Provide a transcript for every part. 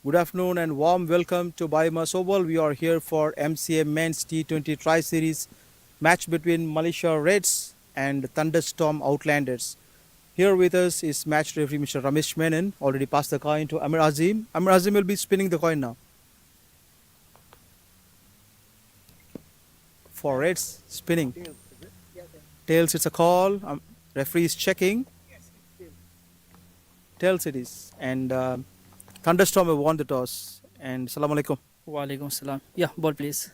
Good afternoon and warm welcome to BAYUEMAS Oval. We are here for MCA Men's T20 Tri-Series match between Malaysia Reds and Thunderstorm Outlanders. Here with us is match referee Mr. Ramesh Menon. Already passed the coin to Amir Azim. Amir Azim will be spinning the coin now. For Reds, spinning. Tails, it's a call. Referee is checking. Tails it is. And Thunderstorm have won the toss. And Salam Alaikum. Walaikum salam. Yeah, ball please.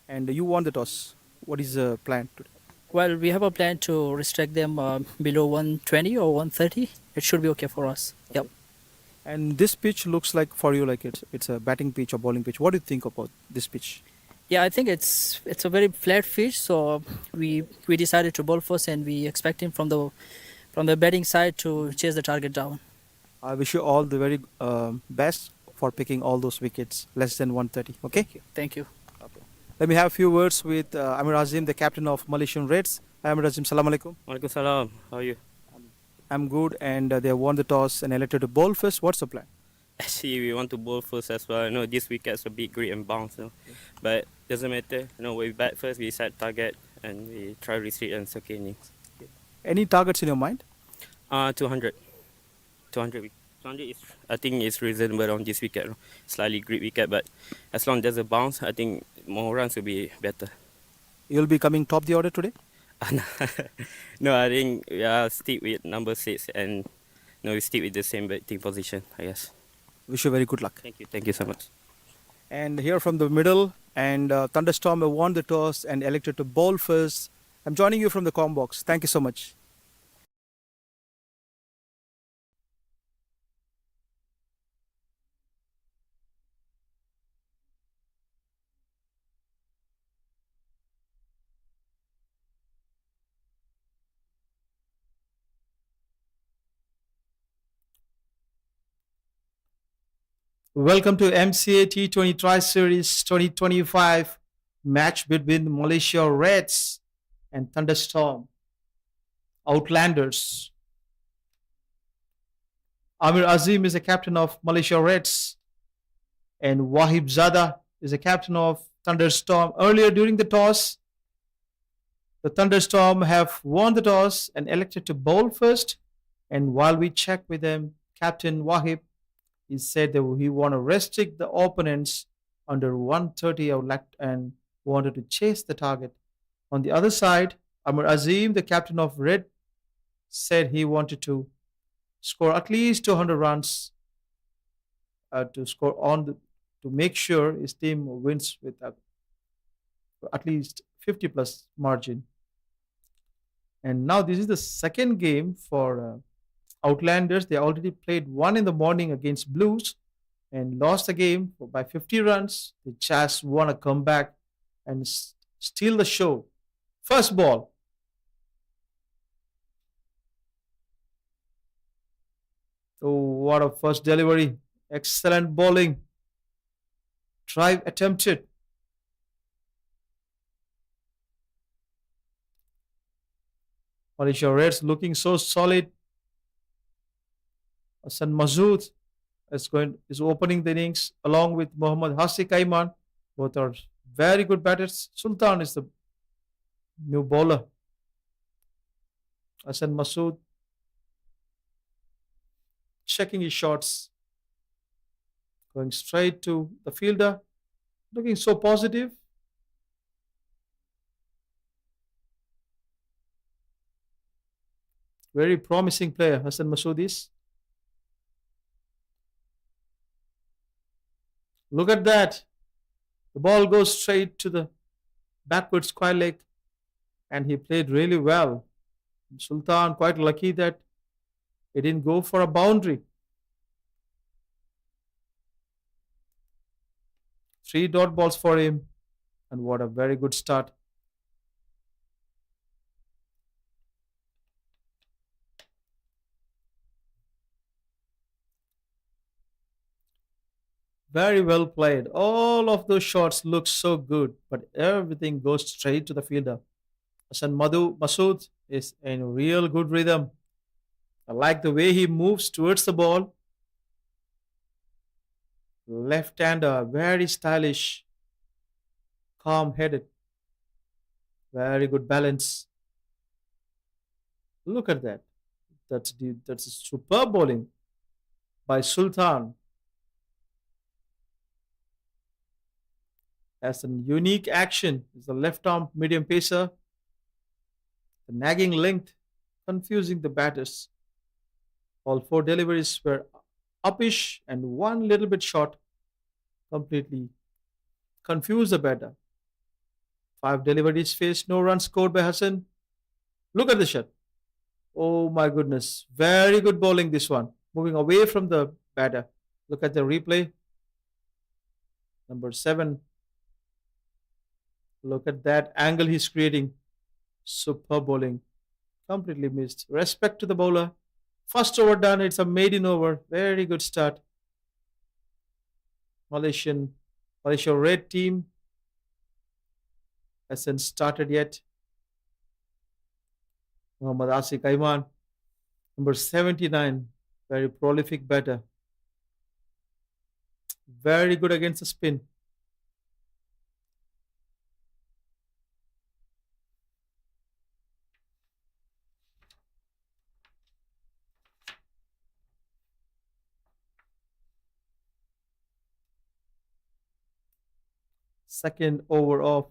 And you won the toss. What is the plan today? Well, we have a plan to restrict them below 120 or 130. It should be okay for us. Yep. And this pitch looks like for you like it's a batting pitch or bowling pitch. What do you think about this pitch? Yeah, I think it's a very flat pitch. So we decided to bowl first, and we expecting from the batting side to chase the target down. I wish you all the very best for picking all those wickets less than 130. Okay. Thank you. Let me have a few words with Amir Azim, the captain of Malaysian Reds. Hi, Amir Azim. Salam alaikum. Walaikum salam. How are you? I'm good, and they won the toss and elected to bowl first. What's the plan? Actually, we want to bowl first as well. I know this wicket's a big, great and bounce, but doesn't matter. We bat first, we set target, and we try to restrict and second innings. Any targets in your mind? 200. 200. 200 is, I think, is reasonable on this wicket. Slightly great wicket, but as long as there's a bounce, I think more runs will be better. You'll be coming top the order today? No, I think we are stick with number 6 and we stick with the same batting position, I guess. Wish you very good luck. Thank you so much. And here from the middle, and Thunderstorm have won the toss and elected to bowl first. I'm joining you from the comm box. Thank you so much. Welcome to MCA T20 Tri-Series 2025 match between Malaysia Reds and Thunderstorm Outlanders. Amir Azim is the captain of Malaysia Reds and Wahib Zada is the captain of Thunderstorm. Earlier during the toss, the Thunderstorm have won the toss and elected to bowl first. And while we check with them, Captain Wahib, he said that he want to restrict the opponents under 130 or left and wanted to chase the target. On the other side, Amir Azim, the captain of Red, said he wanted to score at least 200 runs to make sure his team wins with at least 50 plus margin. And now this is the second game for Outlanders. They already played one in the morning against Blues and lost the game by 50 runs. They just want to come back and steal the show. First ball. Oh, what a first delivery. Excellent bowling. Drive attempted. Malaysia Reds looking so solid. Hassan Mazood is opening the innings along with Mohammad Hasik Aiman. Both are very good batters. Sultan is the new bowler. Hassan Mazood checking his shots. Going straight to the fielder. Looking so positive. Very promising player, Hassan Mazood is. Look at that. The ball goes straight to the backward square leg and he played really well. Sultan quite lucky that he didn't go for a boundary. 3 dot balls for him and what a very good start. Very well played. All of those shots look so good, but everything goes straight to the fielder. Hassan Masood is in real good rhythm. I like the way he moves towards the ball. Left-hander, very stylish, calm-headed, very good balance. Look at that. That's superb bowling by Sultan. As a unique action is the left arm medium pacer, the nagging length, confusing the batters. All four deliveries were uppish and one little bit short, completely confused the batter. Five deliveries faced, no runs scored by Hassan. Look at the shot. Oh my goodness. Very good bowling this one. Moving away from the batter. Look at the replay. Number 7. Look at that angle he's creating. Superb bowling. Completely missed. Respect to the bowler. First over done. It's a maiden over. Very good start. Malaysia red team hasn't started yet. Muhammad Asif Aiman, number 79, very prolific batter. Very good against the spin. Second over of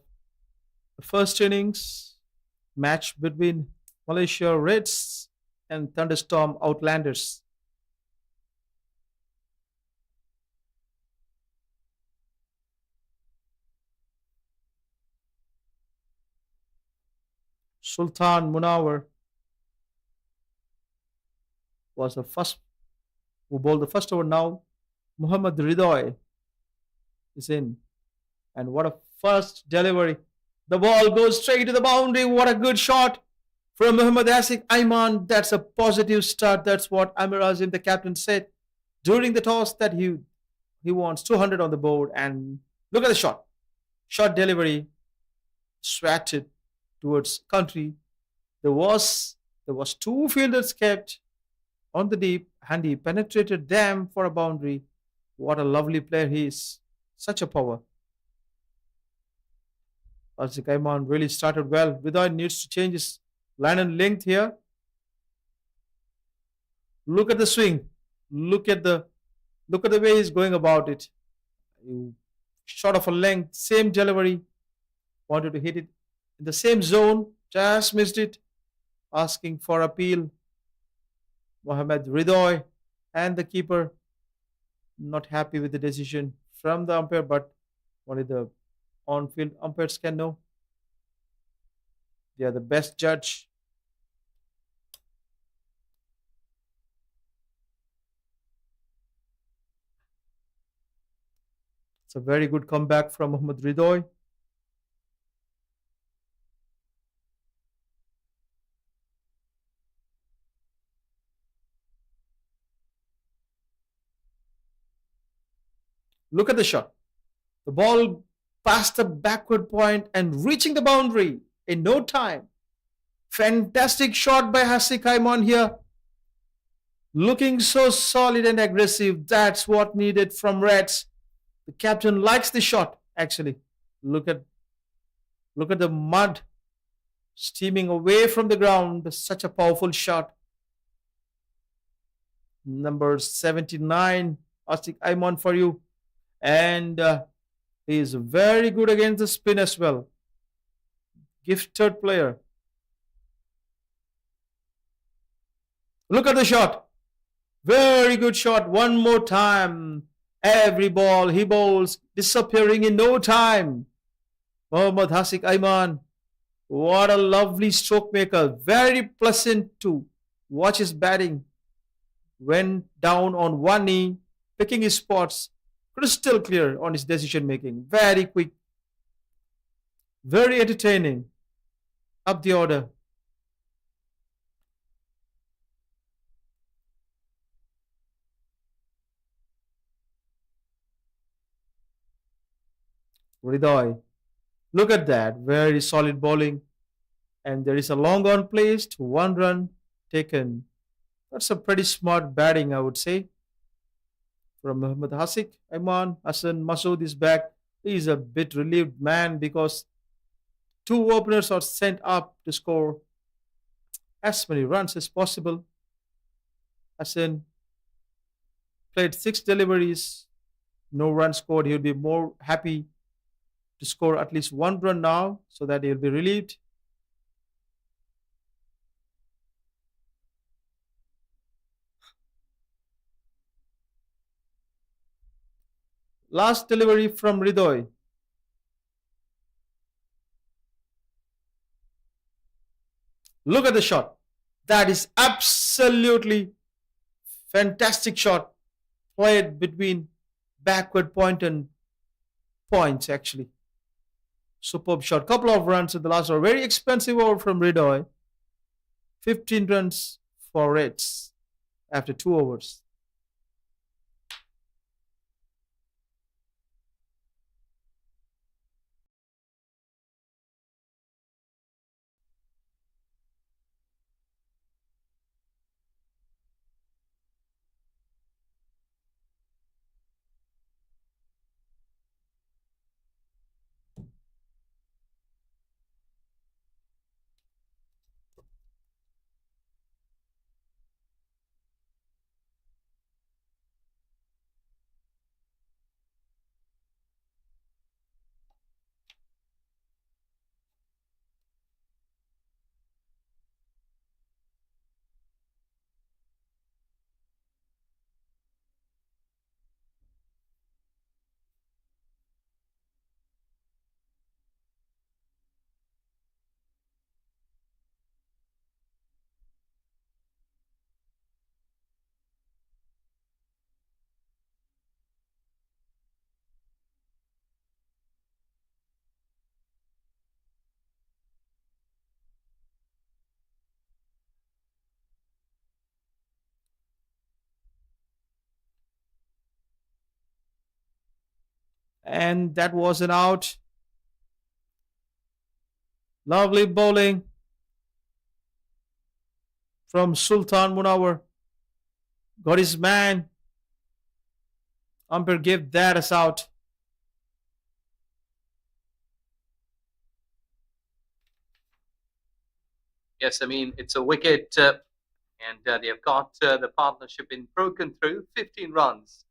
the first innings match between Malaysia Reds and Thunderstorm Outlanders. Sultan Munawar was the first who bowled the first over. Now Muhammad Ridoy is in. And what a first delivery. The ball goes straight to the boundary. What a good shot from Muhammad Asif Aiman. That's a positive start. That's what Amir Azim, the captain, said during the toss, that he wants 200 on the board. And look at the shot. Shot delivery, swatted towards country. There was two fielders kept on the deep, and he penetrated them for a boundary. What a lovely player he is. Such a power. Asif Aiman really started well. Vidal needs to change his line and length here. Look at the swing. Look at the way he's going about it. Short of a length, same delivery. Wanted to hit it in the same zone, just missed it. Asking for appeal. Mohammad Ridoy and the keeper not happy with the decision from the umpire, but only the on-field umpires can know. They are the best judge. It's a very good comeback from Mohammad Ridoy. Look at the shot. The ball past the backward point and reaching the boundary in no time. Fantastic shot by Asif Aiman here. Looking so solid and aggressive. That's what needed from Reds. The captain likes the shot, actually. Look at the mud steaming away from the ground. Such a powerful shot. Number 79, Asif Aiman for you. And he is very good against the spin as well. Gifted player. Look at the shot. Very good shot. One more time. Every ball he bowls disappearing in no time. Muhammad Asif Aiman. What a lovely stroke maker. Very pleasant to watch his batting. Went down on one knee, picking his spots. Crystal clear on his decision making. Very quick. Very entertaining. Up the order. Ridoy. Look at that. Very solid bowling. And there is a long on placed. 1 run taken. That's a pretty smart batting, I would say. from Muhammad Hasik. Ayman Hassan Masood is back. He's a bit relieved man because two openers are sent up to score as many runs as possible. Hassan played six deliveries, no run scored. He'll be more happy to score at least one run now so that he'll be relieved. Last delivery from Ridoy. Look at the shot. That is absolutely fantastic shot played between backward point and points actually. Superb shot. Couple of runs in the last over. Very expensive over from Ridoy. 15 runs for Reds after 2 overs. And that was an out. Lovely bowling from Sultan Munawar. Got his man. Umpire gave that as out. Yes, I mean, it's a wicket, and they have got the partnership in broken through 15 runs,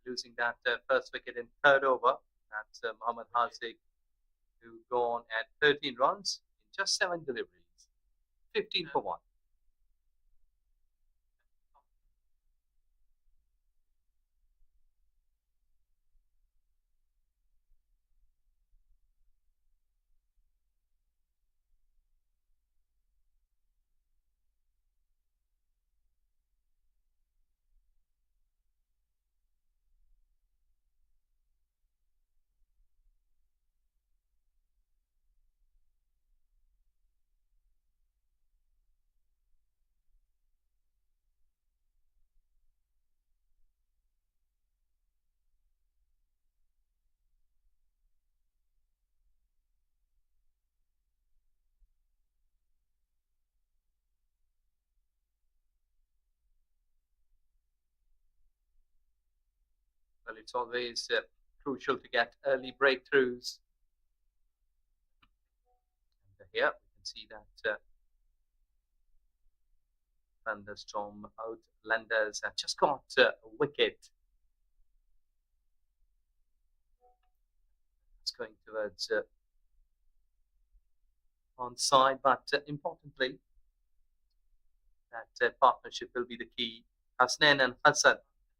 losing that first wicket in third over. That's Muhammad Haziq, who gone at 13 runs in just 7 deliveries, 15 for 1. Well, it's always crucial to get early breakthroughs. And here we can see that Thunderstorm Outlanders have just got a wicket. It's going towards onside, but importantly, that partnership will be the key. Hasnain and Hassan,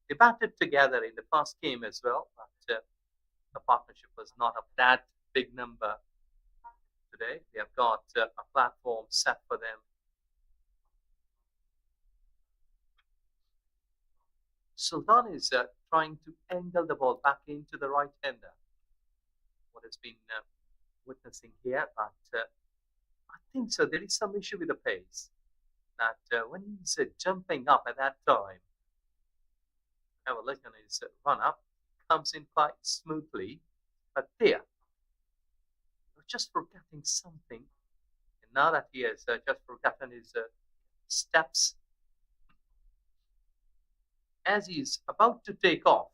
they batted together in the first game as well, but the partnership was not of that big number today. They have got a platform set for them. Sultan is trying to angle the ball back into the right hander. What has been witnessing here, but I think so. There is some issue with the pace. That when he's jumping up at that time, have a look on his run up, comes in quite smoothly, but there, you're just forgetting something. And now that he has just forgotten his steps, as he's about to take off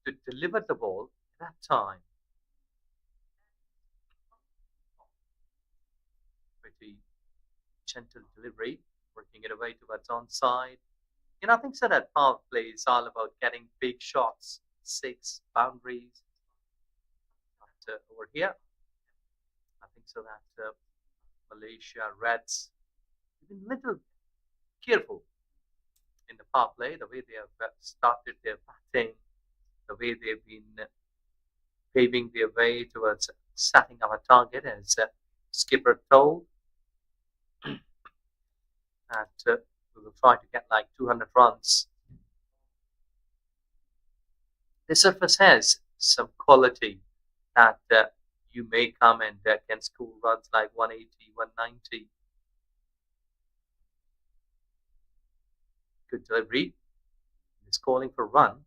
to deliver the ball, at that time, pretty gentle delivery, working it away towards onside. I think so that power play is all about getting big shots, six boundaries. But over here, I think so that Malaysia Reds have been little careful in the power play, the way they have started their batting, the way they've been paving their way towards setting up a target, as skipper told that we will try to get like 200 runs. The surface has some quality that you may come and can score runs like 180, 190. Good delivery. He's calling for run,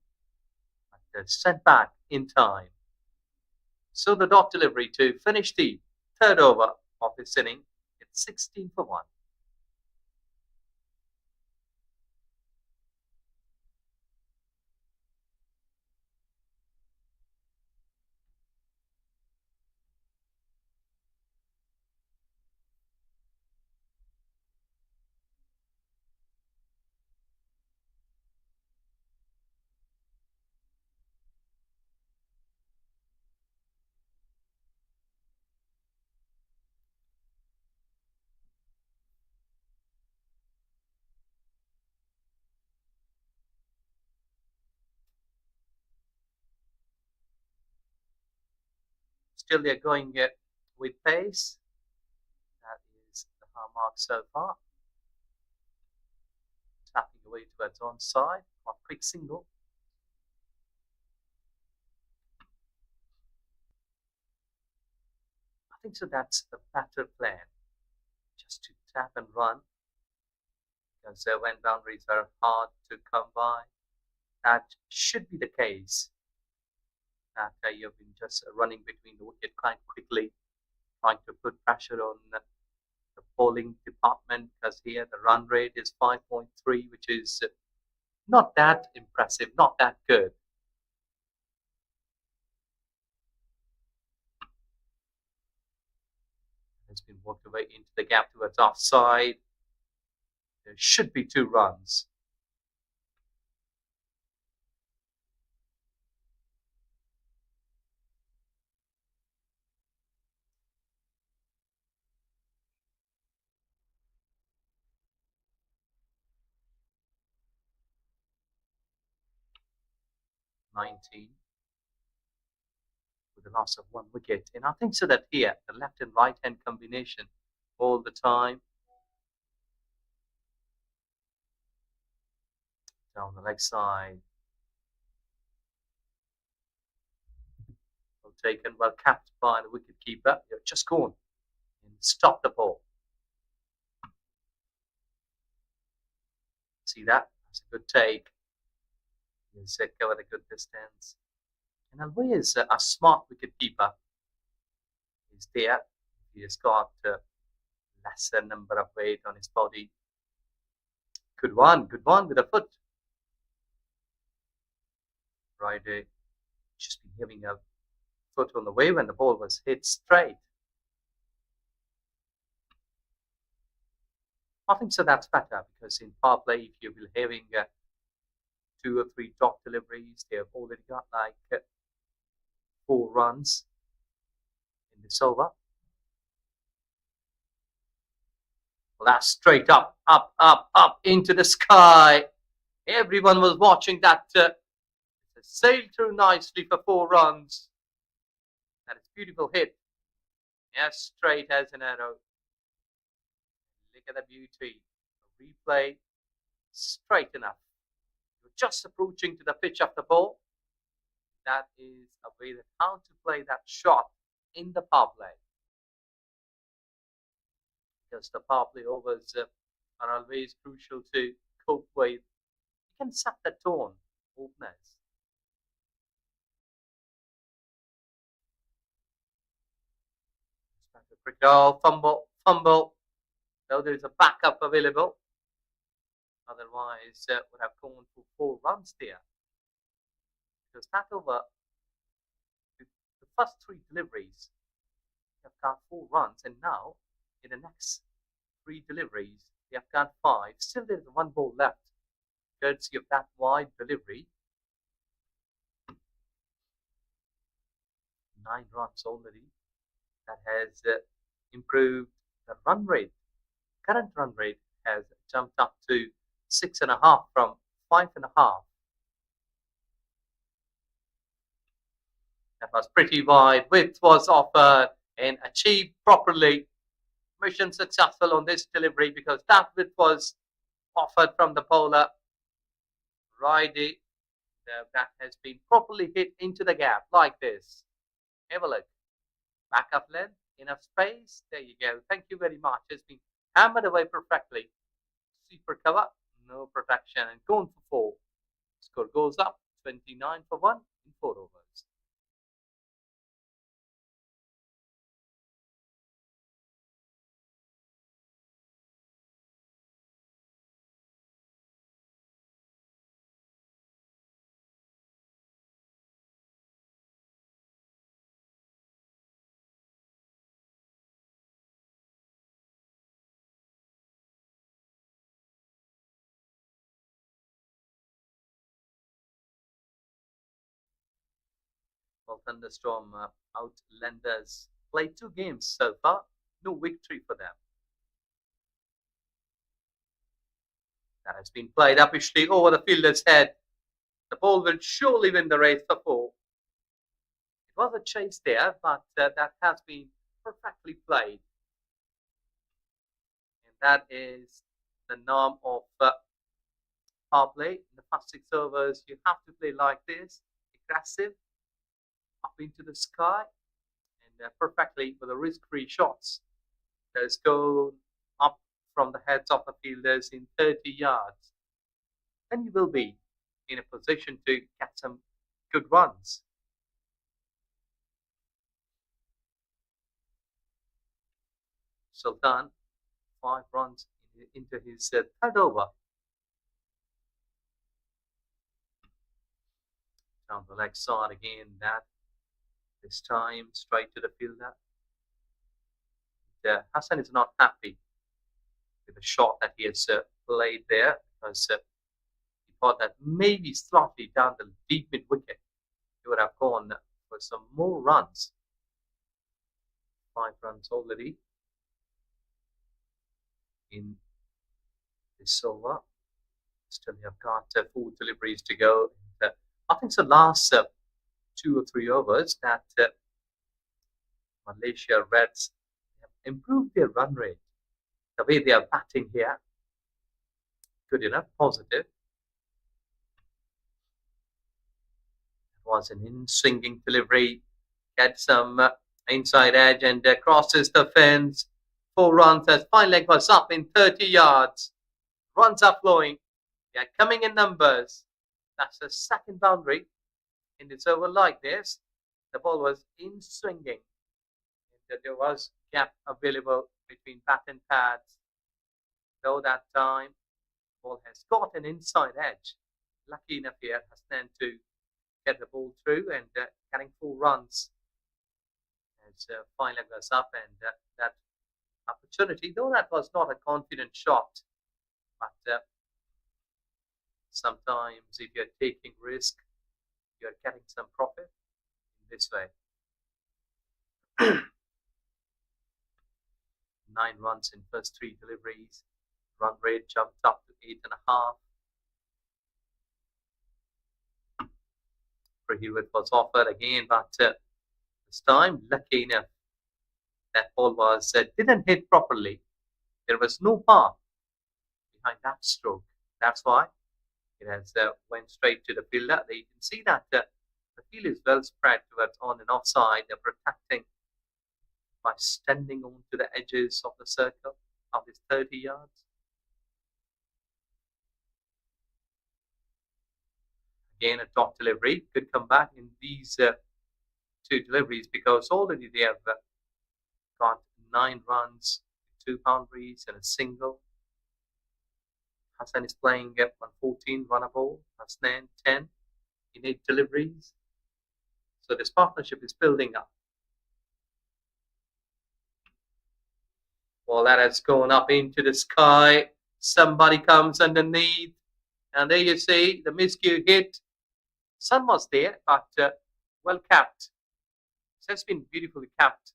but sent back in time. So the dot delivery to finish the third over of his inning. It's 16 for 1. Still they're going with pace. That is the hallmark so far. Tapping away towards onside. A quick single. I think so that's the better plan. Just to tap and run. Because when boundaries are hard to come by, that should be the case. That you've been just running between the wicket quite quickly, trying to put pressure on the bowling department, because here the run rate is 5.3, which is not that impressive, not that good. It's been walked away into the gap towards offside. There should be 2 runs. (19) with the loss of 1 wicket. And I think so that here, the left and right hand combination all the time. Down the leg side. Well taken, well capped by the wicket keeper. You're just gone and stop the ball. See that? That's a good take. He's covered a good distance. And Alway is a smart wicket keeper. He's there. He has got lesser number of weight on his body. Good one with a foot. Friday just been having a foot on the way when the ball was hit straight. I think so that's better, because in power play, if you will having 2 or 3 dot deliveries, they have already got like 4 runs in this over. Well, that's straight up into the sky. Everyone was watching that. Sailed through nicely for 4 runs. That is beautiful hit. Yes, straight as an arrow. Look at the beauty. Replay, straight enough. You're just approaching to the pitch of the ball. That is a way that how to play that shot in the power play. Because the power play overs are always crucial to cope with. You can set the tone, openers. Oh, fumble. Now there is a backup available. Otherwise, would have gone for 4 runs there. Because that over the first 3 deliveries, they have got 4 runs, and now in the next 3 deliveries, they have got 5. Still, there's 1 ball left, courtesy of that wide delivery. 9 runs already. That has improved the run rate. Current run rate has jumped up to 6.5 from 5.5. That was pretty wide. Width was offered and achieved properly. Mission successful on this delivery because that width was offered from the bowler. Righty. That has been properly hit into the gap like this. Have a look. Back of length, enough space. There you go. Thank you very much. It's been hammered away perfectly. Super cover, no protection, and gone for 4. Score goes up 29 for 1 in 4 overs. Well, Thunderstorm Outlanders played 2 games so far. No victory for them. That has been played uppishly over the fielder's head. The ball will surely win the race for 4. It was a chase there, but that has been perfectly played. And that is the norm of power play. In the first 6 overs, you have to play like this, aggressive, up into the sky, and perfectly with the risk-free shots. Let's go up from the heads of the fielders in 30 yards. Then you will be in a position to get some good runs. Sultan, 5 runs into his 3rd over. Down the leg side again, that this time straight to the fielder. Hassan is not happy with the shot that he has played there because he thought that maybe slightly down the deep mid wicket he would have gone for some more runs. 5 runs already in this over. Still, you have got 4 deliveries to go. And, I think it's the last 2 or 3 overs that Malaysia Reds have improved their run rate. The way they are batting here, good enough, positive. It was an in-swinging delivery. Get some inside edge and crosses the fence. 4 runs as fine leg was up in 30 yards. Runs are flowing. They are coming in numbers. That's the 2nd boundary in this over like this. The ball was in swinging. And there was gap available between bat and pads. Though that time, the ball has got an inside edge. Lucky enough here, Hassan to get the ball through and getting 4 runs. As fine leg was up and that opportunity, though that was not a confident shot, but sometimes if you're taking risk, you're getting some profit in this way. 9 runs in first 3 deliveries. Run rate jumped up to 8.5. Hewitt was offered again, but this time, lucky enough, that ball was didn't hit properly. There was no path behind that stroke. That's why it has went straight to the fielder. You can see that the field is well spread towards on and offside. They're protecting by standing onto the edges of the circle of this 30 yards. Again, a top delivery could come back in these 2 deliveries because already they have got 9 runs, 2 boundaries, and a single. Hassan is playing 114 run a ball. Hasnan 10 in 8 deliveries. So this partnership is building up. Well, that has gone up into the sky. Somebody comes underneath. And there you see the miscue hit. Sun was there, but well capped. So it's been beautifully capped.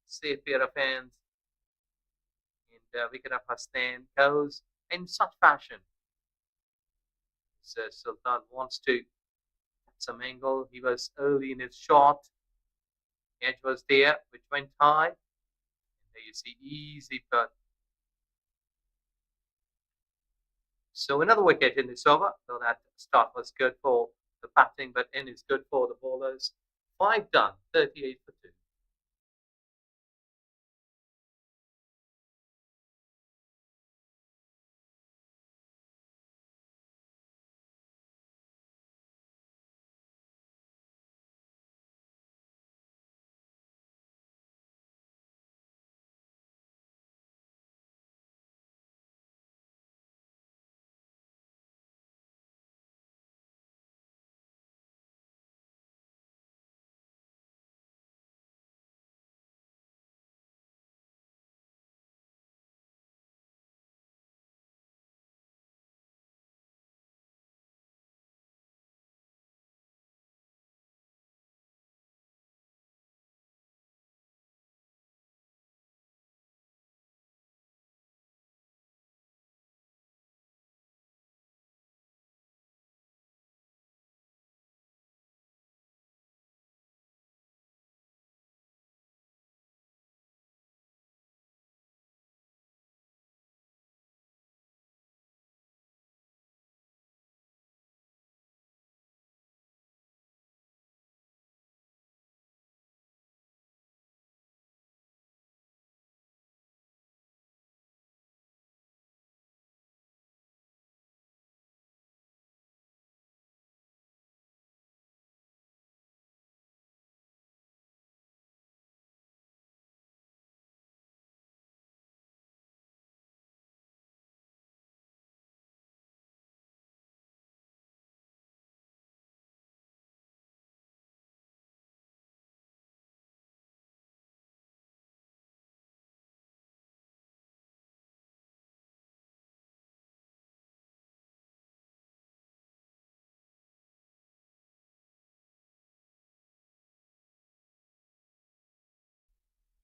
Safe pair of hands. And wicket of Hasnan goes in such fashion. So Sultan wants to get some angle. He was early in his shot. Edge was there, which went high. And there you see easy burn. So another wicket in this over. So that start was good for the batting, but end is good for the bowlers. 5 done, 38 for 2.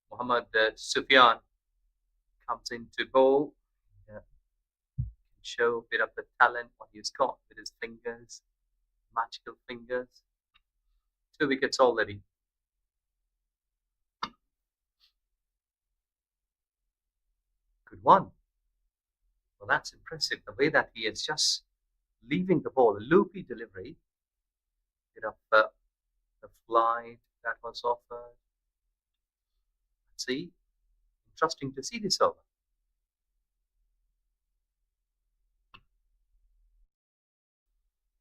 Muhammad Sufyan comes into bowl. Can show a bit of the talent what he's got with his fingers, magical fingers. 2 wickets already. Good one. Well, that's impressive. The way that he is just leaving the ball, a loopy delivery. Bit of the flight that was offered. Let's see. Interesting to see this over.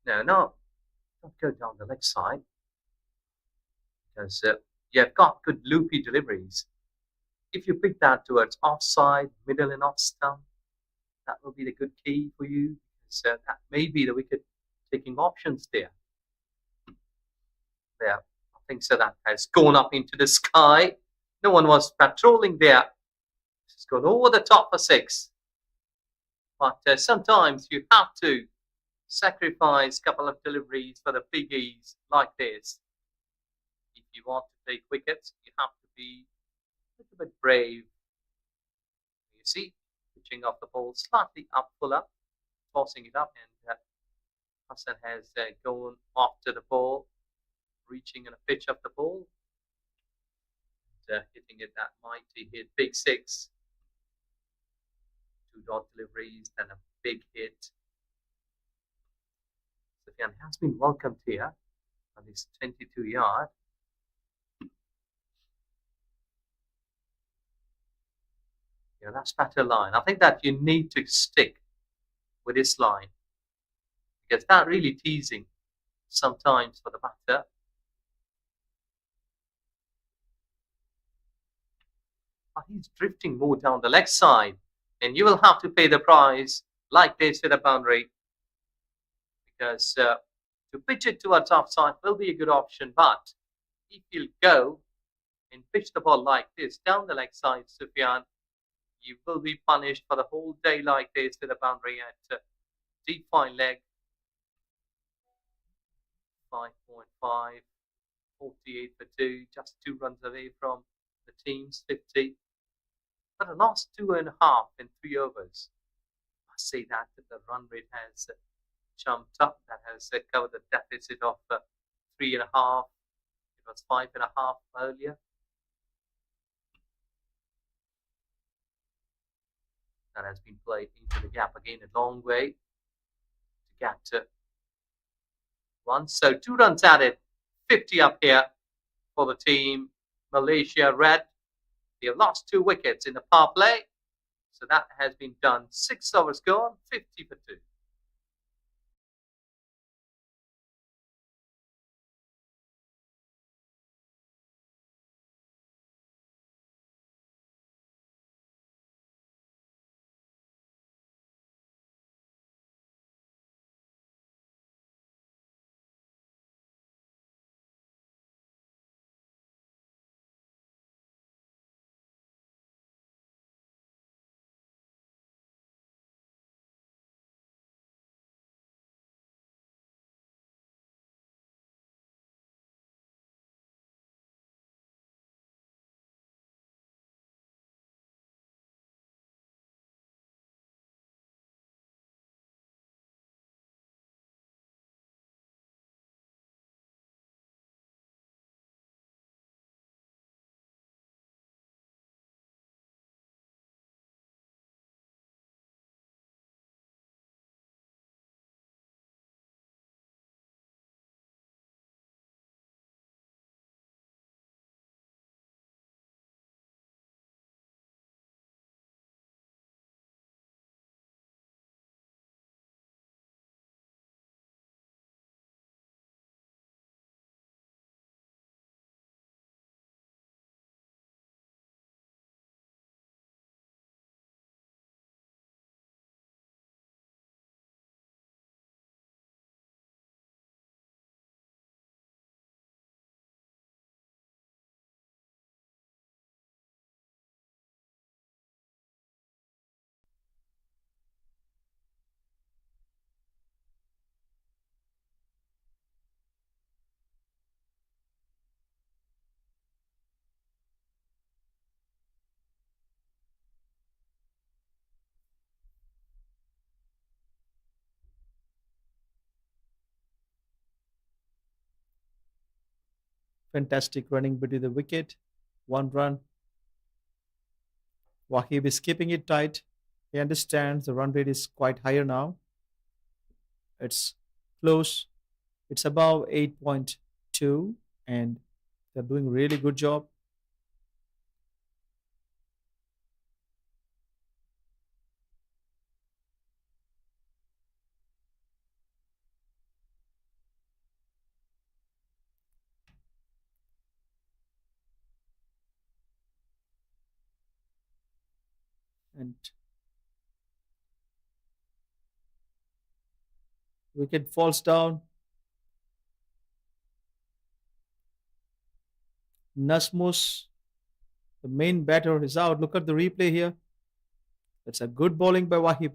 No, don't go down the leg side because you've got good loopy deliveries. If you pick that towards offside, middle and off stump, that will be the good key for you. So that may be the wicket taking options there. There, I think so. That has gone up into the sky. No one was patrolling there. It's gone over the top for 6. But sometimes you have to sacrifice a couple of deliveries for the biggies like this. If you want to take wickets, you have to be a little bit brave. You see, pitching off the ball slightly up, pull up, tossing it up, and Hassan has gone after the ball, reaching in a pitch of the ball, and hitting it that mighty hit, big 6. 2 dot deliveries, then a big hit. Sufyan has been welcomed here on this 22-yard. Yeah, that's better line. I think that you need to stick with this line because that's really teasing sometimes for the batter. But he's drifting more down the leg side, and you will have to pay the price like this with a boundary, because to pitch it towards offside will be a good option. But if you go and pitch the ball like this down the leg side, Sufyan, you will be punished for the whole day like this with a boundary at deep fine leg. 5.5, 48 for 2, just 2 runs away from the team's 50. But the last 2.5 in 3 overs, I say that the run rate has jumped up. That has covered the deficit of 3.5. It was 5.5 earlier. That has been played into the gap again a long way to get runs. So 2 runs added, 50 up here for the team. Malaysia Red. They have lost 2 wickets in the power play. So that has been done. 6 overs gone, 50 for 2. Fantastic running between the wicket. 1 run. Wahib is keeping it tight. He understands the run rate is quite higher now. It's close. It's above 8.2, and they're doing a really good job. And wicket falls down. Nasmus, the main batter, is out. Look at the replay here. That's a good bowling by Wahib.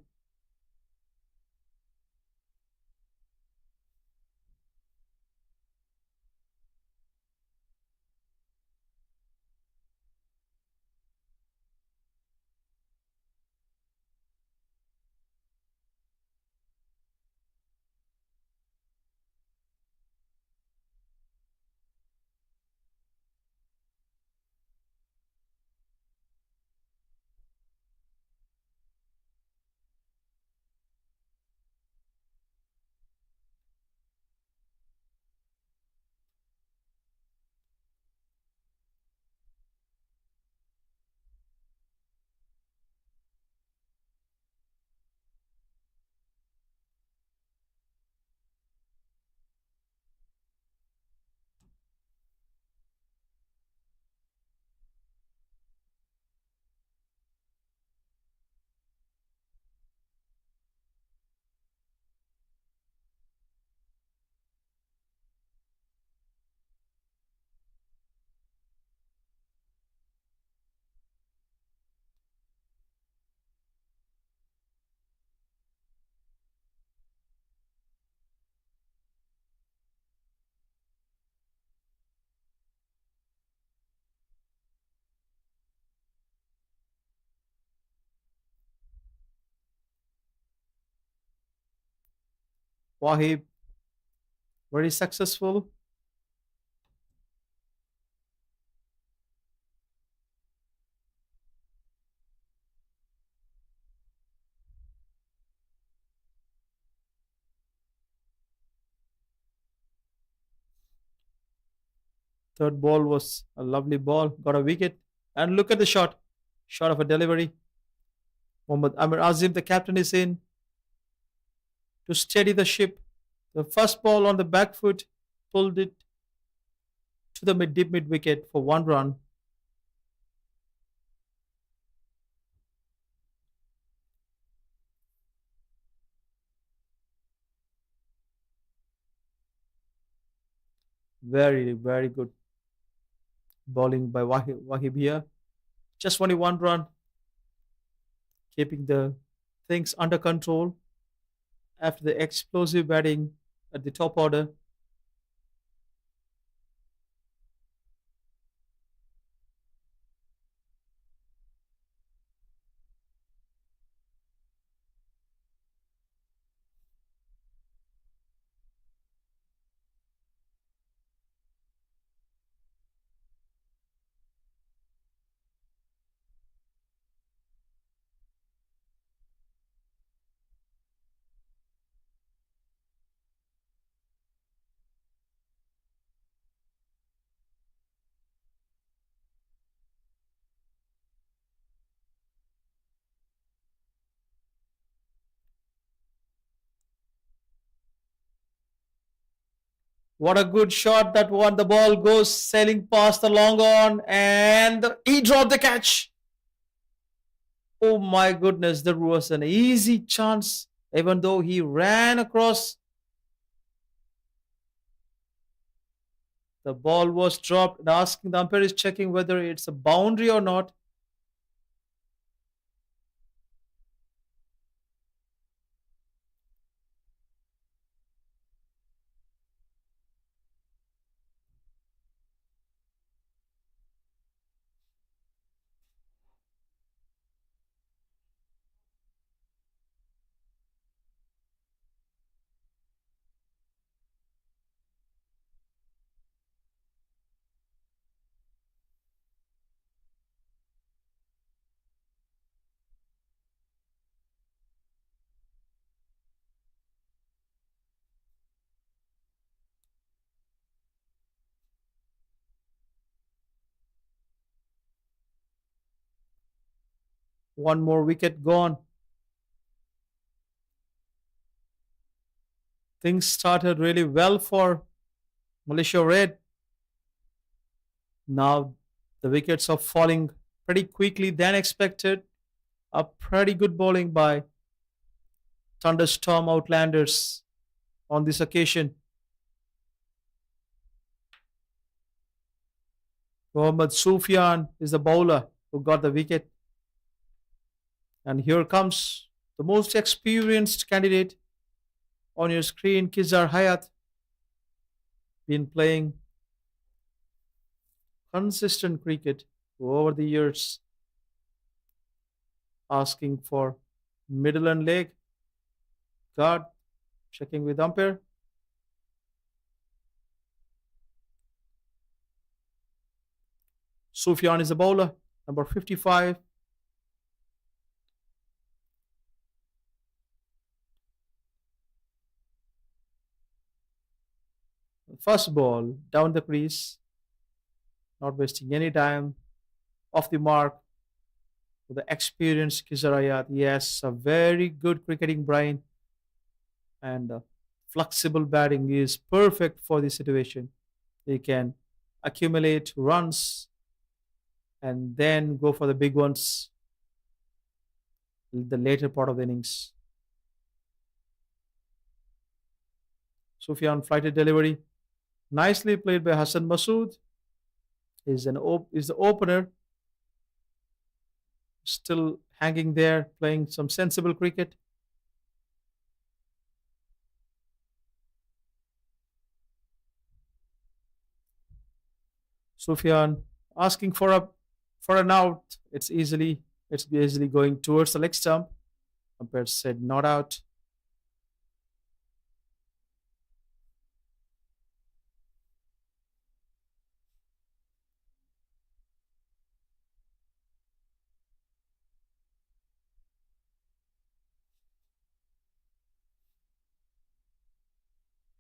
Wahib, very successful. Third ball was a lovely ball, got a wicket. And look at the shot. Shot of a delivery. Mohammad Amir Azim, the captain, is in to steady the ship. The first ball on the back foot pulled it to the deep mid wicket for 1 run. Very, very good bowling by Wahib here. Just only 1 run, keeping the things under control after the explosive batting at the top order. What a good shot that one. The ball goes sailing past the long on and he dropped the catch. Oh my goodness, there was an easy chance even though he ran across. The ball was dropped and asking the umpire is checking whether it's a boundary or not. One more wicket gone. Things started really well for Malaysia Red. Now the wickets are falling pretty quickly than expected. A pretty good bowling by Thunderstorm Outlanders on this occasion. Mohammad Sufyan is the bowler who got the wicket. And here comes the most experienced candidate on your screen, Kizar Hayat. Been playing consistent cricket over the years, asking for middle and leg. Guard, checking with umpire. Sufyan is a bowler, number 55. First ball, down the crease, not wasting any time, off the mark with the experienced Kizarayat. Yes, a very good cricketing brain and flexible batting is perfect for this situation. He can accumulate runs and then go for the big ones in the later part of the innings. Sufyan flighted delivery. Nicely played by Hassan Masood. Is the opener. Still hanging there, playing some sensible cricket. Sufyan asking for an out. It's easily going towards the leg stump. Umpire said not out.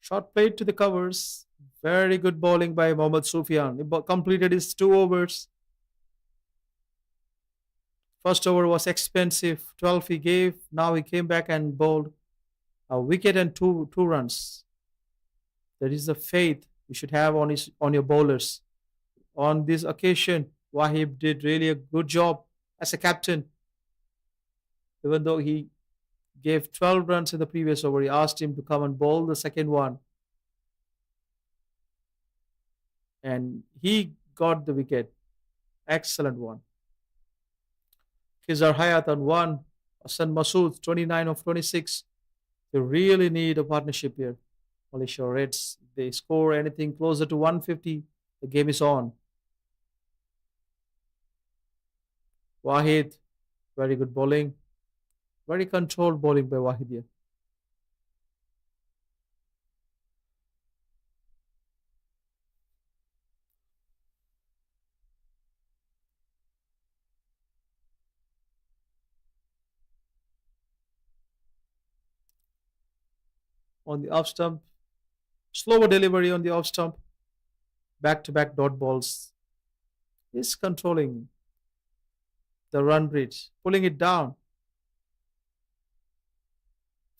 Shot played to the covers. Very good bowling by Mohammad Sufyan. He completed his 2 overs. First over was expensive. 12 he gave. Now he came back and bowled a wicket and two runs. That is the faith you should have on your bowlers. On this occasion, Wahib did really a good job as a captain. Even though he gave 12 runs in the previous over, he asked him to come and bowl the second one. And he got the wicket. Excellent one. Khizar Hayat on 1. Hassan Masood, 29 of 26. They really need a partnership here. Malaysia Reds, they score anything closer to 150, the game is on. Wahid, very good bowling. Very controlled bowling by Wahid here. On the off stump, slower delivery on the off stump, back to back dot balls. He's controlling the run bridge, pulling it down.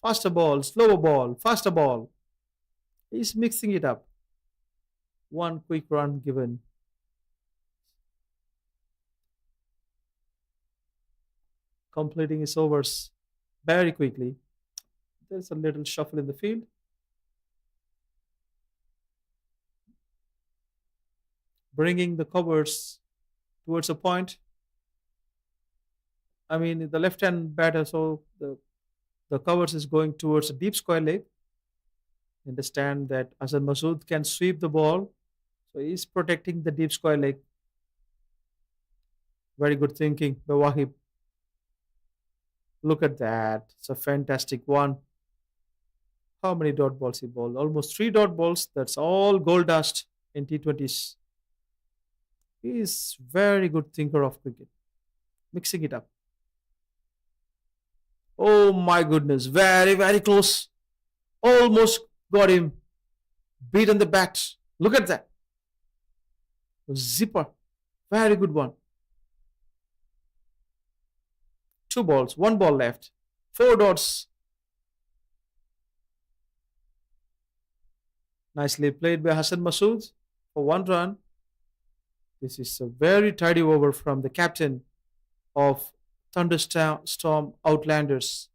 Faster ball, slower ball, faster ball. He's mixing it up. One quick run given. Completing his overs very quickly. There's a little shuffle in the field. Bringing the covers towards a point. I mean, the left hand batter, so the covers is going towards a deep square leg. Understand that Hassan Masood can sweep the ball, so he's protecting the deep square leg. Very good thinking by Wahib. Look at that. It's a fantastic one. How many dot balls he bowled? Almost 3 dot balls. That's all gold dust in T20s. He is very good thinker of cricket. Mixing it up. Oh my goodness. Very, very close. Almost got him. Beaten the bat. Look at that. Zipper. Very good one. 2 balls. 1 ball left. 4 dots. Nicely played by Hassan Masood for 1 run. This is a very tidy over from the captain of Thunderstorm Outlanders.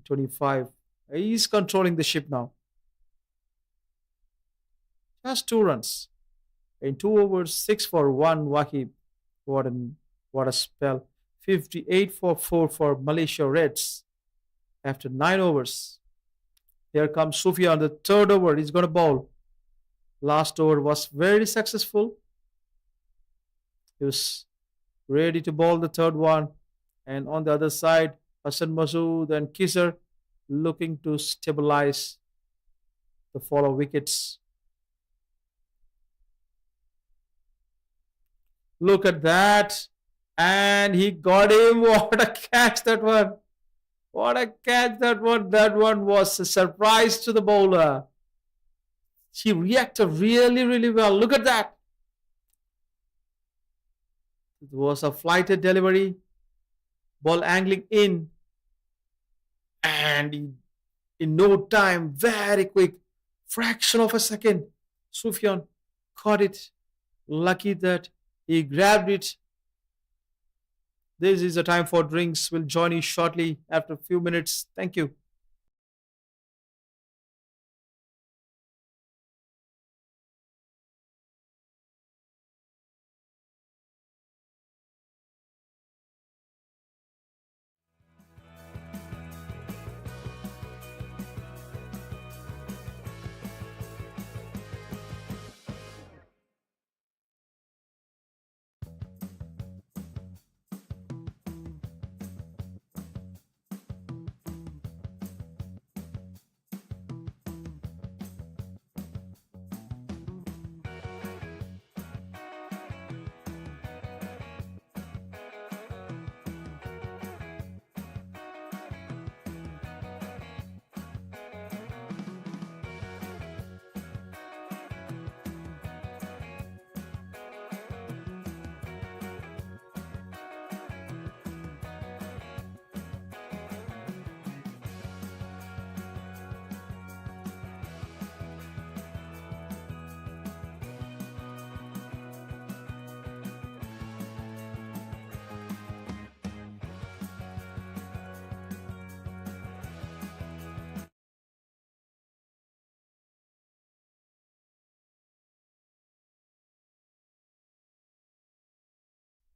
25. He's controlling the ship now. Just 2 runs. In 2 overs, 6 for 1 Wahib. What a spell. 58 for 4 for Malaysia Reds. After 9 overs. Here comes Sufia on the 3rd over. He's going to bowl. Last over was very successful. He was ready to bowl the 3rd one. And on the other side, Hassan Masood and Kisser looking to stabilize the fall of wickets. Look at that. And he got him. What a catch that one. What a catch that one. That one was a surprise to the bowler. She reacted really, really well. Look at that. It was a flighted delivery. Ball angling in. And in no time, very quick, fraction of a second, Sufyan caught it. Lucky that he grabbed it. This is the time for drinks. We'll join you shortly after a few minutes. Thank you.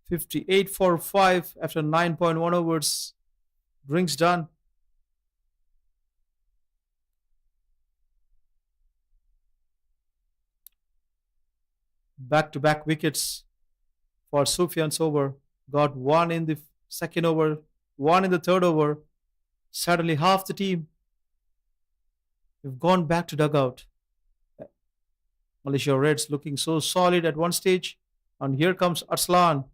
58 for 5 after 9.1 overs. Drinks done. Back to back wickets for Sufyan's over. Got one in the second over, one in the third over. Suddenly, half the team have gone back to dugout. Malaysia Reds looking so solid at one stage. And here comes Arslan,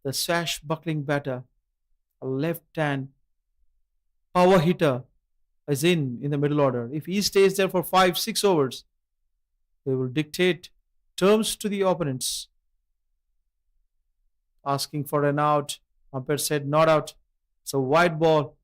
the swashbuckling batter, a left-hand power hitter, is in the middle order. If he stays there for 5-6 overs, they will dictate terms to the opponents. Asking for an out. Umpire said not out. It's a wide ball.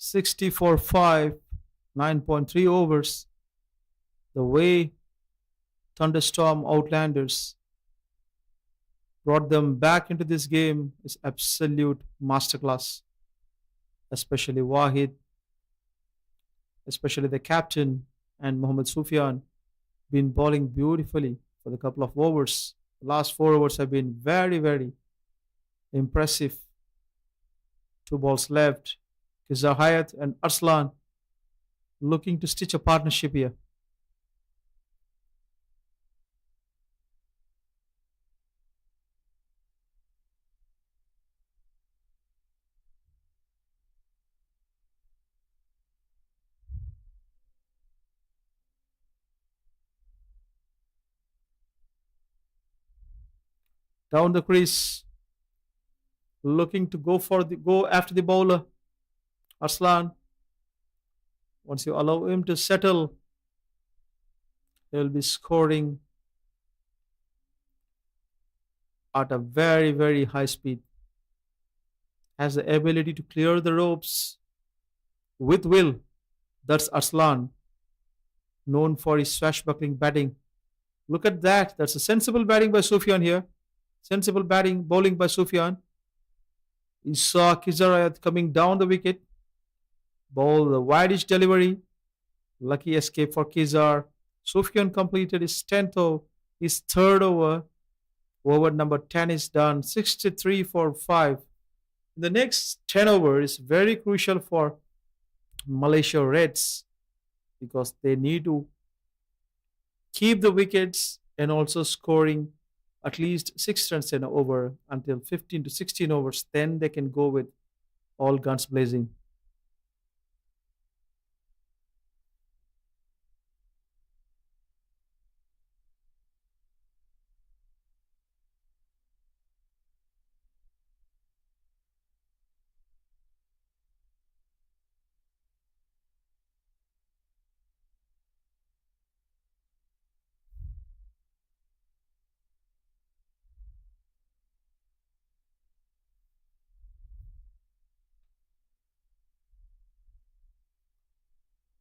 Sixty for 5, 9.3 overs. The way Thunderstorm Outlanders brought them back into this game is absolute masterclass. Especially Wahid, especially the captain and Mohammad Sufyan, been bowling beautifully for the couple of overs. The last 4 overs have been very, very impressive. 2 balls left. Kizar Hayat and Arslan looking to stitch a partnership here. Down the crease, looking to go after the bowler. Arslan, once you allow him to settle, he'll be scoring at a very, very high speed. Has the ability to clear the ropes with will. That's Arslan, known for his swashbuckling batting. Look at that. That's a sensible batting by Sufyan here. Sensible bowling by Sufyan. He saw Kizarayat coming down the wicket. Ball the wideish delivery. Lucky escape for Kizar. Sufyan completed his 10th over, his third over. Over number 10 is done. 63 for 5. The next 10 overs is very crucial for Malaysia Reds because they need to keep the wickets and also scoring at least 6 runs an over until 15 to 16 overs. Then they can go with all guns blazing.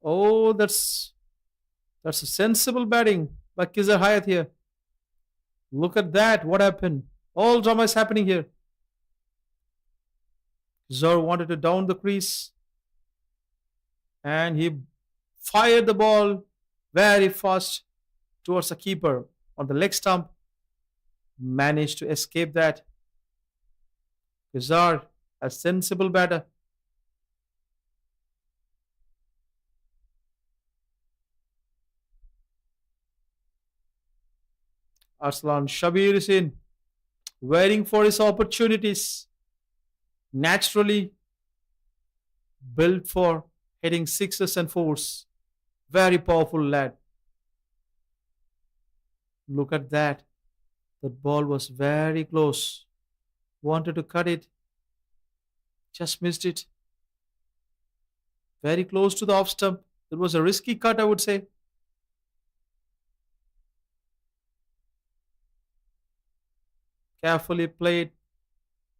Oh, that's a sensible batting by Kizar Hayat here. Look at that. What happened? All drama is happening here. Zor wanted to down the crease and he fired the ball very fast towards the keeper on the leg stump. Managed to escape that. Kizar, a sensible batter. Arslan Shabir is in, waiting for his opportunities. Naturally built for hitting 6s and 4s. Very powerful lad. Look at that. That ball was very close. Wanted to cut it, Just missed it. Very close to the off stump. It was a risky cut, I would say. Carefully played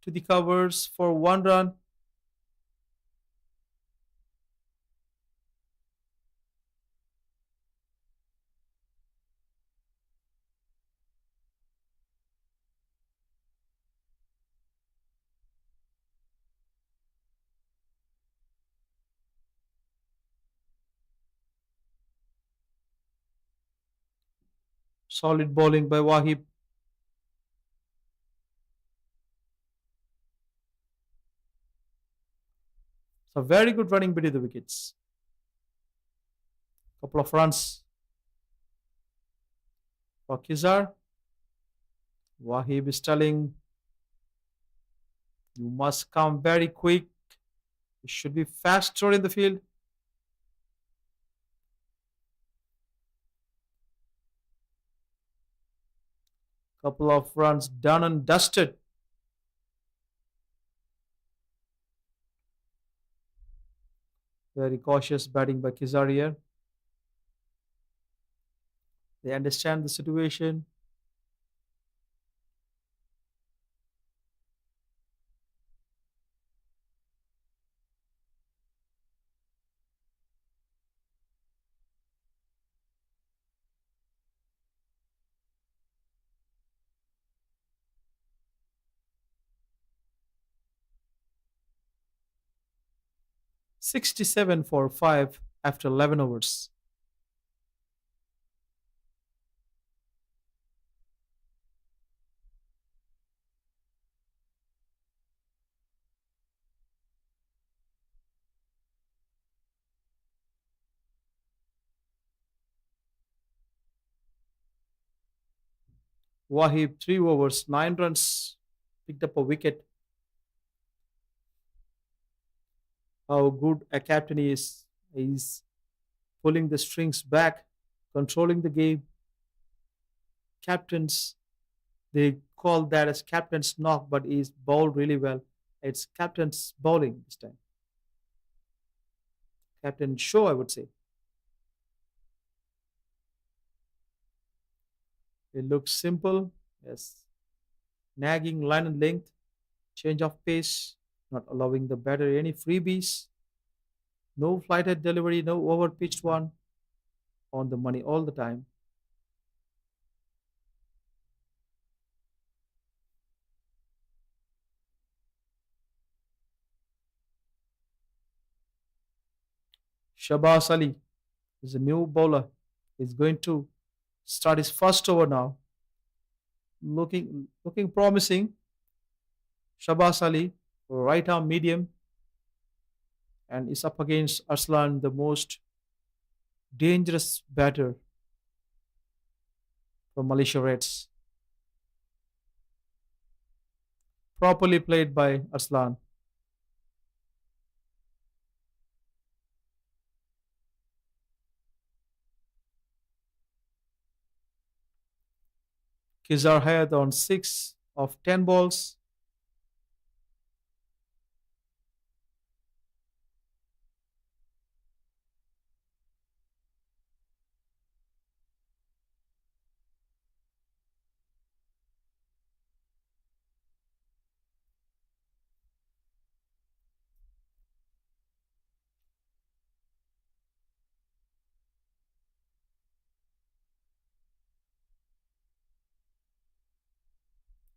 to the covers for 1 run. Solid bowling by Wahib. So very good running between the wickets. Couple of runs for Kizar. Wahib is telling you must come very quick. You should be faster in the field. Couple of runs done and dusted. Very cautious batting by Kizar here. They understand the situation. "67 for 5 after 11 overs. Wahib 3 overs, 9 runs, picked up a wicket. How good a captain he is. He's pulling the strings back, controlling the game. Captains, they call that as captain's knock, but he's bowled really well. It's captain's bowling this time. Captain show, I would say. It looks simple. Yes. Nagging line and length, change of pace, not allowing the batter any freebies. No flighted delivery, no overpitched one. On the money all the time. Shabas Ali is a new bowler. He's going to start his first over now. Looking promising. Shabas Ali, right arm medium, and is up against Arslan, the most dangerous batter for Malaysia Reds. Properly played by Arslan. Kizar Hayat on 6 of 10 balls.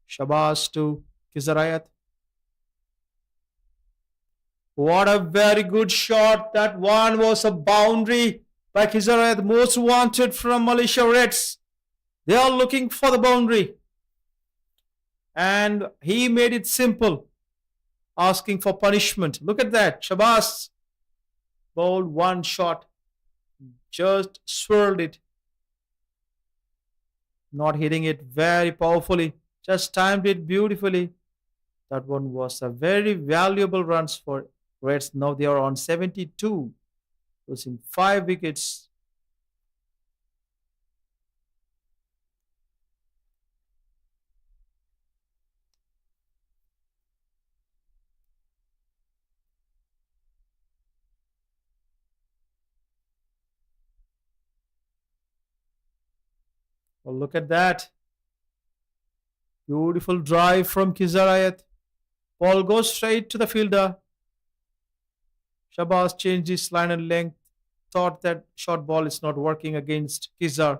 Shabas to Kizar Hayat. What a very good shot. That one was a boundary by Kizar Hayat, most wanted from Malaysia Reds. They are looking for the boundary. And he made it simple, asking for punishment. Look at that. Shabas bowled one shot, just swirled it, not hitting it very powerfully, just timed it beautifully. That one was a very valuable runs for Reds. Now they are on 72, losing 5 wickets. Well, look at that. Beautiful drive from Kizarayat. Ball goes straight to the fielder. Shabazz changed his line and length. Thought that short ball is not working against Kizar.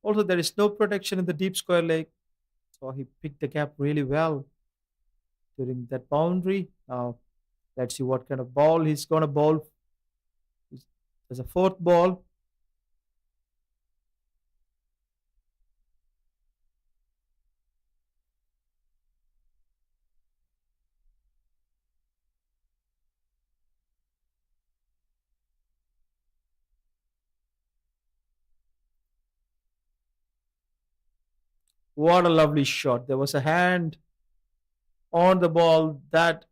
Also, there is no protection in the deep square leg. So he picked the gap really well during that boundary. Now, let's see what kind of ball he's going to bowl. There's a fourth ball. What a lovely shot. There was a hand on the ball that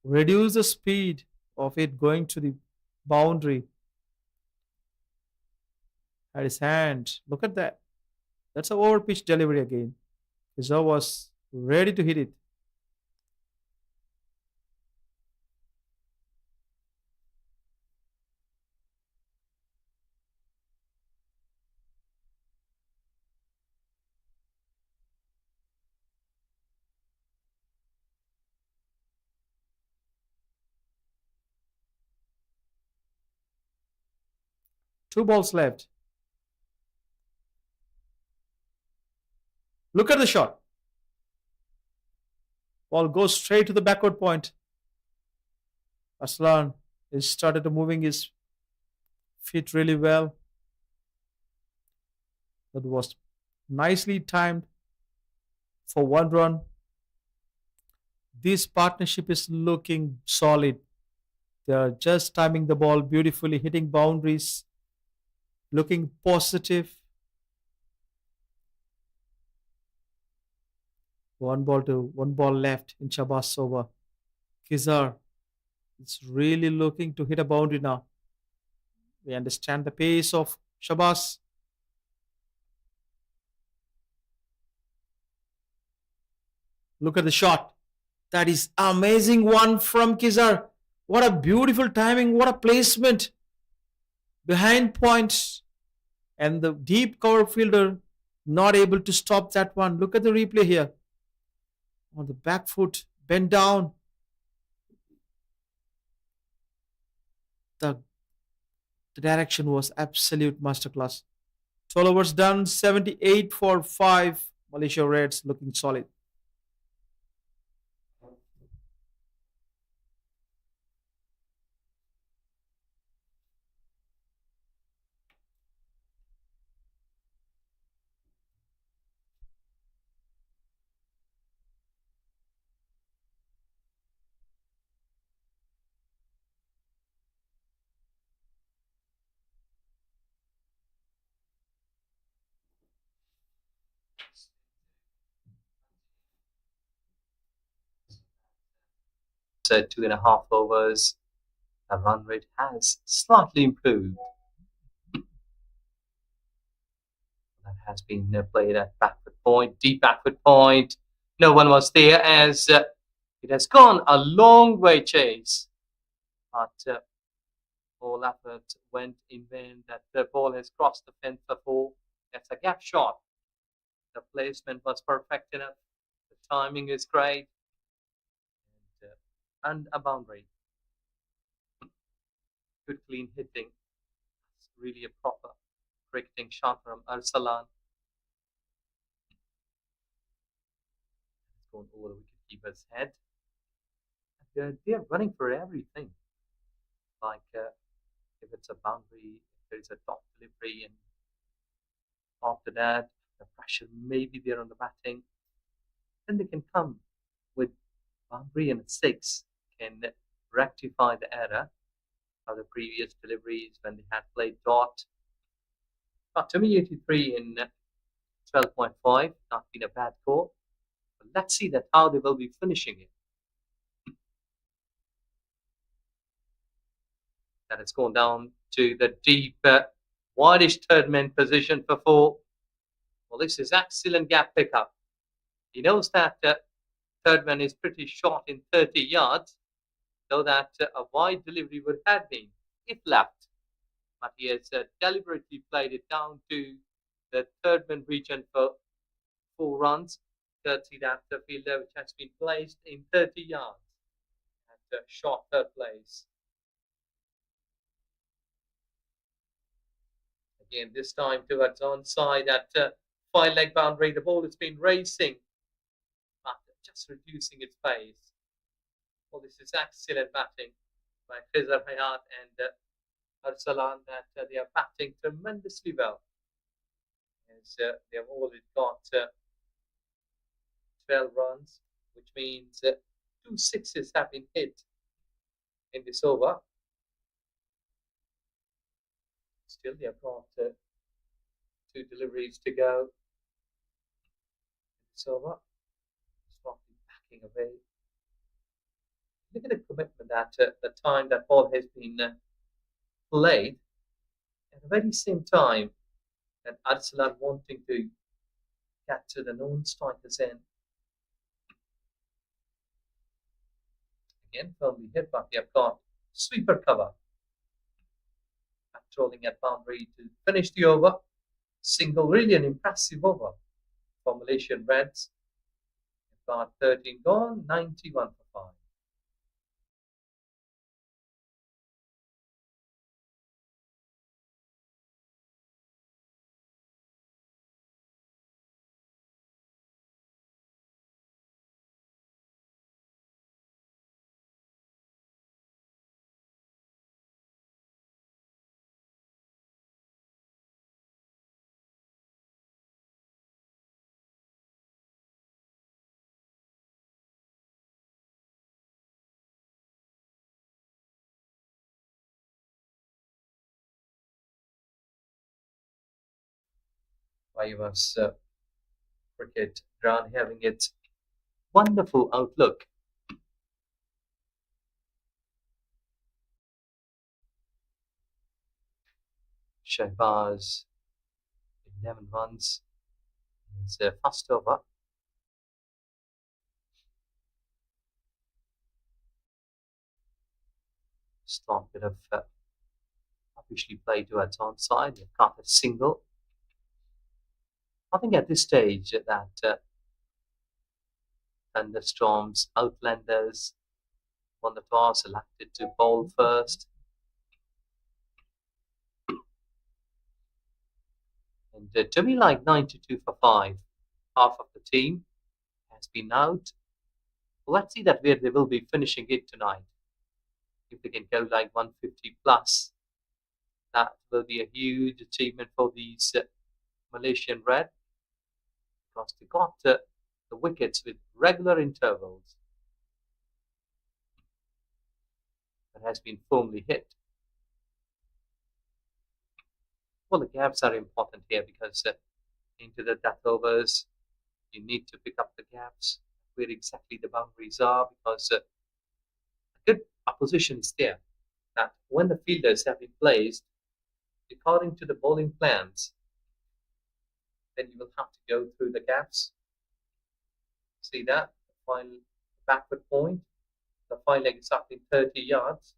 reduced the speed of it going to the boundary. At his hand. Look at that. That's a over pitch delivery again. Kizar was ready to hit it. Two balls left. Look at the shot. Ball goes straight to the backward point. Aslan is started to moving his feet really well. That was nicely timed for one run. This partnership is looking solid. They are just timing the ball beautifully, hitting boundaries, looking positive. One ball left in Shabazz over. Kizar is really looking to hit a boundary now. We understand the pace of Shabazz. Look at the shot. That is amazing one from Kizar. What a beautiful timing. What a placement. Behind points. And the deep cover fielder not able to stop that one. Look at the replay here. On the back foot. Bent down. The direction was absolute masterclass. 12 overs done. 78 for 5. Malaysia Reds looking solid. So 2.5 overs, the run rate has slightly improved. That has been played at backward point, deep backward point. No one was there as it has gone a long way chase. But all effort went in vain. That the ball has crossed the fence for 4. That's a gap shot. The placement was perfect enough. The timing is great. And a boundary. Good clean hitting. It's really a proper cricketing shot from Arsalan. It's going over the wicketkeeper's head. They're running for everything. Like if it's a boundary, if there's a top delivery, and after that, the pressure may be there on the batting, then they can come with boundary and a 6, can rectify the error of the previous deliveries when they had played dot. But to me, 83 in 12.5, not been a bad score. But let's see that how they will be finishing it. That has gone down to the deep, wideish third man position for 4. Well, this is excellent gap pickup. He knows that third man is pretty short in 30 yards, though that a wide delivery would have been if left. But he has deliberately played it down to the third man region for 4 runs, courtesy that fielder which has been placed in 30 yards at short third place. Again, this time towards onside at 5-leg boundary. The ball has been racing, but just reducing its pace. Well, this is excellent batting by Khizar Hayat and Arsalan that they are batting tremendously well. As they have already got 12 runs, which means 2 sixes have been hit in this over. Still, they have got 2 deliveries to go in this over. Slightly backing away. Look at the commitment at the time that ball has been played. At the very same time that Arsalan wanting to get to the non-strikers end. Again, firmly hit, but they have got sweeper cover. Trolling at boundary to finish the over. Single, really an impressive over for Malaysian Reds. They've got 13 gone, 91 for 5. BAYUEMAS cricket ground having its wonderful outlook. Shahbaz, 11 runs. It's a first over. Start bit of officially played towards onside. They've got a single. I think at this stage that Thunderstorm's Outlanders won the toss, elected to bowl first. And to be like 92 for 5, half of the team has been out. Let's see that where they will be finishing it tonight. If they can go like 150 plus, that will be a huge achievement for these Malaysian Red, because they got the wickets with regular intervals. That has been firmly hit. Well, the gaps are important here because into the death overs, you need to pick up the gaps where exactly the boundaries are, because a good opposition is there. That when the fielders have been placed according to the bowling plans, then you will have to go through the gaps. See that? The final backward point. The 5-leg is up in 30 yards.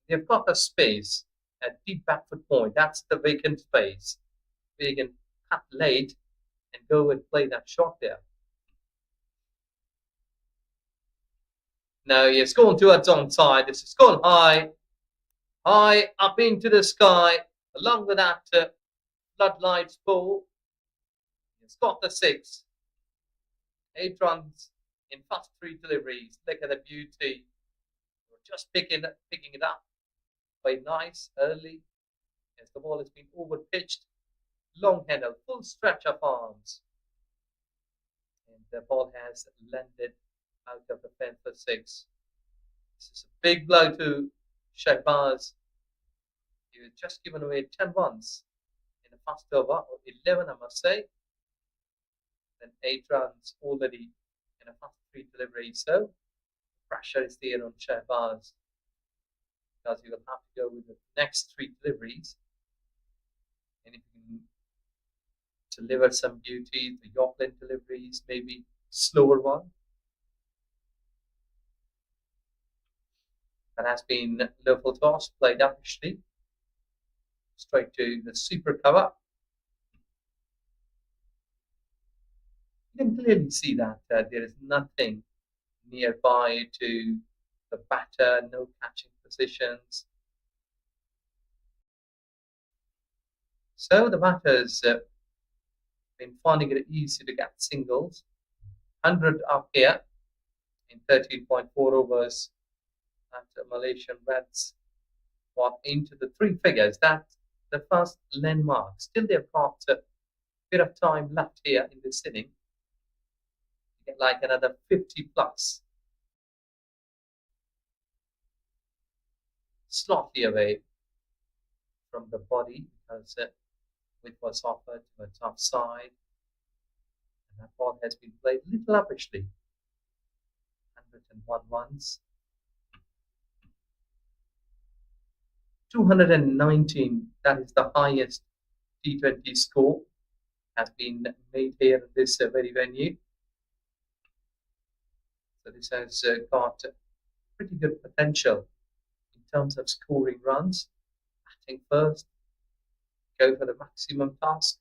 They've got a space at deep backward point. That's the vacant space where you can cut late and go and play that shot there. No, it's going towards onside. This is going high, high up into the sky, along with that floodlights ball. It's got the 6. 8 runs in first 3 deliveries. Look at the beauty. We're just picking it up. Quite nice early as the ball has been over pitched. Long handle, full stretch of arms. And the ball has landed out of the pen for 6. This is a big blow to Shahbaz. He was just given away 10 runs in the first over, or 11 I must say. Then 8 runs already in the first 3 deliveries. So pressure is there on Shahbaz, because he will have to go with the next 3 deliveries. And if you can deliver some beauty, the Yorkland deliveries, maybe slower one. That has been local toss played up actually. Straight to the super cover. You can clearly see that there is nothing nearby to the batter, no catching positions. So the batter's been finding it easy to get singles. 100 up here in 13.4 overs at Malaysian Reds got into the three figures. That's the first landmark. Still, they've got a bit of time left here in this inning. Get like another 50 plus. Slightly away from the body because it was offered to a tough side. And that ball has been played a little uppishly. 101 runs. 219, that is the highest T20 score, has been made here in this very venue. So this has got pretty good potential in terms of scoring runs. Batting first, go for the maximum task.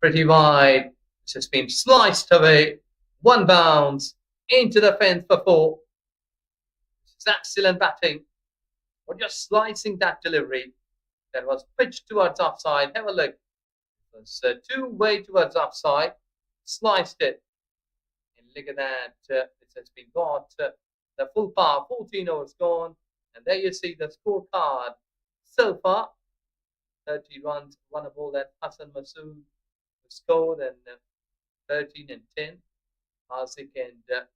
Pretty wide. This has been sliced away. One bounce into the fence for four. This is excellent batting. Or just slicing that delivery that was pitched towards offside. Have a look. It was two-way towards offside. Sliced it. And look at that. This has been got the full power. 14 overs gone. And there you see the scorecard so far. 30 runs, one of all that Hassan Masood scored, and 13 and 10. Haziq and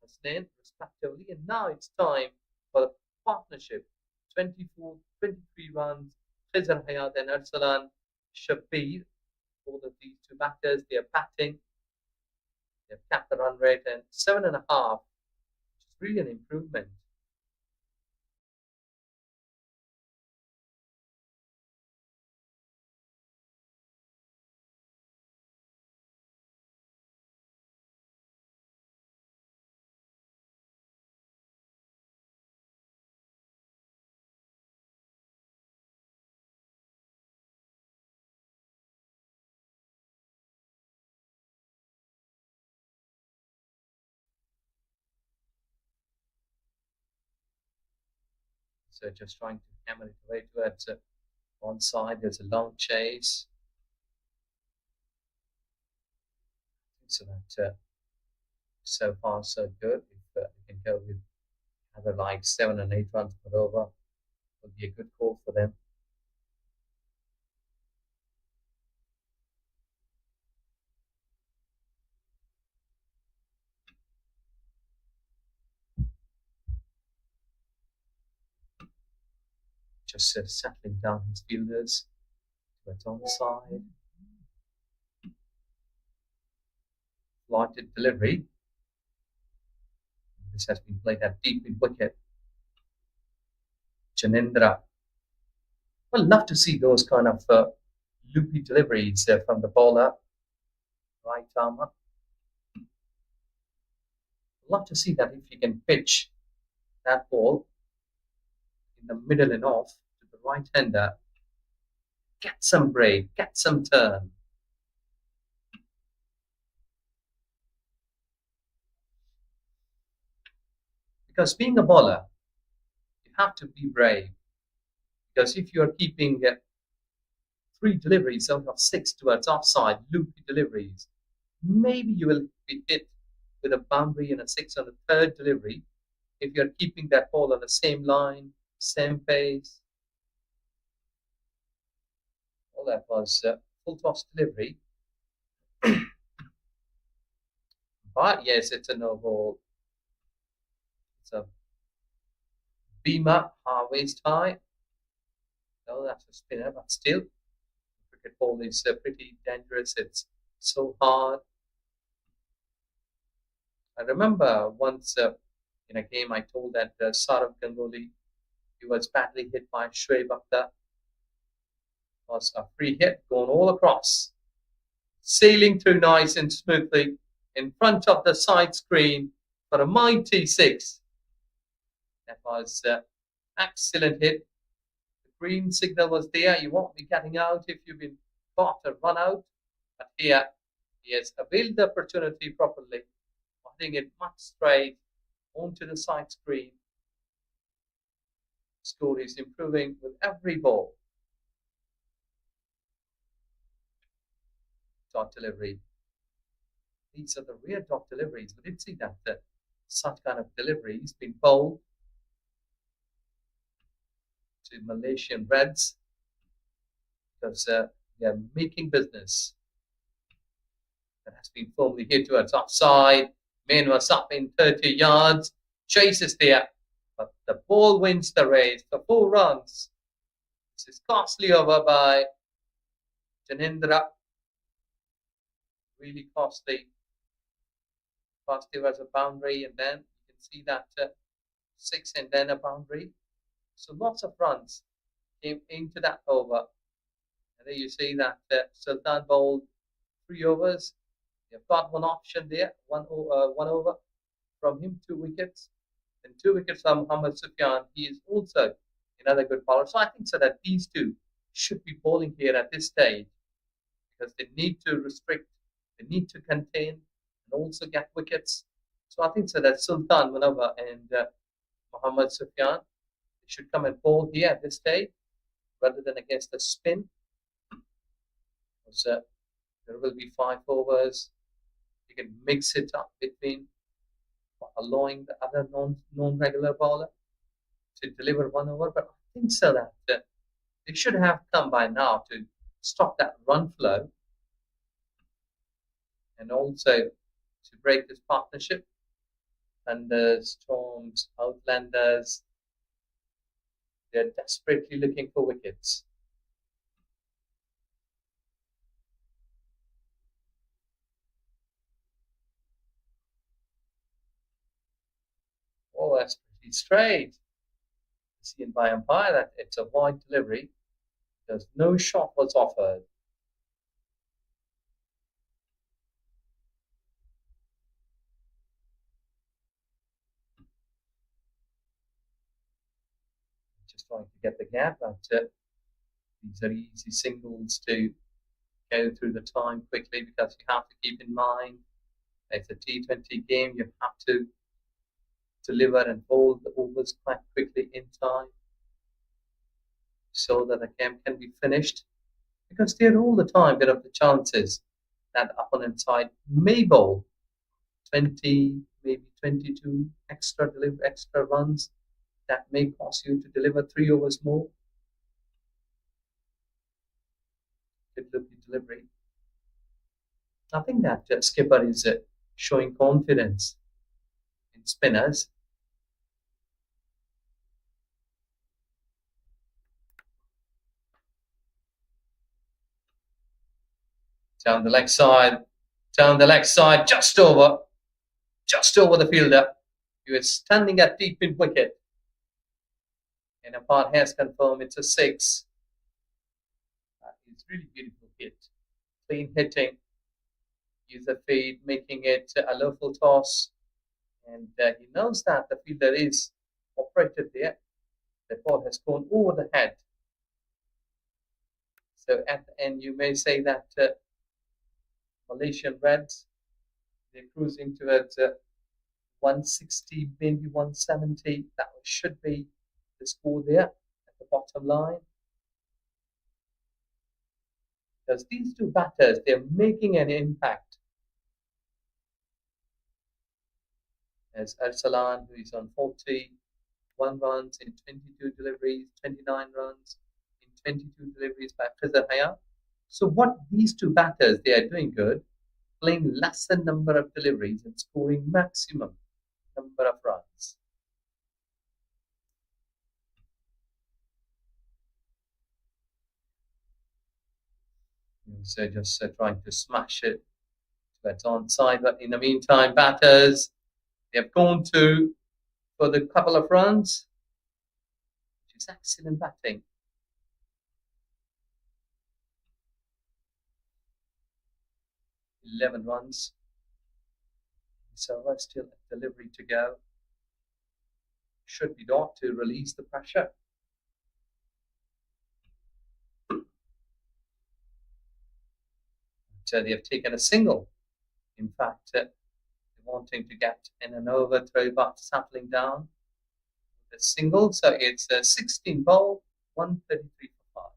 Hasnain respectively. And now it's time for the partnership. 23 runs. Khizr Hayat and Arsalan Shabir. All of these two batters, they are batting. They've capped the run rate and 7.5, which is really an improvement. So just trying to hammer it away towards one side. There's a long chase. So that so far so good. If we can go with either like 7 and 8 runs per over, would be a good call for them. Just settling down his fielders towards onside. Lighted delivery. This has been played at deep mid wicket. Janendra. Well, love to see those kind of loopy deliveries from the bowler. Right armer. Love to see that if you can pitch that ball in the middle and off to the right hander. Get some break, get some turn. Because being a bowler, you have to be brave. Because if you are keeping 3 deliveries out of 6 towards offside, loopy deliveries, maybe you will be hit with a boundary and a 6 on the third delivery. If you're keeping that ball on the same line, same pace. All that was full toss delivery. But yes, it's a no ball. It's a BAYUEMAS waist high. No, that's a spinner, but still, cricket ball is pretty dangerous. It's so hard. I remember once in a game I told that Saurav Ganguly, he was badly hit by Shoaib Akhtar. It was a free hit going all across, sailing through nice and smoothly in front of the side screen for a mighty 6. That was excellent hit. green signal was there. You won't be getting out if you've been caught or run out. But here, he has availed the opportunity properly. Hitting it much straight onto the side screen. Score is improving with every ball. Dot delivery. These are the rare dot deliveries. We did see that such kind of delivery has been bowled to Malaysian Reds because they are making business. That has been firmly hit towards offside. Main was up in 30 yards. Chases there, but the ball wins the race for 4 runs. This is costly over by Janindra. Really costly. Costly was a boundary, and then you can see that 6 and then a boundary. So lots of runs came into that over. And then you see that Sultan bowled 3 overs. You've got one option there, one over from him, 2 wickets. And 2 wickets from Muhammad Sufyan. He is also another good bowler. So I think so that these two should be bowling here at this stage because they need to restrict, they need to contain, and also get wickets. So I think so that Sultan Munawar and Muhammad Sufyan should come and bowl here at this stage rather than against the spin. Because, there will be 5 overs. You can mix it up between allowing the other non-regular bowler to deliver 1 over. But I think so that they should have come by now to stop that run flow and also to break this partnership. Thunderstorms, Outlanders, they're desperately looking for wickets. Oh, that's pretty straight. Seen by umpire that it's a wide delivery because no shot was offered. Just trying to get the gap, but these are easy singles to go through the time quickly because you have to keep in mind it's a T20 game. You have to deliver and hold the overs quite quickly in time so that the game can be finished because there all the time there are the chances that opponent side may bowl 20, maybe 22 extra runs that may cause you to deliver 3 overs more. Good looking delivery. I think that skipper is showing confidence in spinners. Down the leg side, just over the fielder. He was standing at deep in wicket. And umpire has confirmed it's a 6. It's really beautiful hit. Clean hitting. Use the fade, making it a lawful toss. And he knows that the fielder is operated there. The ball has gone over the head. So at the end, you may say that Malaysian Reds, they're cruising towards 160, maybe 170. That should be the score there at the bottom line. Because these 2 batters, they're making an impact. As Arsalan, who is on 41 runs in 22 deliveries, 29 runs in 22 deliveries by Frizar Hayat. So what these 2 batters, they are doing good, playing lesser number of deliveries and scoring maximum number of runs. So just trying to smash it to its onside, but in the meantime, batters, they have gone for the couple of runs, which is excellent batting. 11 runs. So still a delivery to go. Should be not to release the pressure. they've taken a single. In fact, they're wanting to get in an overthrow, but settling down with a single. So it's a 16 ball, 133 for 5.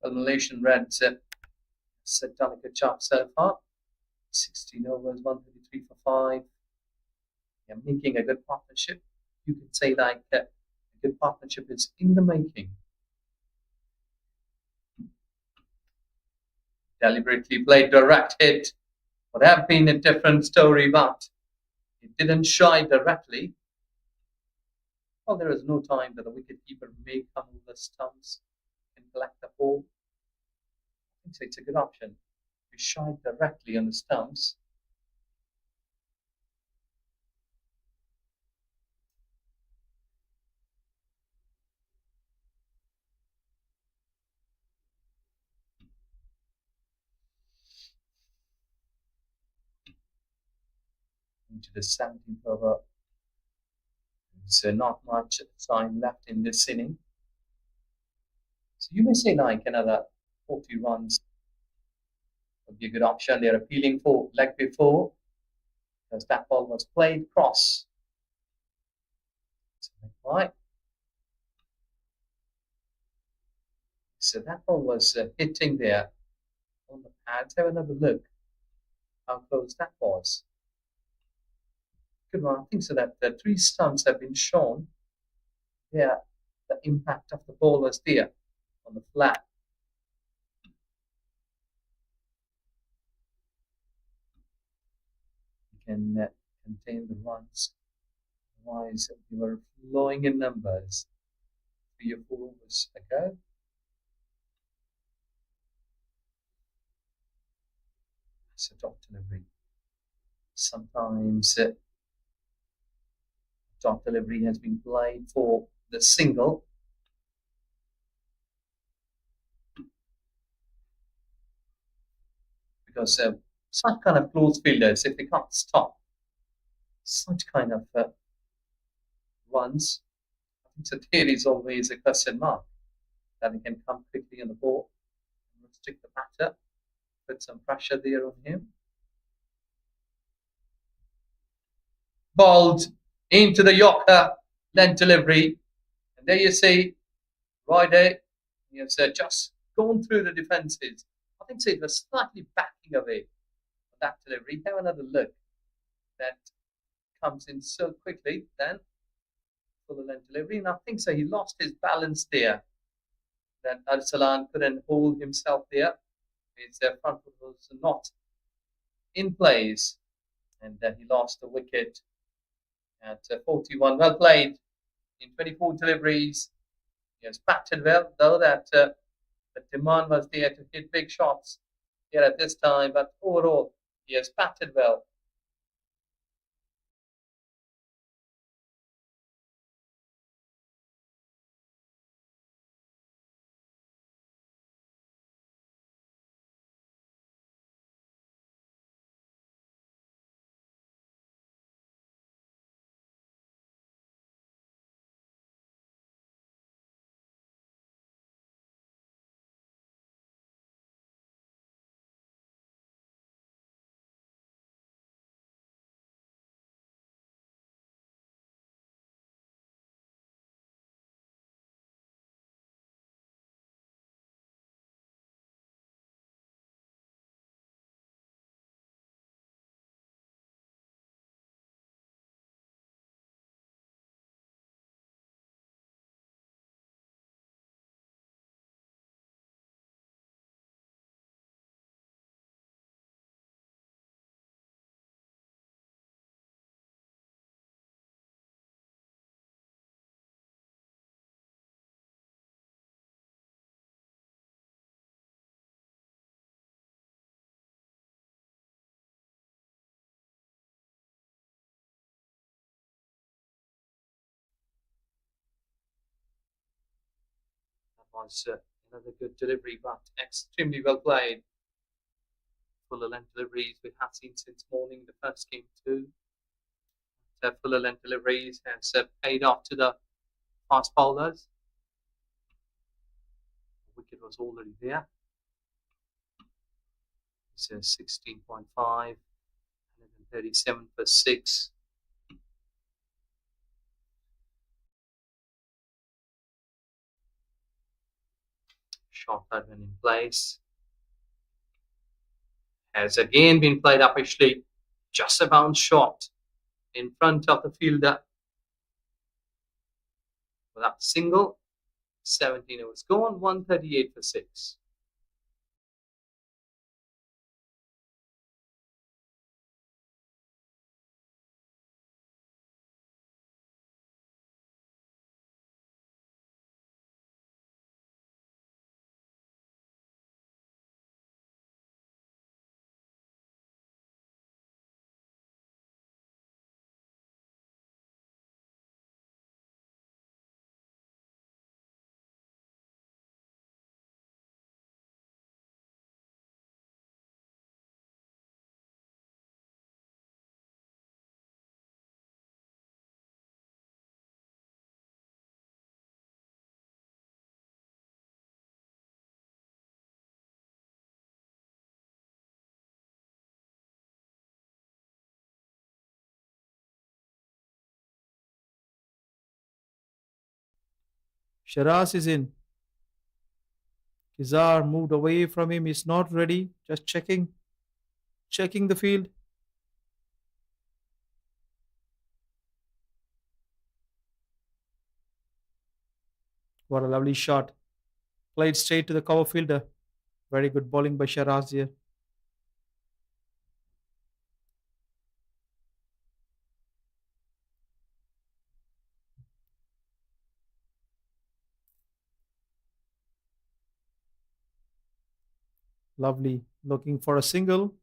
Well, Malaysian Reds have done a good job so far. 16 overs, 133 for 5. Yeah, making a good partnership. You could say like a good partnership is in the making. Deliberately played direct hit. Would have been a different story, but it didn't shy directly. Well, there is no time that the wicketkeeper may come over the stumps and collect the ball. I think so it's a good option. We shy directly on the stumps. Into the 17th over. So not much time left in this inning. So you may say like another 40 runs would be a good option. They're appealing for leg before because that ball was played cross. So, right. So that ball was hitting there on the pads. Have another look how close that was. Good one. I think so that the 3 stumps have been shown. Yeah, the impact of the ball was there on the flat. You can contain the runs. Otherwise, you were flowing in numbers 3 or 4 overs ago. So top delivery. Sometimes top delivery has been played for the single. Because such kind of close fielders, if they can't stop such kind of runs, I think so there is always a question mark that he can come quickly on the ball and restrict the batter, put some pressure there on him. Bowled into the Yorker, length delivery, and there you see Ryder, he has just gone through the defences. I think so it was slightly backing away on that delivery. Have another look. That comes in so quickly then for the length delivery. And I think so he lost his balance there. That Arsalan couldn't hold himself there. His front foot was not in place. And then he lost the wicket at 41. Well played in 24 deliveries. He has batted well, though that the demand was there to hit big shots here at this time. But overall, he has batted well. was another good delivery, but extremely well played. Fuller length deliveries we have seen since morning the first game too. Fuller length deliveries has paid off to the fast bowlers. The wicket was already there. It's 16.5, 137 for 6. Shot that one in place. Has again been played uppishly. Just a bounce shot in front of the fielder. Without single, 17 overs gone, 138 for 6. Shiraz is in. Kizar moved away from him. He's not ready. Just checking the field. What a lovely shot. Played straight to the cover fielder. Very good bowling by Shiraz here. Lovely. Looking for a single.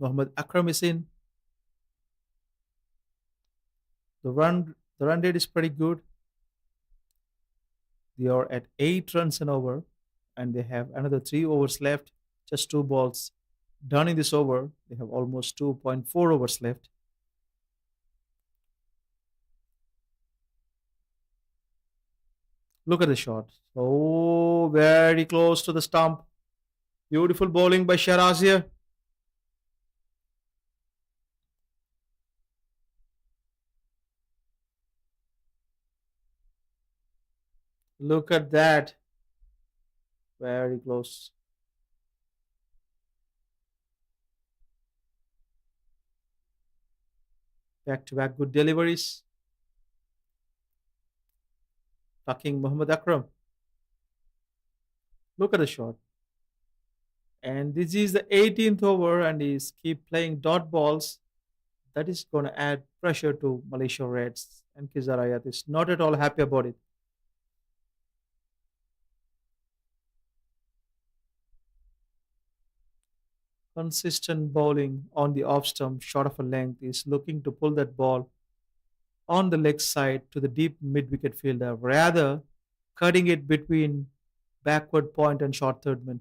Mohammad Akram is in. The run rate is pretty good. They are at 8 runs and over, and they have another 3 overs left. Just 2 balls done in this over. They have almost 2.4 overs left. Look at the shot. Oh, very close to the stump. Beautiful bowling by Shiraz here. Look at that. Very close. Back to back good deliveries. Tucking Muhammad Akram. Look at the shot. And this is the 18th over, and he's keep playing dot balls. That is going to add pressure to Malaysia Reds. And Kizarayat is not at all happy about it. Consistent bowling on the off stump, short of a length, is looking to pull that ball on the leg side to the deep mid wicket fielder, rather cutting it between backward point and short third man,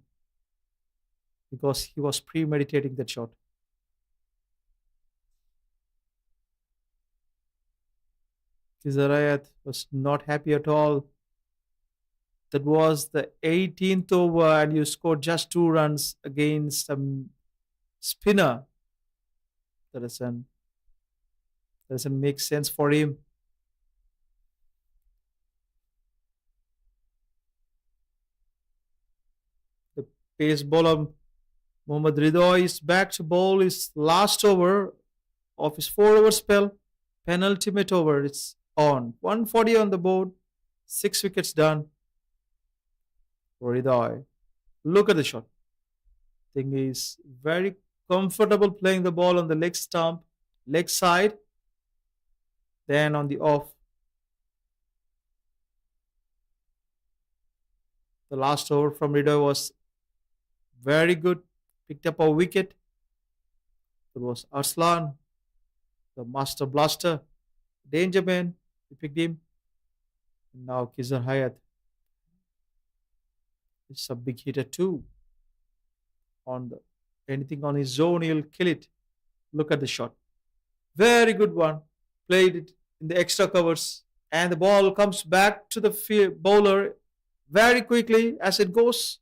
because he was premeditating that shot. Kizarayat was not happy at all. That was the 18th over, and you scored just 2 runs against a spinner. That doesn't make sense for him. The pace bowler Mohammad Ridho is back to bowl his last over of his 4 over spell. Penultimate over. It's on. 140 on the board. 6 wickets done for Ridho. Look at the shot. Thing is very comfortable playing the ball on the leg stump, leg side, then on the off. The last over from Ridho was very good. picked up a wicket. It was Arslan, the master blaster, danger man. He picked him. And now Kizar Hayat is a big hitter too. On the anything on his zone, he'll kill it. Look at the shot. Very good one. Played it in the extra covers. And the ball comes back to the bowler very quickly as it goes.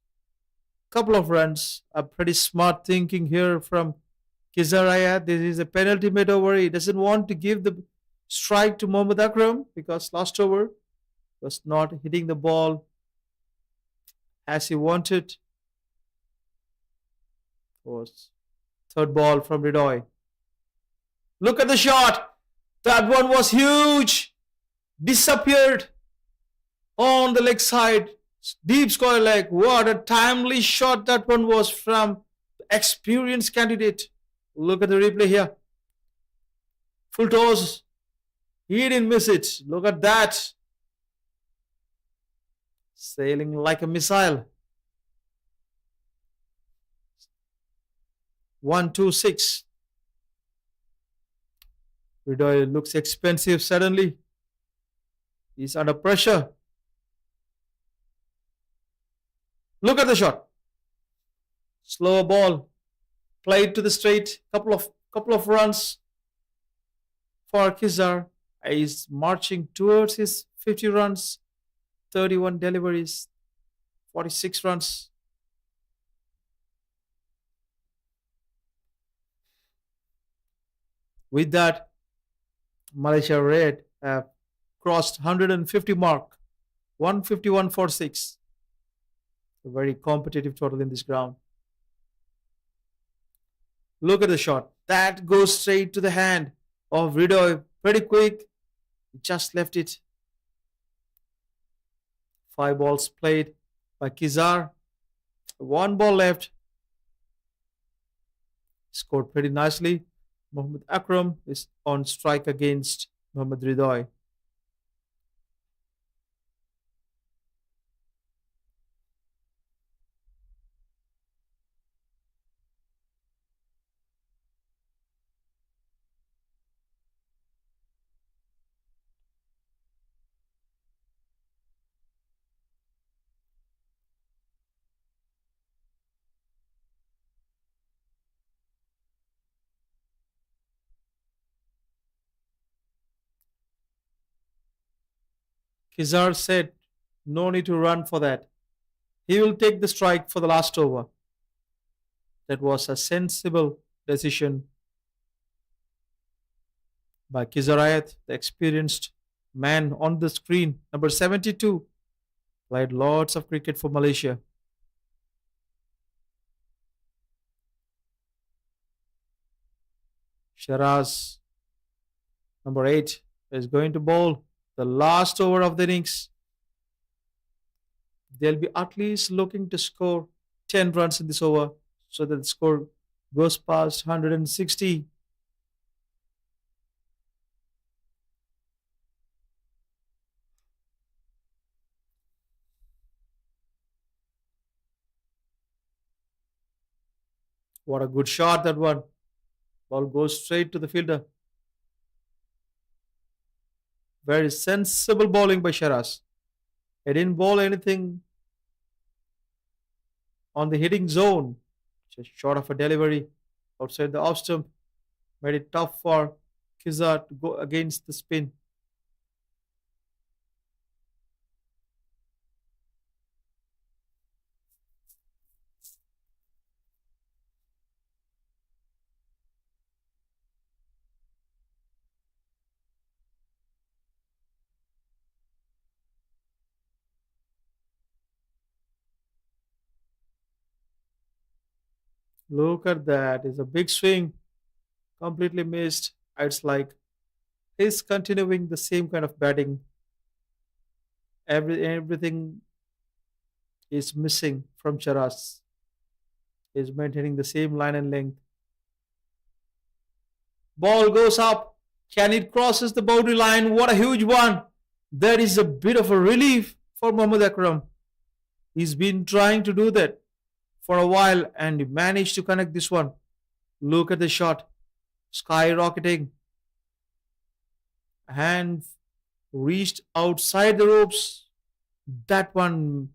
Couple of runs. A pretty smart thinking here from Kizaraya. This is a penalty made over. He doesn't want to give the strike to Mohammad Akram because last over was not hitting the ball as he wanted. Was third ball from Ridoy. Look at the shot. That one was huge. Disappeared on the leg side. Deep square leg. What a timely shot that one was from the experienced candidate. Look at the replay here. Full toes. He didn't miss it. Look at that. Sailing like a missile. 1-2-6. Ridoy looks expensive suddenly. He's under pressure. Look at the shot. Slower ball. Played to the straight. Couple of runs for Kizar. He's marching towards his 50 runs. 31 deliveries. 46 runs. With that, Malaysia Red have crossed 150 mark. 151.46. A very competitive total in this ground. Look at the shot. That goes straight to the hand of Ridoy. Pretty quick. He just left it. 5 balls played by Kizar. 1 ball left. Scored pretty nicely. Mohammad Akram is on strike against Mohammad Ridoy. Kizar said, no need to run for that. He will take the strike for the last over. That was a sensible decision by Kizarayat, the experienced man on the screen. Number 72. Played lots of cricket for Malaysia. Shiraz, number 8, is going to bowl the last over of the innings. They'll be at least looking to score 10 runs in this over so that the score goes past 160. What a good shot that one. Ball goes straight to the fielder. Very sensible bowling by Shiraz. He didn't bowl anything on the hitting zone. Just short of a delivery outside the off stump. Made it tough for Kizar to go against the spin. Look at that. It's a big swing. Completely missed. It's like he's continuing the same kind of batting. Everything is missing from Charas. He's maintaining the same line and length. Ball goes up. Can it crosses the boundary line? What a huge one. That is a bit of a relief for Mohammad Akram. He's been trying to do that for a while and he managed to connect this one. Look at the shot, skyrocketing and reached outside the ropes. That one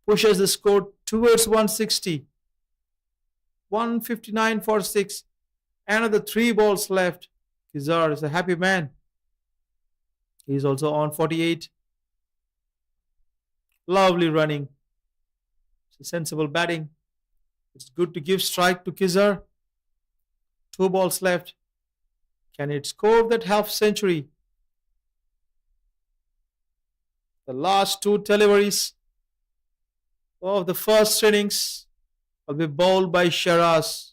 pushes the score towards 160. 159 for 6. Another 3 balls left. Kizar is a happy man. He's also on 48. Lovely running. It's a sensible batting. It's good to give strike to Kizar. 2 balls left. Can it score that half century? The last 2 deliveries of the first innings will be bowled by Shiraz.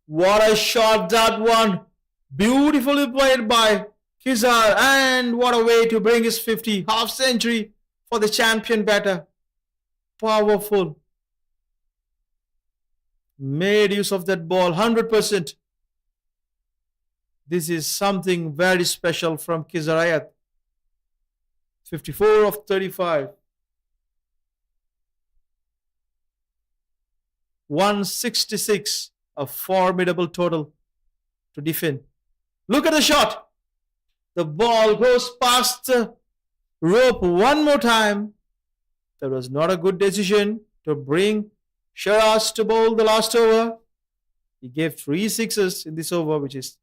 What a shot that one! Beautifully played by Kizar, and what a way to bring his 50 half century for the champion batter. Powerful. Made use of that ball 100%. This is something very special from Kizarayat. 54 of 35. 166. A formidable total to defend. Look at the shot. The ball goes past the rope one more time. That was not a good decision to bring Shiraz to bowl the last over. He gave 3 sixes in this over, which is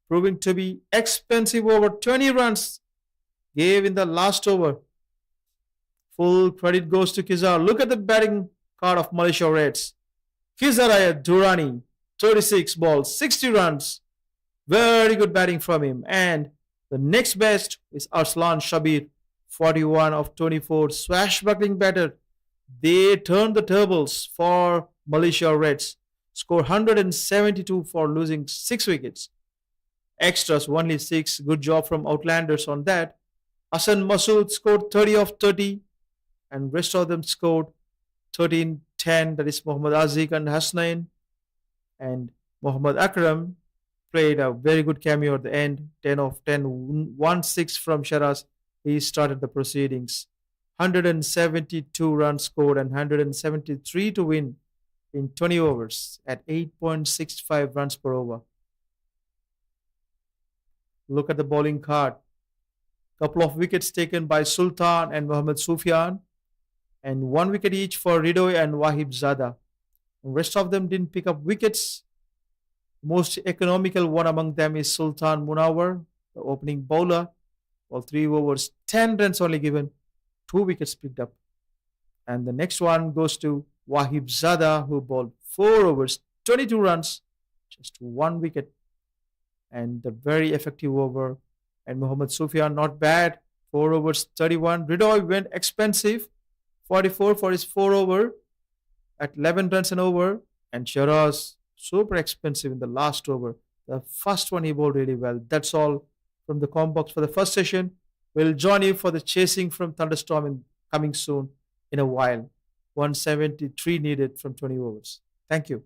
proving to be expensive over. 20 runs gave in the last over. Full credit goes to Kizar. Look at the batting card of Malaysia Reds. Kizaraya Durrani, 36 balls, 60 runs. Very good batting from him. And the next best is Arslan Shabir, 41 of 24. Swashbuckling batter. They turned the tables for Malaysia Reds. Score 172 for losing 6 wickets. Extras only 6. Good job from Outlanders on that. Hassan Masood scored 30 of 30. And rest of them scored 13-10. That is Mohammad Aziz and Hasnain. And Mohammad Akram played a very good cameo at the end. 10 of 10. 1-6 from Shiraz. He started the proceedings. 172 runs scored and 173 to win in 20 overs at 8.65 runs per over. Look at the bowling card. Couple of wickets taken by Sultan and Mohammad Sufyan, and 1 wicket each for Ridoy and Wahib Zada. The rest of them didn't pick up wickets. Most economical one among them is Sultan Munawar, the opening bowler. All 3 overs, 10 runs only given, 2 wickets picked up. And the next one goes to Wahib Zada, who bowled 4 overs, 22 runs, just 1 wicket. And the very effective over. And Mohammad Sufyan, not bad, 4 overs, 31. Ridoy went expensive, 44 for his 4 over at 11 runs and over. And Shiraz, super expensive in the last over. The first one he bowled really well. That's all from the Combox for the first session. We'll join you for the chasing from Thunderstorm coming soon in a while. 173 needed from 20 overs. Thank you.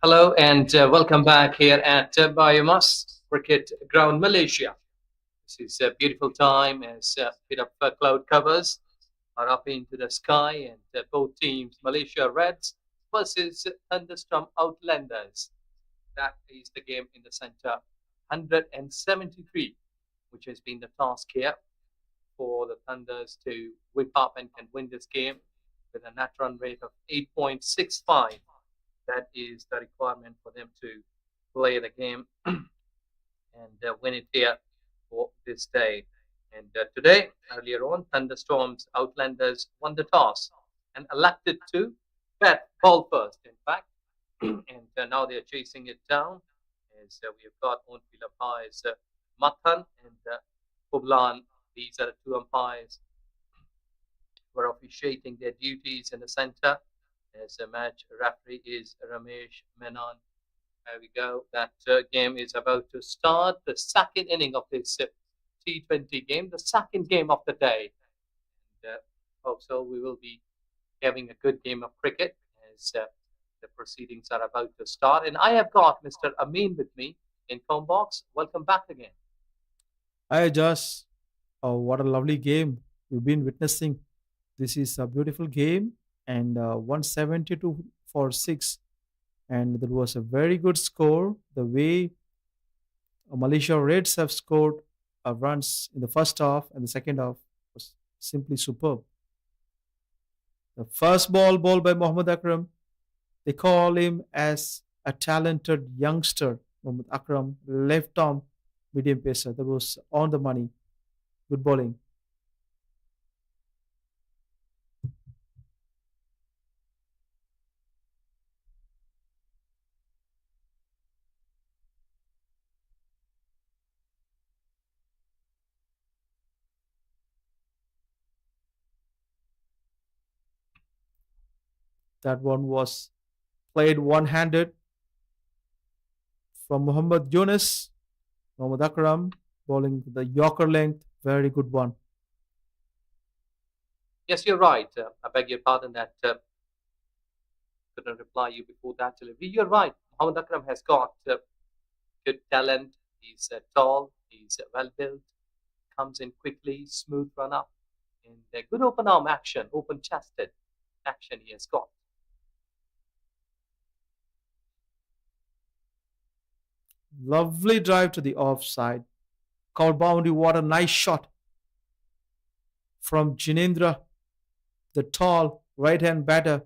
Hello and welcome back here at BAYUEMAS Cricket Ground, Malaysia. This is a beautiful time as a bit of cloud covers are up into the sky, and both teams, Malaysia Reds versus Thunderstorm Outlanders. That is the game in the center. 173, which has been the task here for the Thunders to whip up and can win this game with a net run rate of 8.65. That is the requirement for them to play the game and win it here for this day. And today, earlier on, Thunderstorms Outlanders won the toss and elected to bat ball first, in fact. And now they're chasing it down as we've got on field umpires Mathan and Poblan. These are the two umpires who are officiating their duties in the center as the match referee is Ramesh Menon. There we go. That game is about to start. The second inning of this T20 game, the second game of the day. And hope so. We will be having a good game of cricket as the proceedings are about to start. And I have got Mr. Amin with me in phone box. Welcome back again. Hi, Josh. Oh, what a lovely game we've been witnessing. This is a beautiful game, and 172 for 6. And there was a very good score. The way Malaysia Reds have scored runs in the first half and the second half was simply superb. The first ball by Mohammad Akram, they call him as a talented youngster. Mohammad Akram, left arm medium pacer. That was on the money. Good bowling. That one was played one handed from Muhammad Yunus. Mohammad Akram bowling the Yorker length. Very good one. Yes, you're right. I beg your pardon that couldn't reply you before that delivery. You're right. Mohammad Akram has got good talent. He's tall. He's well built. Comes in quickly, smooth run up, and good open arm action, open chested action he has got. Lovely drive to the offside. Cover boundary. What a nice shot from Jinendra, the tall right hand batter.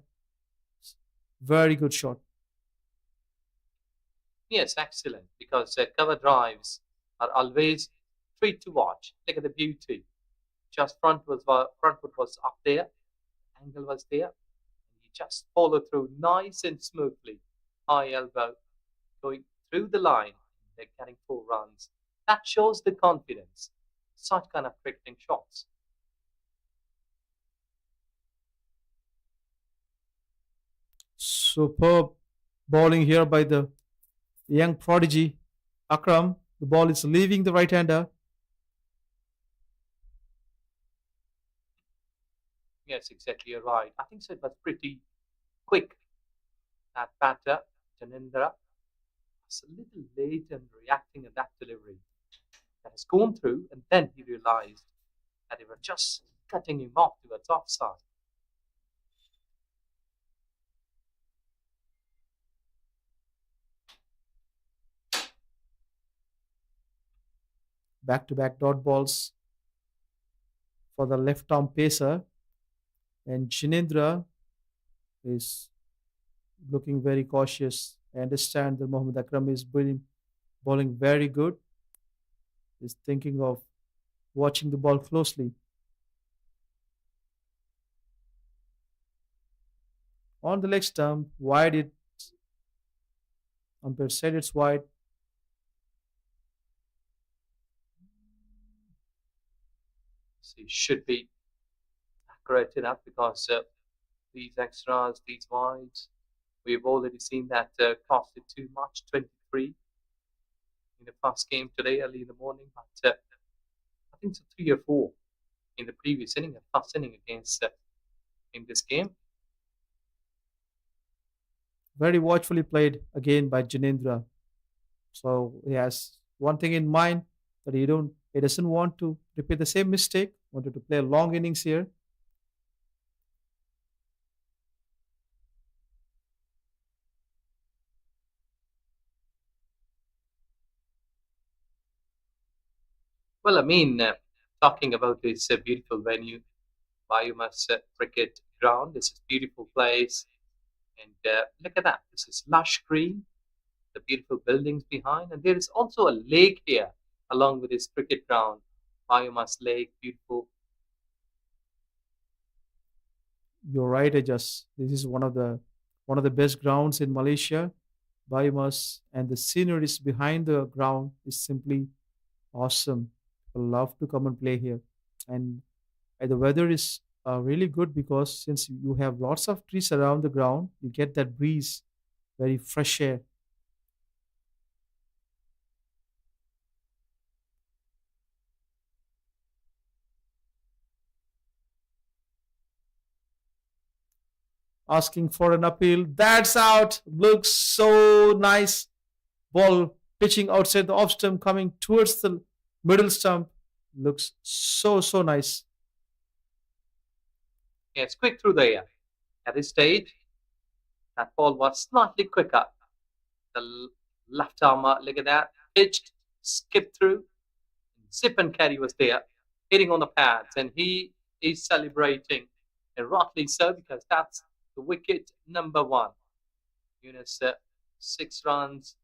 Very good shot. Yes, excellent. Because cover drives are always treat to watch. Look at the beauty. Just front foot was up there, angle was there, and he just followed through nice and smoothly. High elbow going through the line. They're getting 4 runs. That shows the confidence. Such kind of cricketing shots. Superb bowling here by the young prodigy Akram. The ball is leaving the right hander. Yes, exactly. You're right. I think so. It was pretty quick. That batter, Janindra, was a little late in reacting in that delivery. That has gone through, and then he realized that they were just cutting him off towards offside. Back to back dot balls for the left arm pacer. And Jinendra is looking very cautious. I understand that Mohammad Akram is bowling very good. Is thinking of watching the ball closely. On the leg stump, wide it umpire said it's wide. So he should be accurate enough because these extras, these wides, we've already seen that costed too much, 23 in the first game today, early in the morning. But I think it's 3 or 4 in the previous inning, the first inning against in this game. Very watchfully played again by Janendra. So he has one thing in mind that he doesn't want to repeat the same mistake. Wanted to play a long innings here. Well, I mean, talking about this beautiful venue, BAYUEMAS cricket ground. This is a beautiful place. And look at that. This is lush green, the beautiful buildings behind. And there is also a lake here along with this cricket ground. BAYUEMAS Lake, beautiful. You're right, Ajas. This is one of the best grounds in Malaysia. BAYUEMAS, and the sceneries behind the ground is simply awesome. People love to come and play here. And the weather is really good because since you have lots of trees around the ground, you get that breeze, very fresh air. Asking for an appeal. That's out. Looks so nice. Ball pitching outside the off stump, coming towards the middle stump. Looks so nice. Yes, quick through the air. At this stage, that ball was slightly quicker. The left armer, look at that, pitched, skipped through. Zip and carry was there, hitting on the pads, and he is celebrating, and rightly so, because that's the wicket number one. Yunus, 6 runs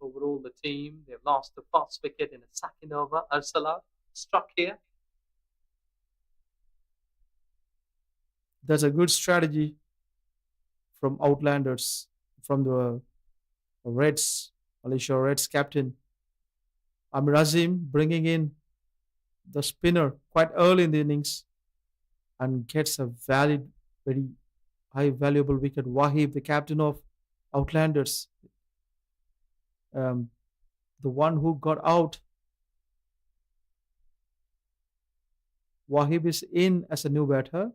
overall. The team they've lost the first wicket in a second over. Ursula struck here. That's a good strategy from Outlanders, from the Reds, Malaysia Reds captain Amir Azim, bringing in the spinner quite early in the innings and gets a valid, very high valuable wicket. Wahib, the captain of Outlanders, um, the one who got out. Wahib is in as a new batter.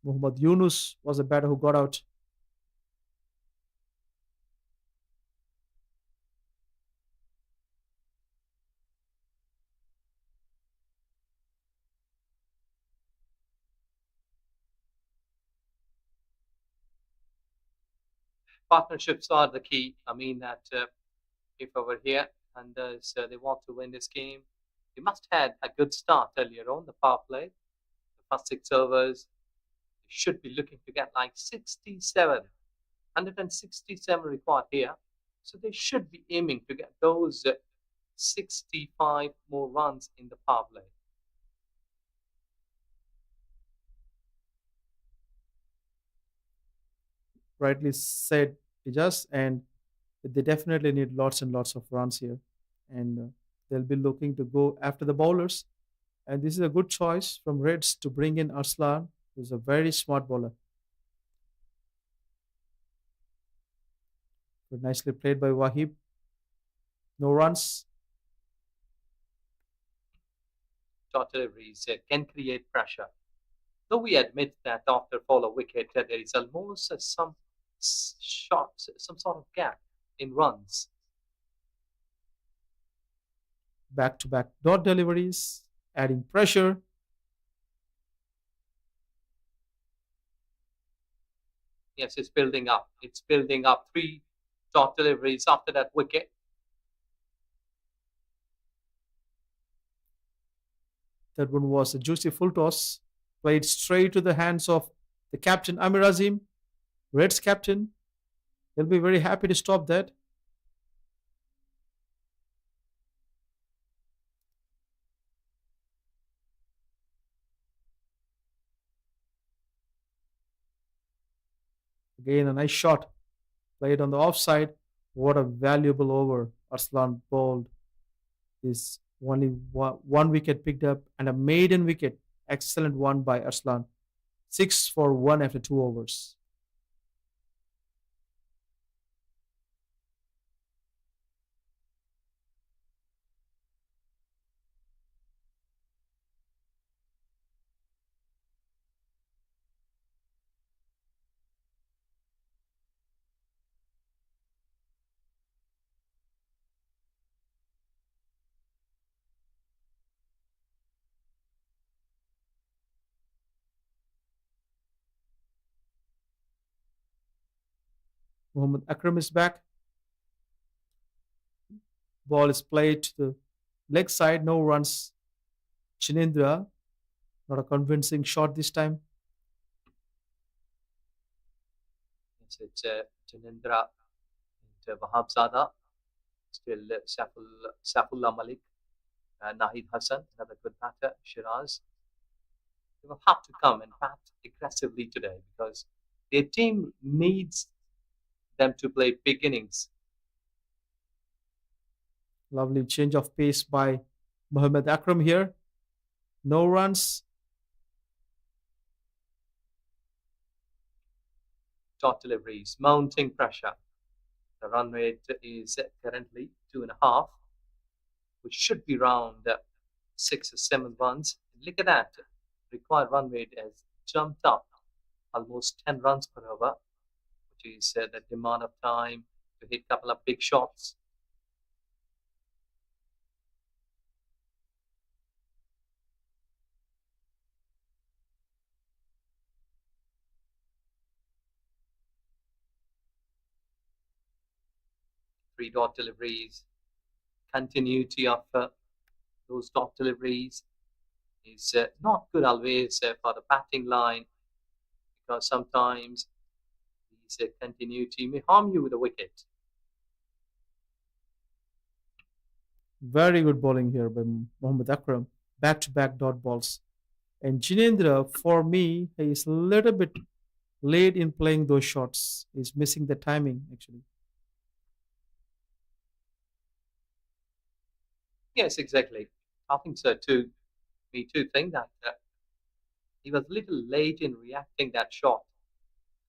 Muhammad Yunus was the batter who got out. Partnerships are the key. I mean that if over here and they want to win this game, they must have had a good start earlier on the power play. The first 6 overs, they should be looking to get like 67, 167 required here. So they should be aiming to get those 65 more runs in the power play. Rightly said, Ijaz, and they definitely need lots and lots of runs here. And they'll be looking to go after the bowlers. And this is a good choice from Reds to bring in Arslan, who's a very smart bowler. But nicely played by Wahib. No runs. Short deliveries can create pressure. Though we admit that after fall of wicket, there is almost some shots, some sort of gap in runs. Back to back dot deliveries, adding pressure. Yes, it's building up. It's building up. 3 dot deliveries after that wicket. That one was a juicy full toss, played straight to the hands of the captain Amir Azim, Reds captain. He'll be very happy to stop that. Again, a nice shot played on the offside. What a valuable over Arslan bowled. Is only one wicket picked up and a maiden wicket. Excellent one by Arslan. 6 for 1 after 2 overs. Muhammad Akram is back. Ball is played to the leg side. No runs. Chinindra, not a convincing shot this time. Yes, it's Janindra and Wahabzada. Still Saifullah Malik, Nahid Hassan, another good batter, Shiraz. They will have to come and bat aggressively today because their team needs them to play big innings. Lovely change of pace by Muhammad Akram here. No runs. Short deliveries, mounting pressure. The run rate is currently 2.5, which should be around 6 or 7 runs. Look at that. Required run rate has jumped up almost 10 runs per over, which is the demand of time to hit a couple of big shots. Three dot deliveries, continuity of those dot deliveries is not good always for the batting line because sometimes these continuity may harm you with a wicket. Very good bowling here by Muhammad Akram. Back to back dot balls. And Jinendra, for me, is a little bit late in playing those shots. He's missing the timing, actually. Yes, exactly. I think so too. Me too. Think that he was a little late in reacting that shot.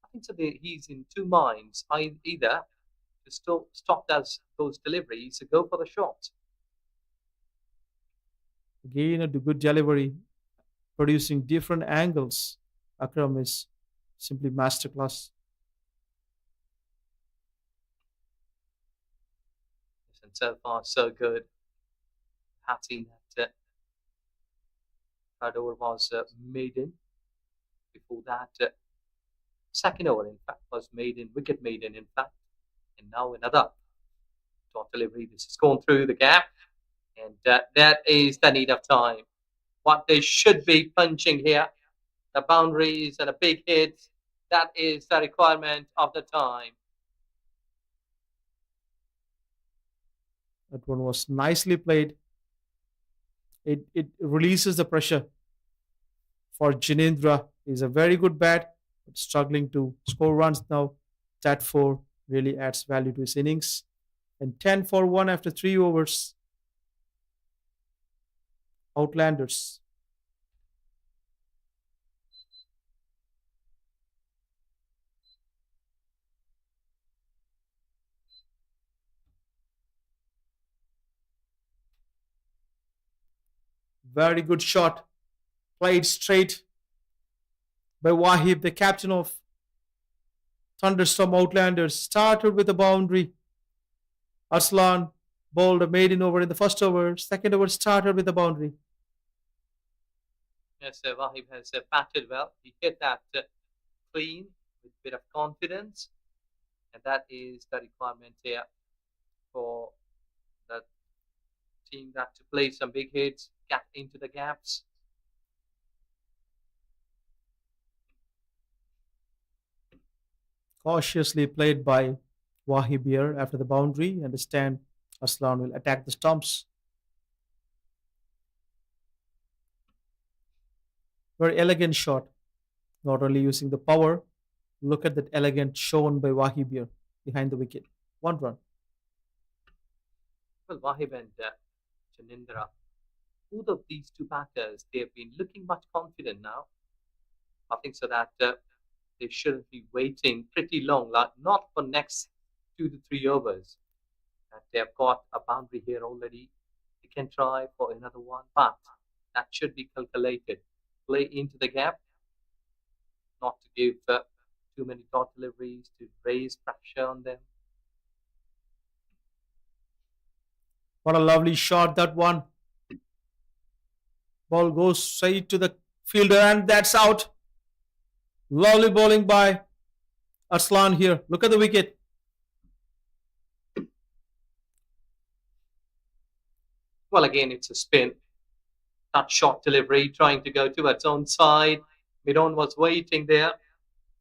I think so. He's in two minds. Either to stop those deliveries or go for the shot. Again, a good delivery, producing different angles. Akram is simply masterclass. And so far, so good. Had seen that third over was maiden. Before that, second over, in fact, was maiden, wicket maiden, in fact. And now another dot delivery. This has gone through the gap. And that is the need of time. What they should be punching here, the boundaries and a big hit, that is the requirement of the time. That one was nicely played. It releases the pressure for Jinendra. He's a very good bat, but struggling to score runs now. That four really adds value to his innings. And 10 for 1 after 3 overs. Outlanders. Very good shot. Played straight by Wahib, the captain of Thunderstorm Outlanders. Started with a boundary. Arslan bowled a maiden over in the first over. Second over started with a boundary. Yes, Wahib has batted well. He hit that clean with a bit of confidence. And that is the requirement here for the team that to play some big hits, get into the gaps. Cautiously played by Wahib here after the boundary. Understand Arslan will attack the stumps. Very elegant shot. Not only using the power, look at that elegant shown by Wahib here behind the wicket. 1 run. Well, Wahib and Janindra, both of these two batters, they have been looking much confident now. I think so that they shouldn't be waiting pretty long, like not for next 2 to 3 overs. That they have got a boundary here already. They can try for another one, but that should be calculated. Play into the gap, not to give too many dot deliveries to raise pressure on them. What a lovely shot that one. Ball goes straight to the fielder and that's out. Lovely bowling by Arslan here. Look at the wicket. Well, again, it's a spin. That short delivery, trying to go towards onside. Midon was waiting there,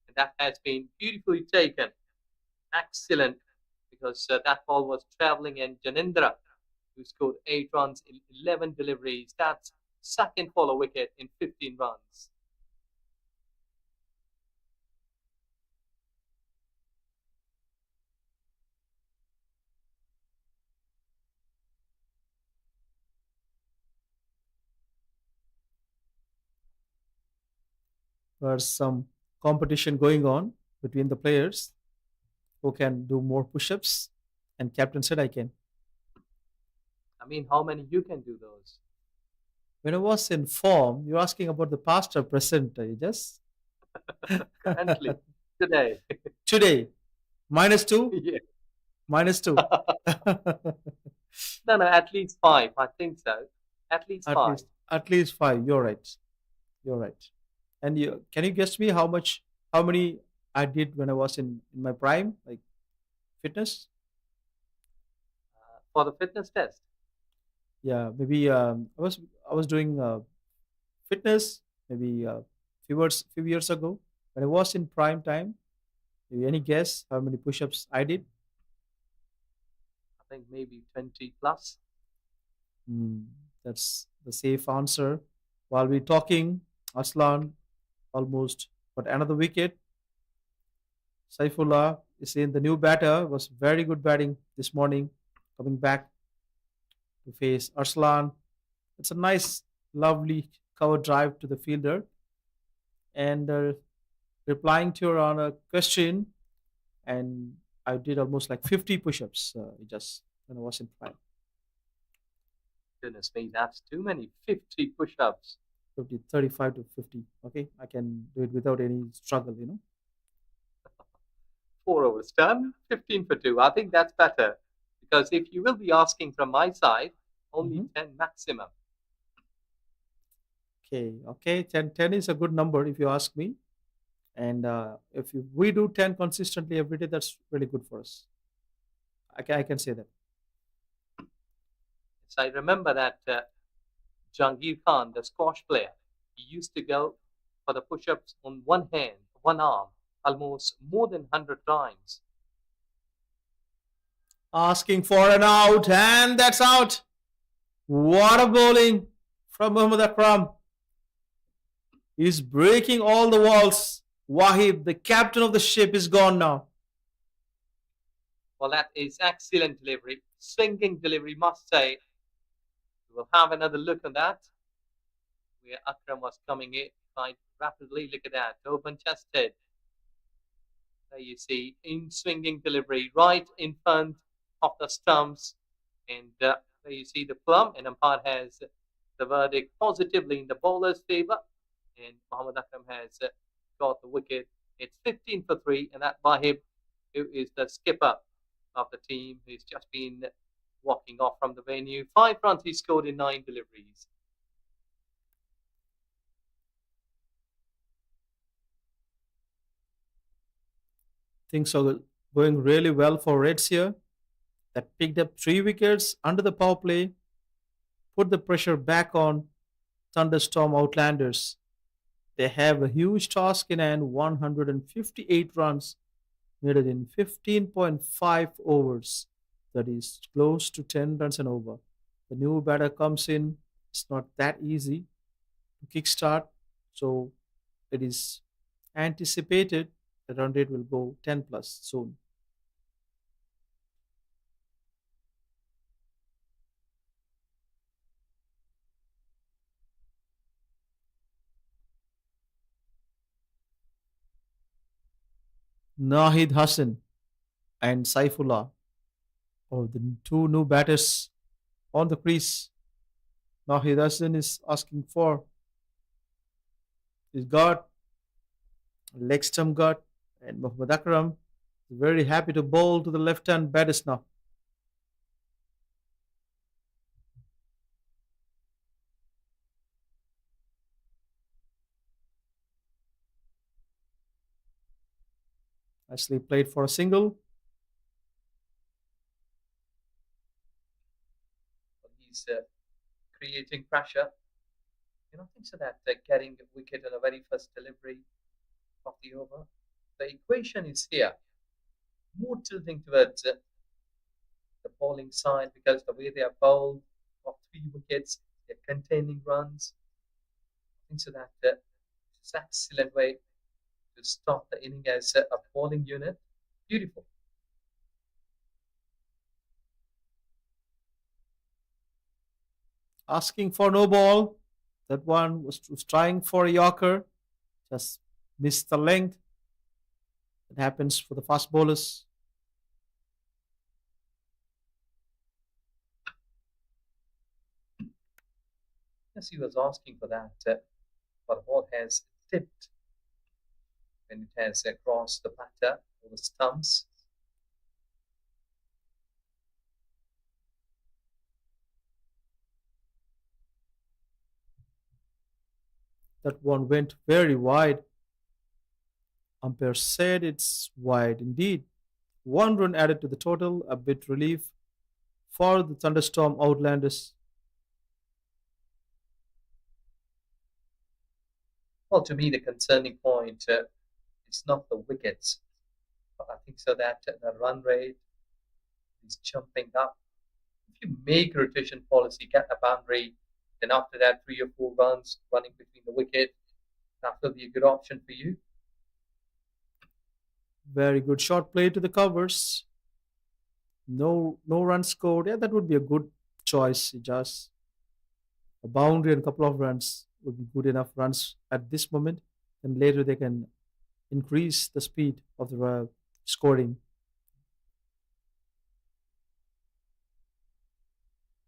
and that has been beautifully taken. Excellent, because that ball was travelling, and Janindra, who scored 8 runs in 11 deliveries, that's second follow wicket in 15 runs. There's some competition going on between the players who can do more push-ups, and captain said I can. I mean, how many you can do those? When I was in form, you're asking about the past or present, just Currently, today. today, -2, Yeah. -2. No, no, at least five. I think so. At least At five. least, at least five. You're right. You're right. And can you guess me how many I did when I was in my prime, like fitness? For the fitness test. Yeah, maybe I was doing fitness maybe few years ago when I was in prime time. Maybe any guess how many push-ups I did? I think maybe 20 plus. Hmm, that's the safe answer. While we're talking, Aslan almost got another wicket. Saifullah is in the new batter. Was very good batting this morning, coming back to face Arslan. It's a nice, lovely cover drive to the fielder. And replying to your on a question, and I did almost like 50 push-ups just when I was in prime. Goodness me, that's too many. 50 push ups. 50, 35 to 50. Okay, I can do it without any struggle. 4 overs done. 15 for 2. I think that's better. Because if you will be asking from my side, only Mhm. 10 maximum. Okay, okay, 10 is a good number if you ask me. And if we do 10 consistently every day, that's really good for us. I can say that. So I remember that Jangir Khan, the squash player, he used to go for the push ups on one hand, one arm, almost more than 100 times. Asking for an out, and that's out. What a bowling from Muhammad Akram. He's breaking all the walls. Wahib, the captain of the ship, is gone now. Well, that is excellent delivery. Swinging delivery, must say. We'll have another look at that. Where Akram was coming in quite rapidly. Look at that. Open chested. There you see in swinging delivery right in front of the stumps. And there you see the plum. And umpire has the verdict positively in the bowler's favour. And Mohammad Akram has got the wicket. It's 15 for 3. And that Wahib, who is the skipper of the team, who's just been walking off from the venue. 5 runs he scored in 9 deliveries. Things are going really well for Reds here. That picked up 3 wickets under the power play, put the pressure back on Thunderstorm Outlanders. They have a huge task in hand, 158 runs needed in 15.5 overs. That is close to 10 runs and over. The new batter comes in. It's not that easy to kickstart. So it is anticipated the run rate will go 10 plus soon. Nahid Hassan and Saifullah, the two new batters on the crease. Nahid Hassan is asking for his guard, leg stump guard, and Muhammad Akram is very happy to bowl to the left hand batters now. Ashley played for a single. He's creating pressure. You don't think so that getting a wicket on the very first delivery of the over? The equation is here, more tilting towards the bowling side because the way they are bowled of 3 wickets, they're containing runs. I think so that it's an excellent way to start the inning as a bowling unit. Beautiful. Asking for no ball. That one was trying for a Yorker, just missed the length. It happens for the fast bowlers. Yes, he was asking for that, but the ball has tipped when it has crossed the batter or the stumps. That one went very wide. Umpire said it's wide indeed. One run added to the total, a bit relief for the Thunderstorm Outlanders. Well, to me, the concerning point is not the wickets, but I think so that the run rate is jumping up. If you make rotation policy, get a boundary, then after that, 3 or 4 runs running between the wicket, that will be a good option for you. Very good shot play to the covers. No runs scored. Yeah, that would be a good choice. Just a boundary and a couple of runs would be good enough runs at this moment. And later they can increase the speed of the scoring.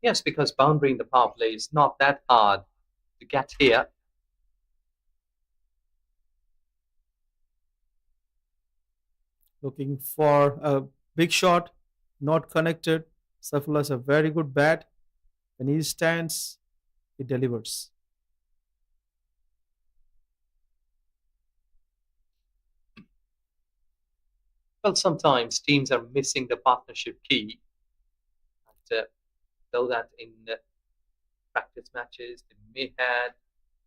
Yes, because boundary in the power play is not that hard to get here. Looking for a big shot, not connected. Safullah has a very good bat. When he stands, he delivers. Well, sometimes teams are missing the partnership key. And, though that in practice matches, they may had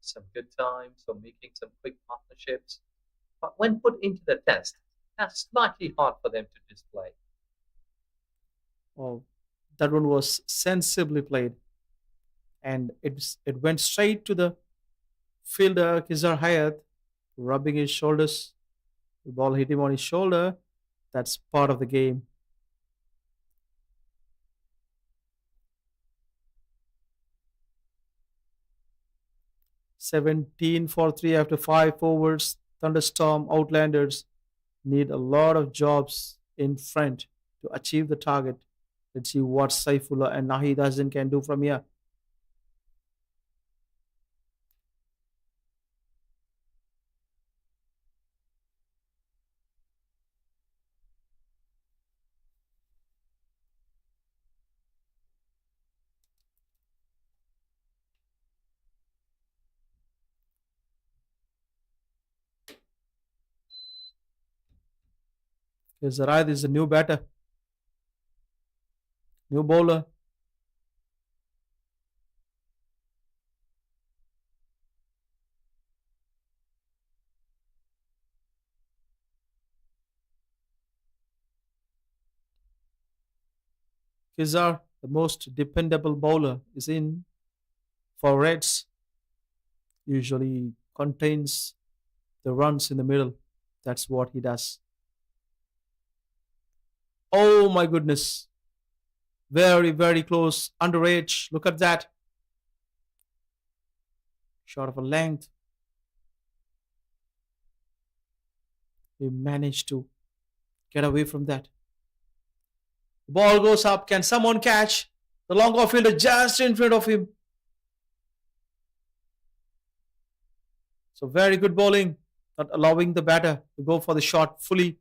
some good times for making some quick partnerships. But when put into the test, that's slightly hard for them to display. Oh, that one was sensibly played, and it went straight to the fielder Kizar Hayat, rubbing his shoulders. The ball hit him on his shoulder. That's part of the game. 17 for 3 after 5 overs. Thunderstorm Outlanders need a lot of jobs in front to achieve the target. Let's see what Saifullah and Nahid Hassan can do from here. Zaraid is a new batter, new bowler. Kizar, the most dependable bowler, is in for Reds. Usually contains the runs in the middle. That's what he does. Oh my goodness. Very, very close. Underage. Look at that. Short of a length. He managed to get away from that. The ball goes up. Can someone catch? The long off fielder just in front of him. So very good bowling. Not allowing the batter to go for the shot fully.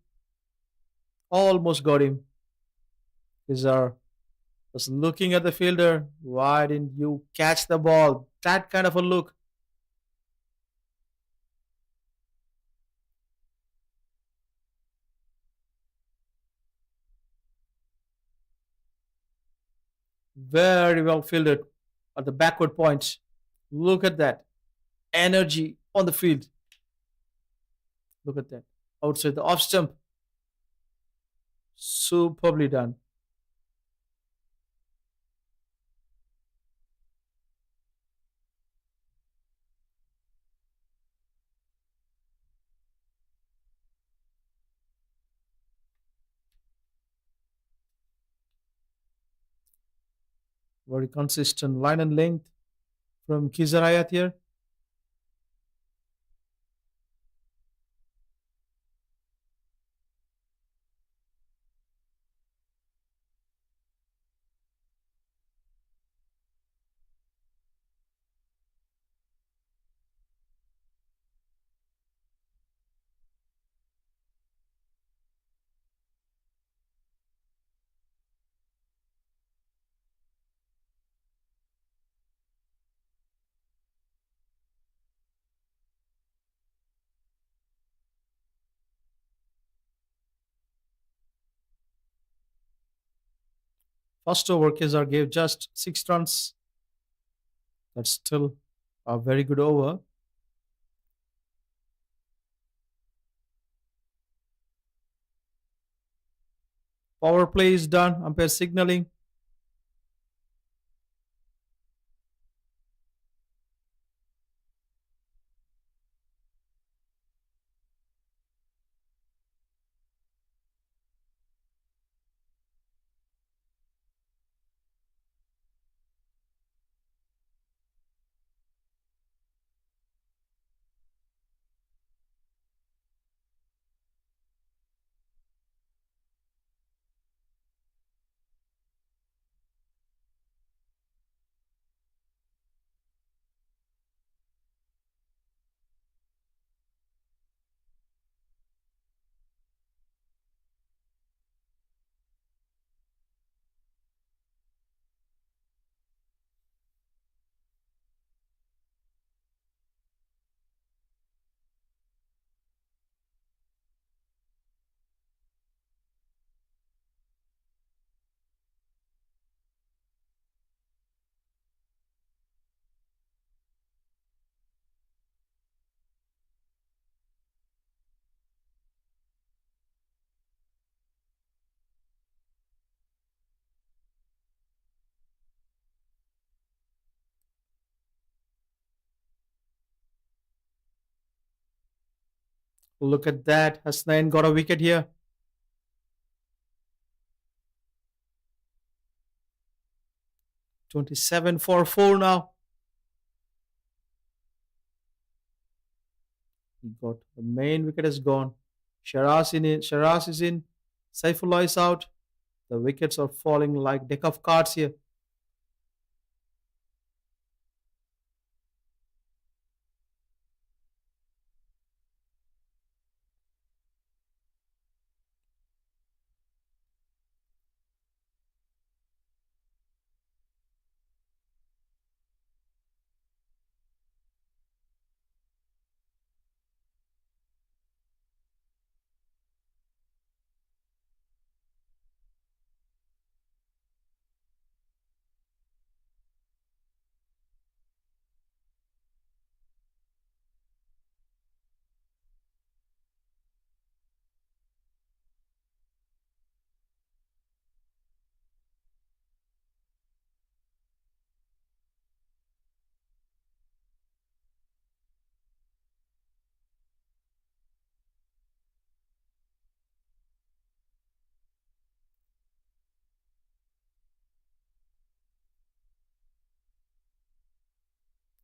Almost got him. Kizar was looking at the fielder. Why didn't you catch the ball? That kind of a look. Very well fielded. at the backward point. Look at that energy on the field. Look at that. Outside the off stump. Superbly done. Very consistent line and length from Kizarayat here. First over, Kizar gave just 6 runs. That's still a very good over. Power play is done. Umpire signaling. Look at that. Hasnain got a wicket here. "27 for 4 now." He got the main wicket is gone. Sharaz in it. Sharaz is in. Saifullah is out. The wickets are falling like deck of cards here.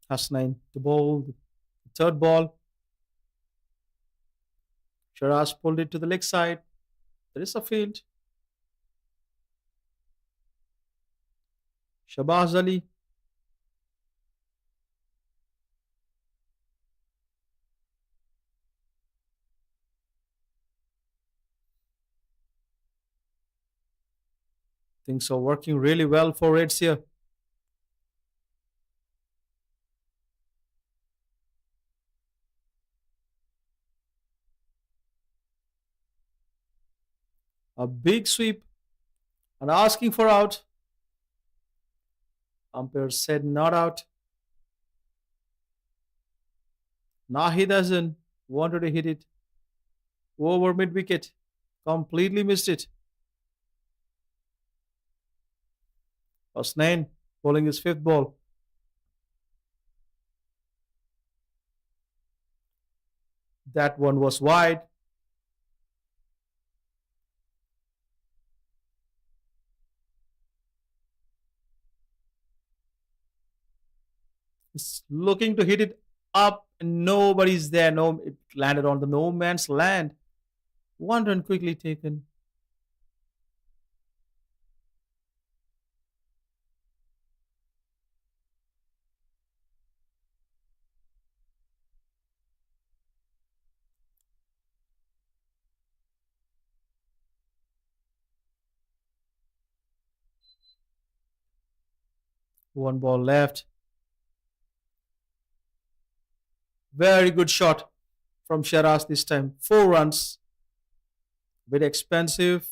Hasnain to bowl. The third ball. Sharaz pulled it to the leg side. There is a field. Shabazz Ali. Things are working really well for Reds here. A big sweep and asking for out. Umpire said not out. Now he doesn't wanted to hit it over mid wicket. Completely missed it. Osnain bowling his fifth ball. That one was wide. He's looking to hit it up and nobody's there. No, it landed on the no man's land. One run quickly taken. One ball left. Very good shot from Sharaz this time. 4 runs. Bit expensive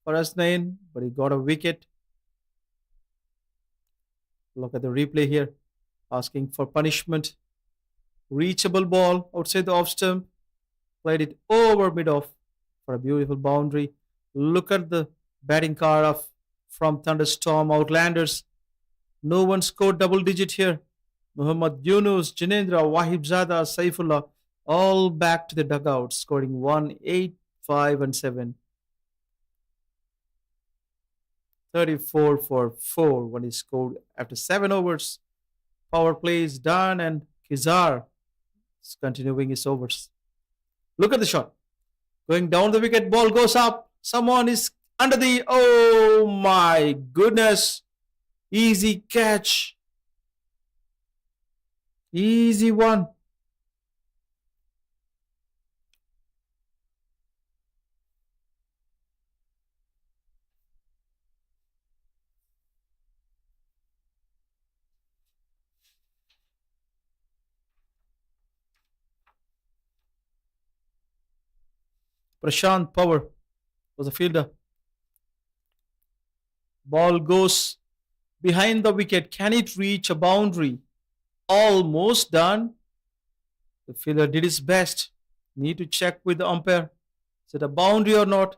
for Asnain, but he got a wicket. Look at the replay here. Asking for punishment. Reachable ball outside the off stump. Played it over mid off for a beautiful boundary. Look at the batting card of from Thunderstorm Outlanders. No one scored double digit here. Muhammad Yunus, Jinendra, Wahibzada, Saifullah, all back to the dugout, scoring 1, 8, 5, and 7. 34 for 4 when he scored after 7 overs. Power play is done and Kizar is continuing his overs. Look at the shot. Going down the wicket, ball goes up. Someone is under the. Oh my goodness. Easy catch. Easy one. Prashant Power was a fielder. Ball goes behind the wicket. Can it reach a boundary? Almost done. The fielder did his best. Need to check with the umpire. Is it a boundary or not?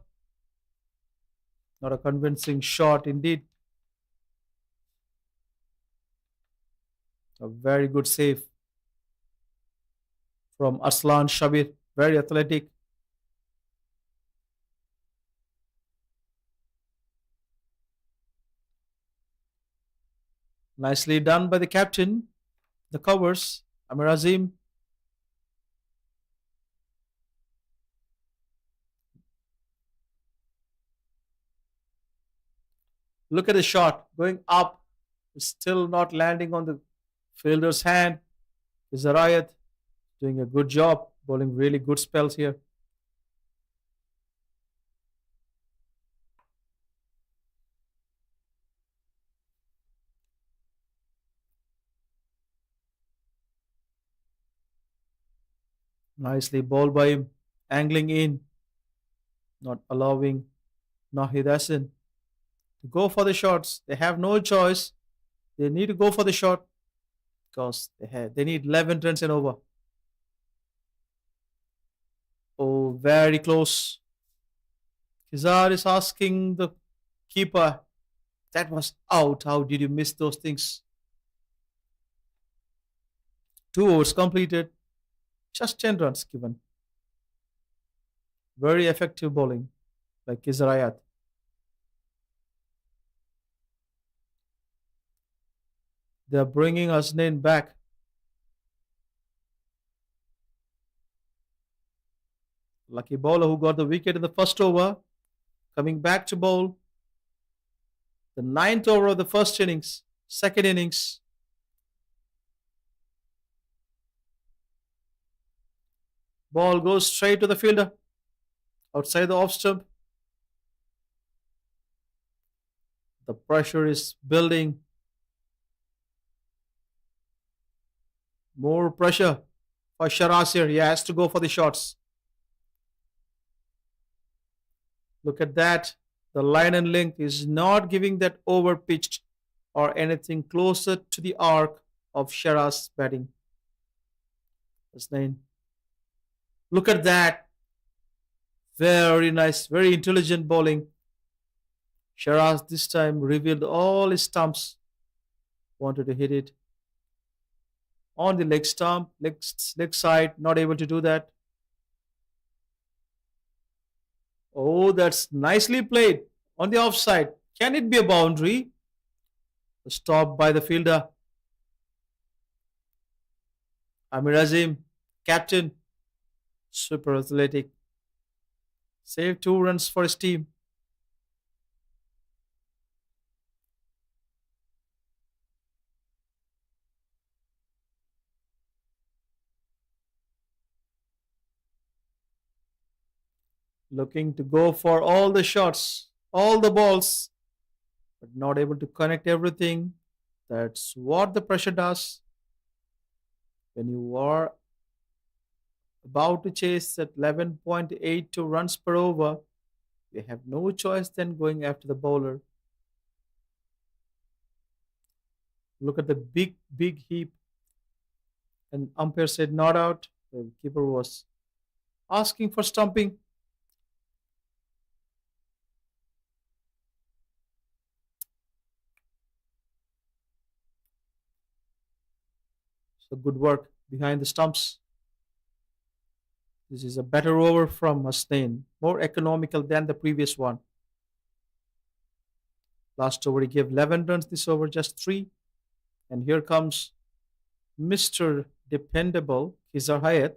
Not a convincing shot indeed. A very good save from Aslan Shabir. Very athletic. Nicely done by the captain. The covers, Amir Azim. Look at the shot going up. Still not landing on the fielder's hand. Zarayat doing a good job, bowling really good spells here. Nicely bowled by him, angling in, not allowing Nahid Hassan to go for the shots. They have no choice. They need to go for the shot because they need 11 runs and over. Oh, very close. Kizar is asking the keeper. That was out. How did you miss those things? 2 overs completed. Just 10 runs given. Very effective bowling by Kizarayat. They're bringing Asnain back. Lucky bowler who got the wicket in the first over. Coming back to bowl. The 9th over of the first innings. Second innings. Ball goes straight to the fielder. Outside the off stump. The pressure is building. More pressure for Sharaz here. He has to go for the shots. Look at that. The line and length is not giving that over pitched or anything closer to the arc of Shara's batting. Hasnain. Look at that. Very nice, very intelligent bowling. Sharaz this time revealed all his stumps. Wanted to hit it on the leg stump, leg side, not able to do that. Oh, that's nicely played on the offside. Can it be a boundary? Stopped by the fielder. Amir Azim, captain, super athletic. Saved 2 runs for his team. Looking to go for all the shots, all the balls, but not able to connect everything. That's what the pressure does. When you are about to chase at 11.82 runs per over, you have no choice than going after the bowler. Look at the big heap. And umpire said not out. The keeper was asking for stumping. So good work behind the stumps. This is a better over from Hasnain, more economical than the previous one. Last over he gave 11 runs, this over just 3. And here comes Mr. Dependable, Khizar Hayat,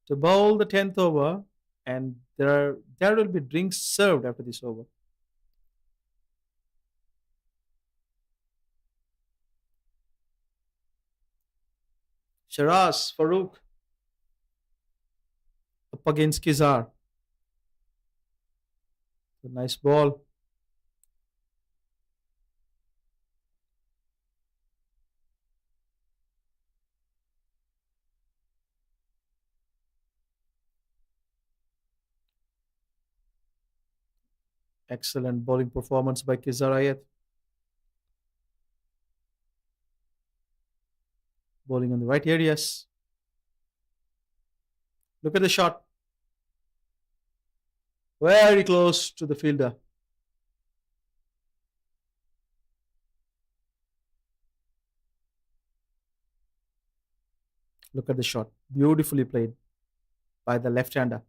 to bowl the 10th over, and there will be drinks served after this over. Shiraz Farooq up against Khizar. A nice ball. Excellent bowling performance by Khizar Hayat. Bowling on the right areas. Look at the shot. Very close to the fielder. Look at the shot. Beautifully played by the left-hander.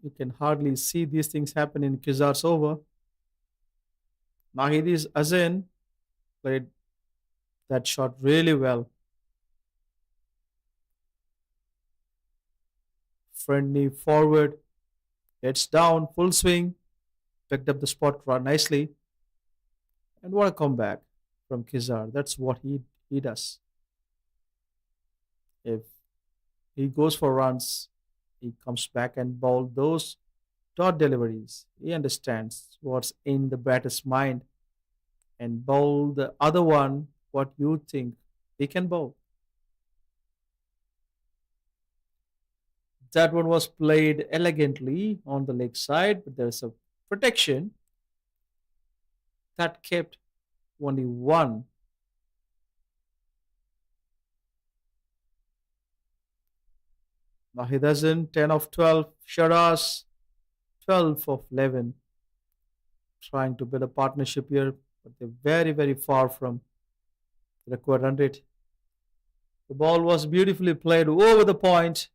You can hardly see these things happen in Khizar's over. Mahidis Azin played that shot really well. Friendly forward, heads down, full swing, picked up the spot nicely. And what a comeback from Khizar. That's what he does. If he goes for runs, he comes back and bowl those dot deliveries. He understands what's in the batter's mind and bowl the other one what you think he can bowl. That one was played elegantly on the leg side, but there's a protection that kept only one. Mahid Azin, 10 of 12. Sharaz, 12 of 11. Trying to build a partnership here, but they're very far from the required run rate. The ball was beautifully played over the point.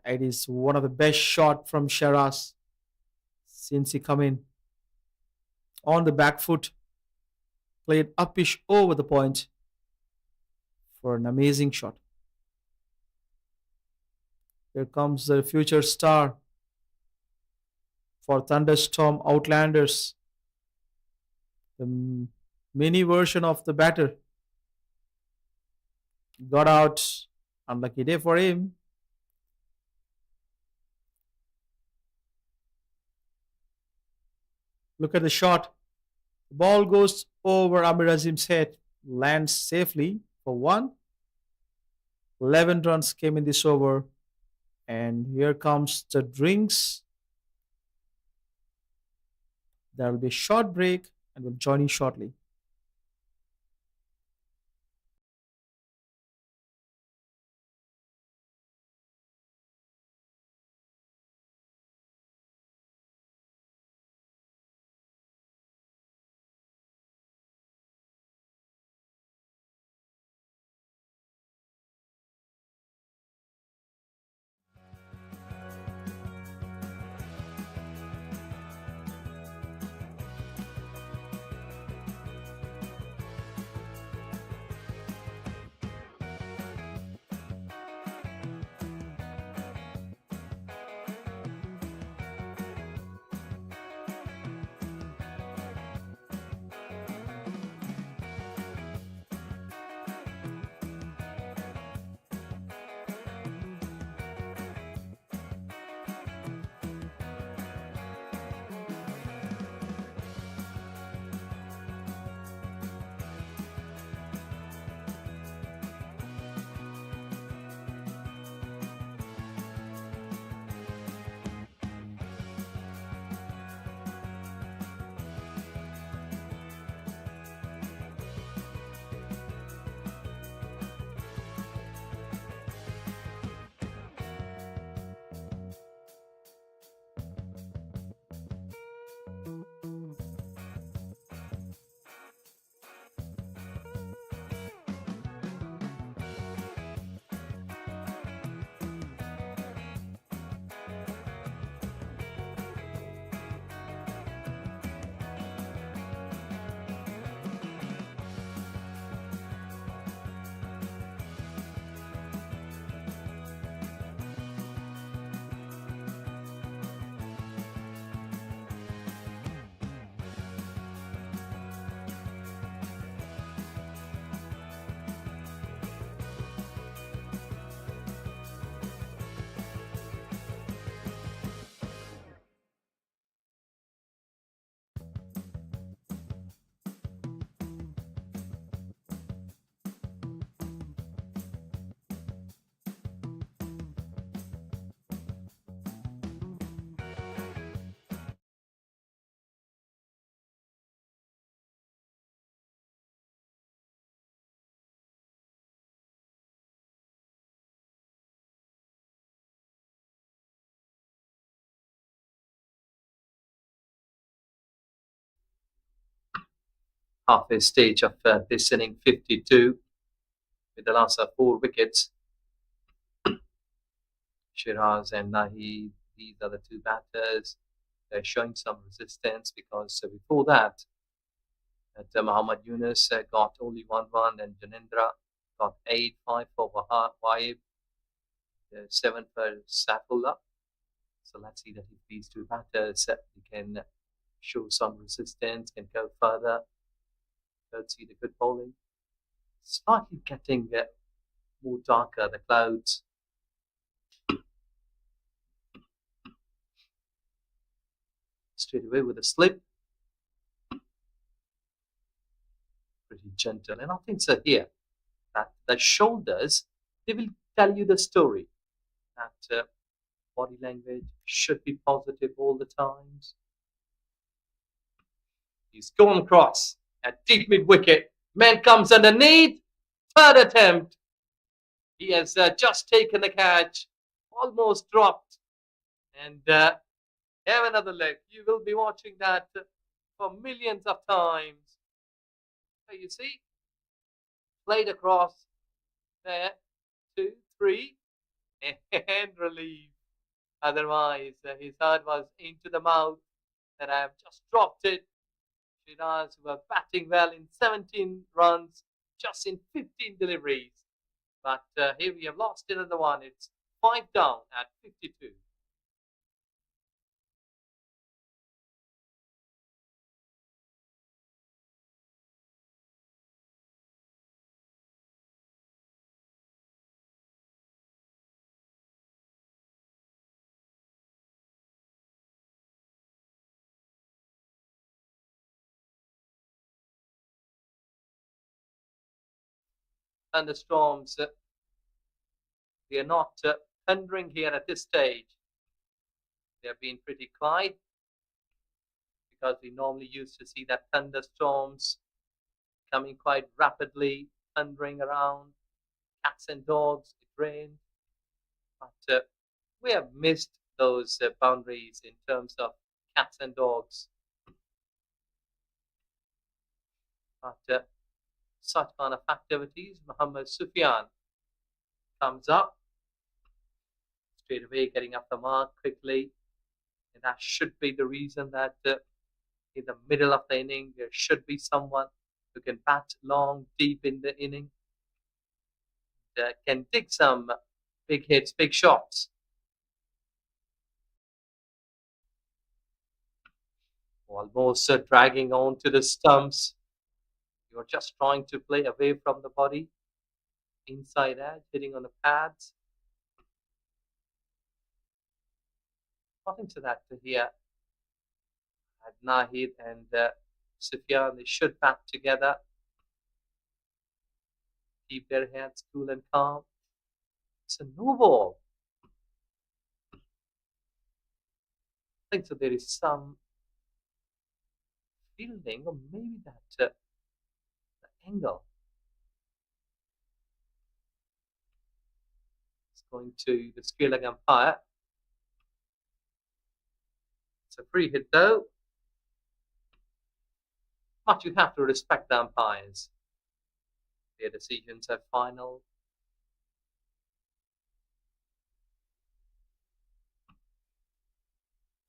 It is one of the best shots from Sharaz since he come in. On the back foot, played upish over the point for an amazing shot. Here comes the future star for Thunderstorm Outlanders. The mini version of the batter. Got out. Unlucky day for him. Look at the shot. The ball goes over Amir Azim's head. Lands safely for 1. 11 runs came in this over. And here comes the drinks. There will be a short break and we'll join you shortly. Halfway stage of this inning, 52, with the last of 4 wickets. Shiraz and Nahi, these are the two batters. They're showing some resistance because before that, Muhammad Yunus got only 1 run, and Janindra got 8, 5 for Wahib, 7 for Saifullah. So let's see that if these two batters can show some resistance, can go further. Let's see the good bowling. Slightly getting more darker, the clouds. Straight away with a slip. Pretty gentle. And I think so here that the shoulders, they will tell you the story. That body language should be positive all the times. He's gone across at deep mid wicket. Man comes underneath. Third attempt. He has just taken the catch. Almost dropped. And have another look. You will be watching that for millions of times. So you see, played across there, 2, 3, and relief. Otherwise, his heart was into the mouth, and I have just dropped it. Shiraz were batting well in 17 runs, just in 15 deliveries. But here we have lost another one. It's 5 down at 52. Thunderstorms, they are not thundering here at this stage. They've been pretty quiet because we normally used to see that thunderstorms coming quite rapidly, thundering around, cats and dogs. It rained, but we have missed those boundaries in terms of cats and dogs. But such kind of activities, Muhammad Sufyan comes up straight away, getting up the mark quickly, and that should be the reason that in the middle of the inning there should be someone who can bat long, deep in the inning, that can dig some big hits, big shots. Almost dragging on to the stumps. You're just trying to play away from the body, inside edge, hitting on the pads. According to that here, Nahid and Sufyan, they should bat together, keep their heads cool and calm. It's a no ball. I think so. There is some fielding, or maybe that the angle is going to the squealing umpire. It's a free hit though. But you have to respect the umpires. Their decisions are final.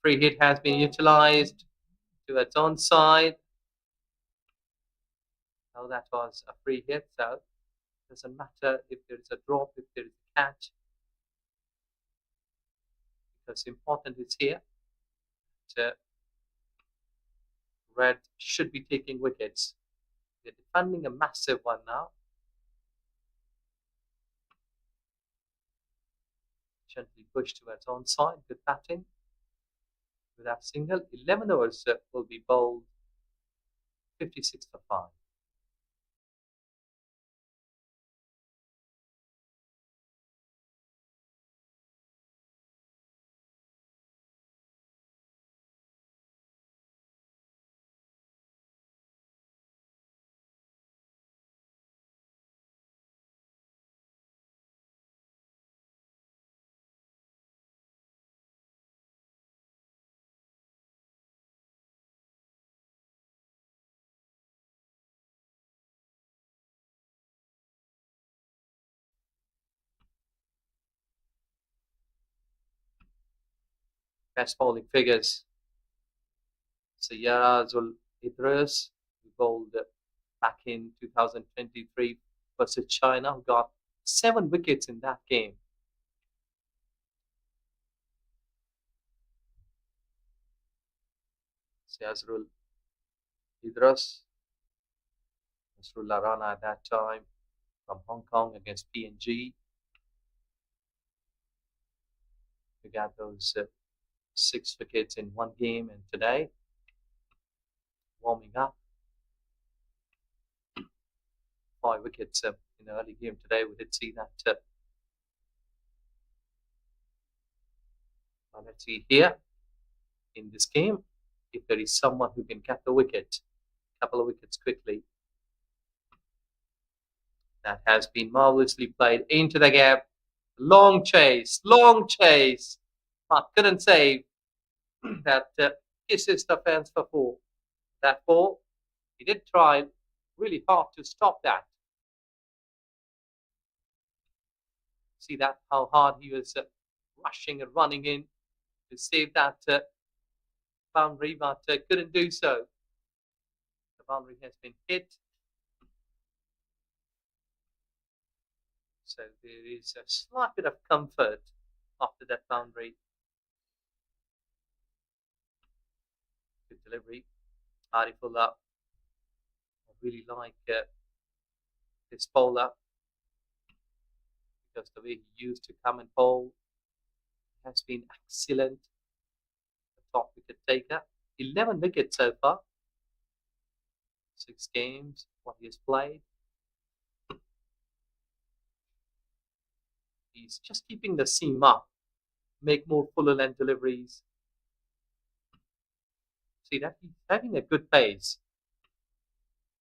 Free hit has been utilized to its own side. Now that was a free hit, so it doesn't matter if there is a drop, if there is a catch. Because important is here that Red should be taking wickets. They're defending a massive one now. Gently pushed to its own side, good batting. With that single, 11 overs will be bowled, 56 for 5. Best bowling figures. Sayyara Zul Idris, who bowled back in 2023 versus China, who got 7 wickets in that game. Yazrul Idris, Nasrullah Rana at that time from Hong Kong against PNG. We got those 6 wickets in one game, and today, warming up, 5 wickets in the early game today. We did see that. Let's see here in this game if there is someone who can get the wicket, a couple of wickets quickly. That has been marvelously played into the gap. Long chase, but couldn't save. That kisses the fence for 4. That 4, he did try really hard to stop that. See that how hard he was rushing and running in to save that boundary, but couldn't do so. The boundary has been hit. So there is a slight bit of comfort after that boundary. Good delivery. Arifullah. I really like this bowler because the way he used to come and bowl has been excellent. The top wicket taker. 11 wickets so far. 6 games, what he has played. He's just keeping the seam up, make more fuller length deliveries. See that? He's having a good pace.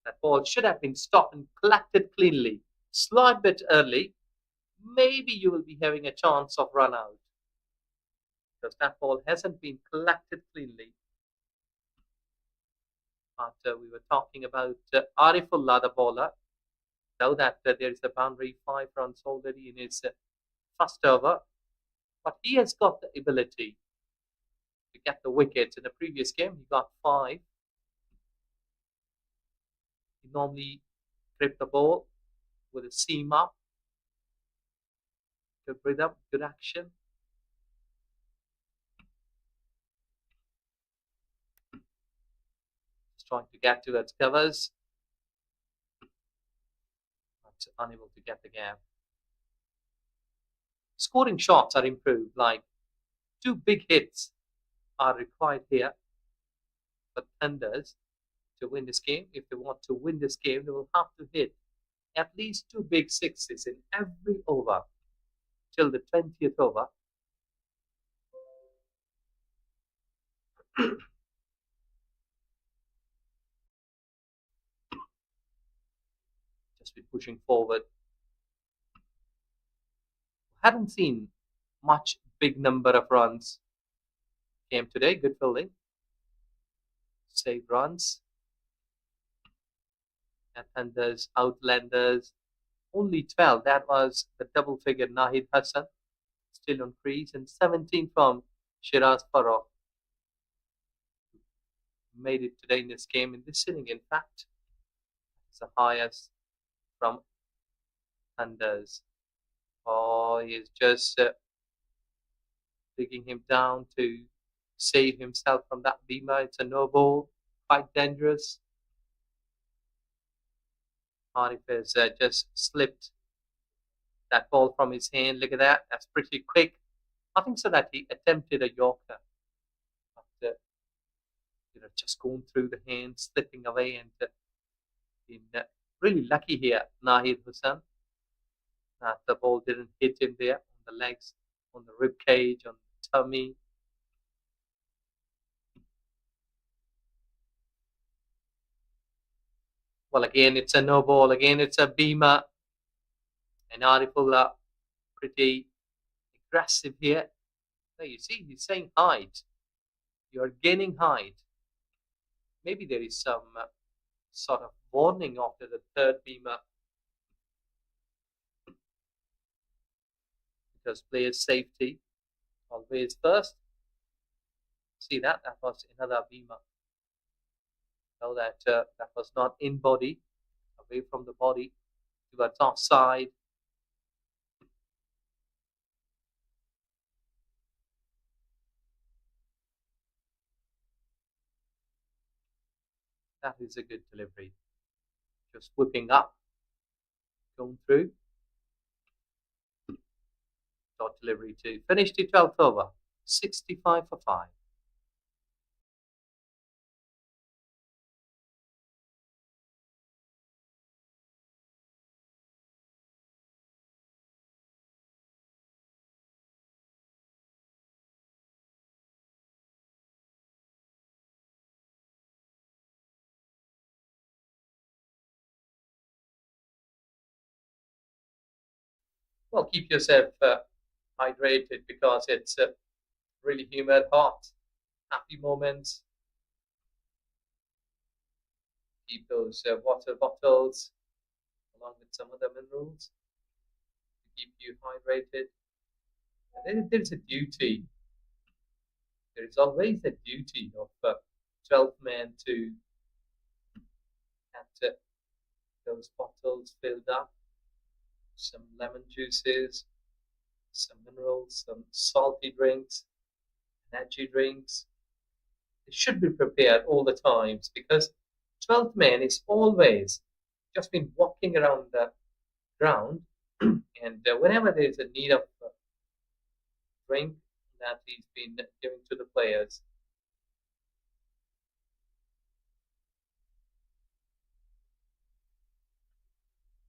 That ball should have been stopped and collected cleanly. Slight bit early. Maybe you will be having a chance of run out. Because that ball hasn't been collected cleanly. After we were talking about Arifullah, the bowler. Now that there is a boundary, 5 runs already in his first over. But he has got the ability to get the wickets. In the previous game, he got 5. He normally grip the ball with a seam up. Good rhythm, good action. Just trying to get towards covers. But unable to get the gap. Scoring shots are improved, like 2 big hits are required here for Thunders to win this game. If they want to win this game, they will have to hit at least 2 big sixes in every over till the 20th over. Just be pushing forward. Haven't seen much big number of runs game today. Good fielding. Save runs. And Thunders Outlanders only 12. That was the double figure Nahid Hassan still on crease, and 17 from Shiraz Farooq. Made it today in this game, in this inning, in fact. It's the highest from Thunders. Oh, he is just digging him down to save himself from that beamer. It's a no ball, quite dangerous. Arif has just slipped that ball from his hand. Look at that. That's pretty quick. I think so that he attempted a Yorker. But, just going through the hand, slipping away, and been really lucky here, Nahid Hussain, that the ball didn't hit him there on the legs, on the rib cage, on the tummy. Well, again, it's a no ball. Again, it's a beamer. And Arifullah pretty aggressive here. Now you see, he's saying height. You're gaining height. Maybe there is some sort of warning after the third beamer. Because players' safety always first. See that? That was another beamer. Know that that was not in body, away from the body, towards offside. That is a good delivery. Just whipping up, going through. Dot delivery to finish the 12th over, 65 for 5. Well, keep yourself hydrated because it's really humid, hot, happy moments. Keep those water bottles along with some other minerals to keep you hydrated. And then there's a duty. There is always a duty of 12 men to get those bottles filled up. Some lemon juices, some minerals, some salty drinks, energy drinks. They should be prepared all the times because 12th man is always just been walking around the ground and whenever there is a need of drink that he's been giving to the players.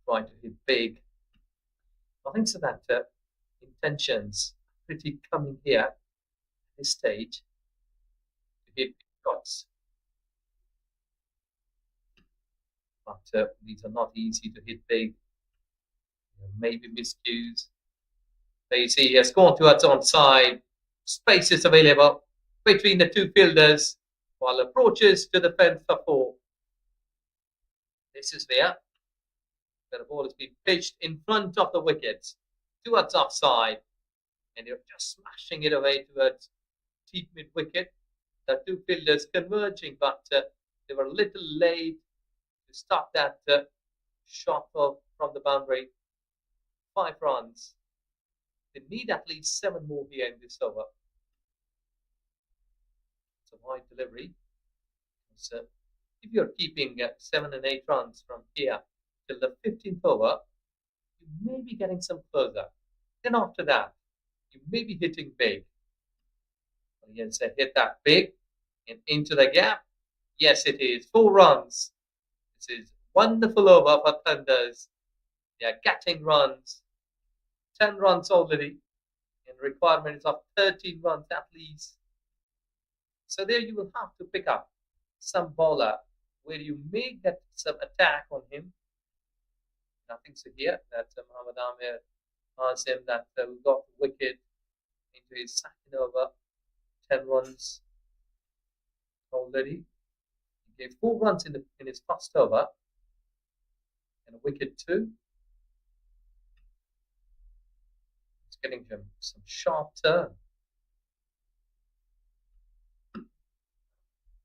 Trying to hit big. I think so that in intentions pretty coming here at this stage to hit shots. But these are not easy to hit big. Maybe miscues. There you see he has gone towards onside. Space is available between the two fielders while approaches to the fence for 4. This is where the ball has been pitched in front of the wickets towards offside, and you're just smashing it away towards deep mid wicket. The two fielders converging, but they were a little late to stop that shot from the boundary. 5 runs. They need at least 7 more here in this over. It's a wide delivery. So if you're keeping 7 and 8 runs from here till the 15th over, you may be getting some closer. Then after that, you may be hitting big. Again, say hit that big and into the gap. Yes, it is 4 runs. This is wonderful over for Thunders. They are getting runs. 10 runs already, and requirements of 13 runs at least. So there you will have to pick up some bowler where you may get some attack on him. Nothing so here that Muhammad Amir asked him that we got the wicket into his second over. 10 runs already. He gave 4 runs in his first over and a wicket too. It's getting him some sharp turn.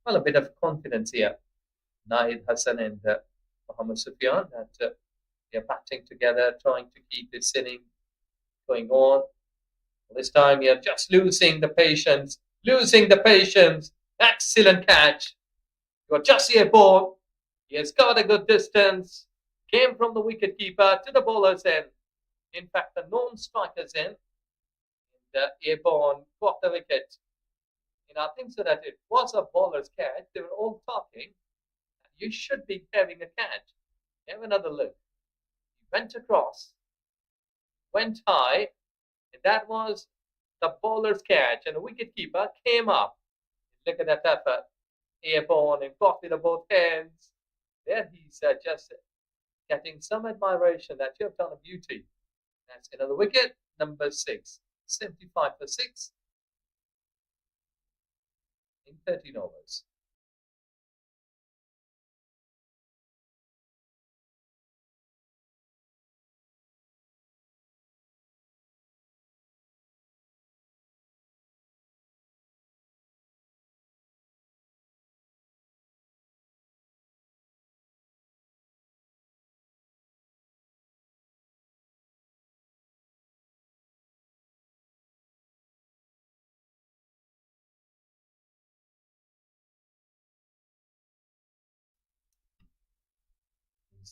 Well, a bit of confidence here. Nahid Hassan and Mohammad Sufyan that they're batting together, trying to keep this inning going on. This time you're just losing the patience. Excellent catch. You're just here ball. He has got a good distance. Came from the wicket keeper to the bowler's end. In fact, the non-striker's end. And airborne caught the wicket. And I think so that it was a bowler's catch. They were all talking. You should be having a catch. Have another look. He went across, went high, and that was the bowler's catch. And the wicketkeeper came up. Look at that effort. Airborne and caught with both hands. There he's just getting some admiration that you have done a beauty. That's another wicket, number 6. 75 for 6 in 13 overs.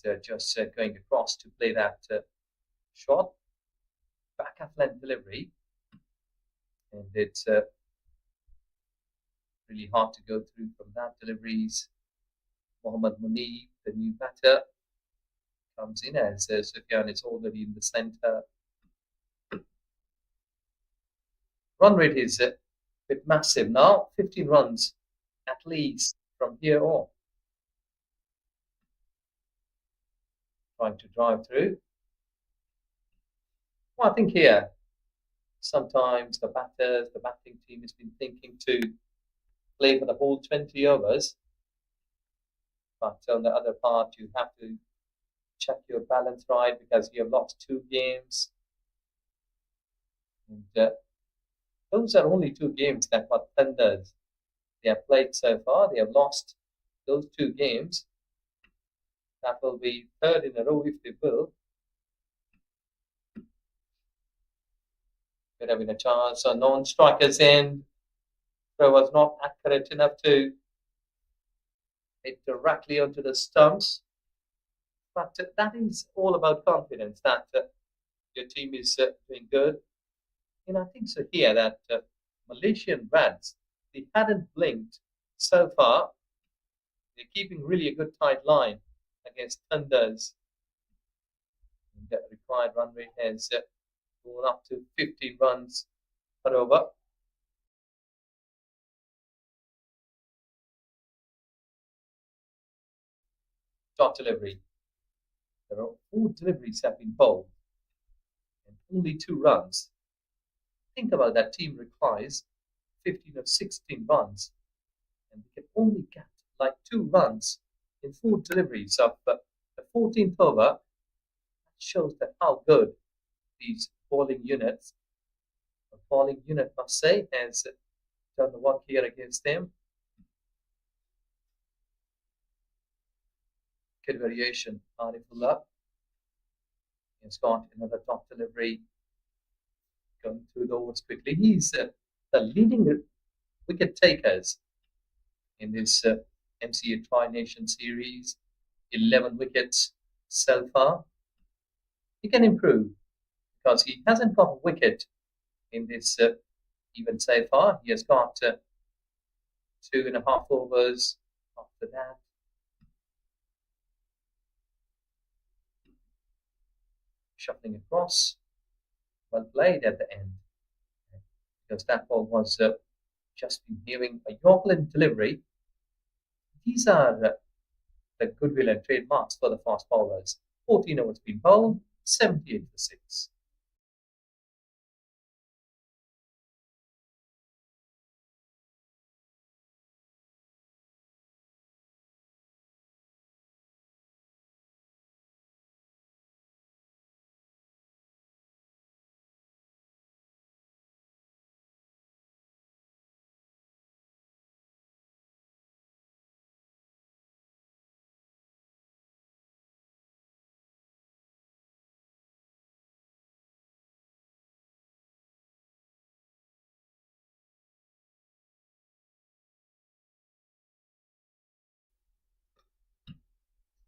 He's just going across to play that shot. Back up length delivery. And it's really hard to go through from that deliveries. Mohammad Munib, the new batter, comes in as Sufyan is already in the centre. Run rate is a bit massive now. 15 runs at least from here on. Trying to drive through. Well, I think here sometimes the batting team has been thinking to play for the whole 20 overs. But on the other part, you have to check your balance right because you have lost 2 games. And those are only 2 games that what Thunders they have played so far. They have lost those 2 games. That will be 3rd in a row if they will. Could have been a chance. So non-strikers end. Throw was not accurate enough to hit directly onto the stumps. But that is all about confidence that your team is doing good. And I think so here that Malaysian Reds, they hadn't blinked so far. They're keeping really a good tight line against Thunders. The required run rate has going up to 15 runs per over. Dot delivery. There are 4 deliveries have been bowled and only 2 runs. Think about that. Team requires 15 or 16 runs, and we can only get like 2 runs in 4 deliveries of the 14th over. That shows that how good these bowling units, the bowling unit must say, has done the work here against them. Good variation. Arifullah has got another top delivery, going through the overs quickly. He's the leading wicket takers in this MCA Tri-Nation Series. 11 wickets so far. He can improve because he hasn't got a wicket in this event so far. He has got 2.5 overs after that. Shuffling across. Well played at the end, because that ball was just been hearing a Yorkland delivery. These are the goodwill and trademarks for the fast bowlers. 14 overs been bowled, 78 for 6.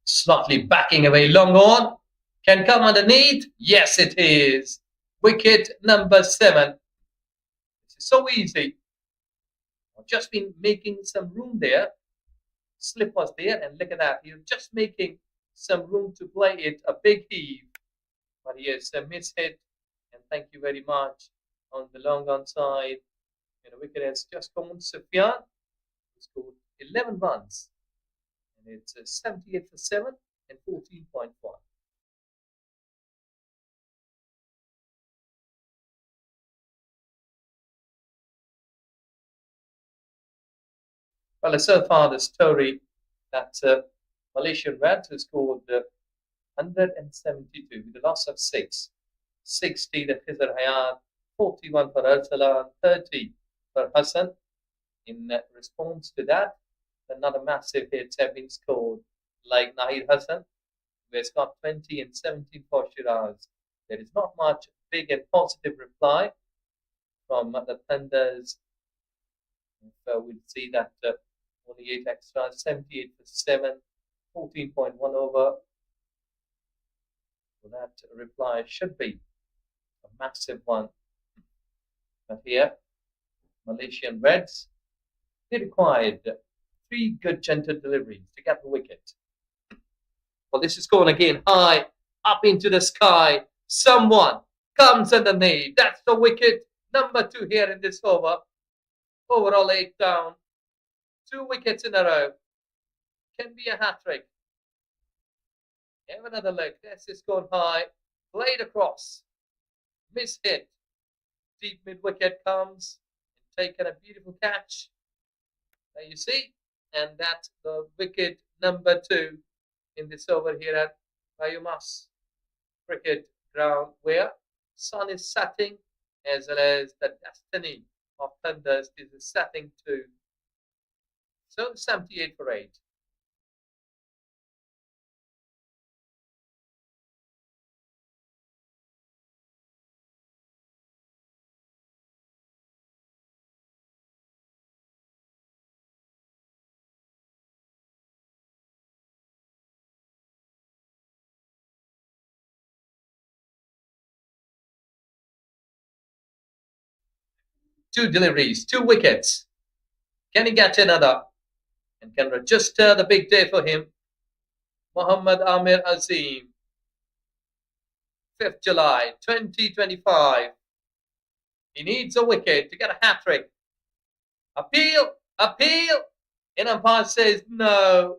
Slightly backing away, long on. Can come underneath. Yes, it is. Wicket number 7. This is so easy. I've just been making some room there. Slip was there, and look at that. He's just making some room to play it. A big heave. But yes, a miss hit. And thank you very much on the long on side. And the wicket has just gone. Sufyan scored 11 runs. And it's 78 for 7 and 14.1. Well, so far the story that Malaysian Reds has scored 172 with a loss of 6. 60 the Khizr Hayat, 41 for Arsalan, 30 for Hassan. In response to that, another massive hits have been scored, like Nahir Hassan, who has got 20 and 17 for Shiraz. There is not much big and positive reply from the Thunders. We'll see that only 8 extras, 78 for 7, 14.1 over. So that reply should be a massive one. But here, Malaysian Reds, they required 3 good gentle deliveries to get the wicket. Well, this is going again high, up into the sky. Someone comes underneath. That's the wicket number 2 here in this over. Overall 8 down. 2 wickets in a row. Can be a hat-trick. Have another look. This is going high. Played across. Miss hit. Deep mid-wicket comes. Taken a beautiful catch. There you see. And that's the wicket number 2 in this over here at BAYUEMAS cricket ground, where sun is setting, as well as the destiny of Thunders is setting too. So 78 for 8. Two deliveries, 2 wickets. Can he get another? And can register the big day for him? Muhammad Amir Azim. 5th July 2025. He needs a wicket to get a hat-trick. Appeal, appeal. And umpire says no.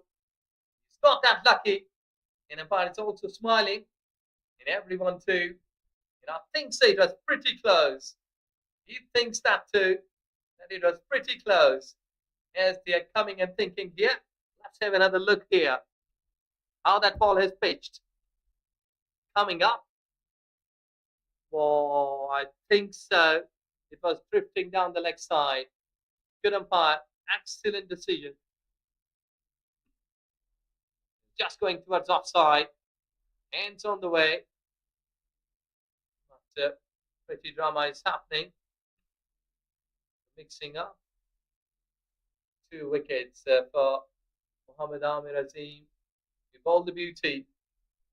He's not that lucky. And umpire is also smiling. And everyone too. And I think so, it was pretty close. He thinks that too, that it was pretty close. As they are coming and thinking here, let's have another look here. How that ball has pitched. Coming up. Oh, I think so. It was drifting down the leg side. Good umpire. Excellent decision. Just going towards offside. Hands on the way. But pretty drama is happening. Mixing up. 2 wickets for Mohammad Amir Azim. We bowled the beauty.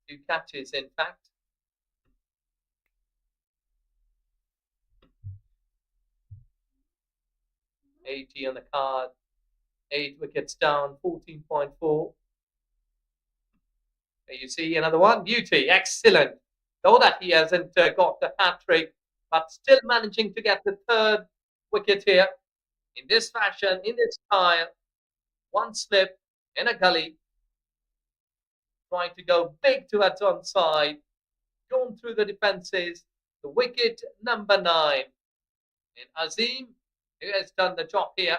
2 catches, in fact. $80 on the card. 8 wickets down, 14.4. There you see another one. Beauty, excellent. Though that he hasn't got the hat-trick, but still managing to get the 3rd wicket here. In this fashion, in this style. 1 slip in a gully. Trying to go big towards onside. Gone through the defences. The wicket number 9. And Azim, who has done the job here.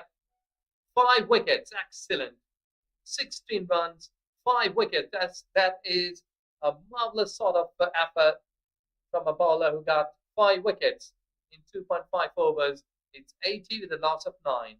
5 wickets, excellent. 16 runs, 5 wickets. That is a marvellous sort of effort from a bowler who got 5 wickets in 2.5 overs. It's 80 with a loss of 9.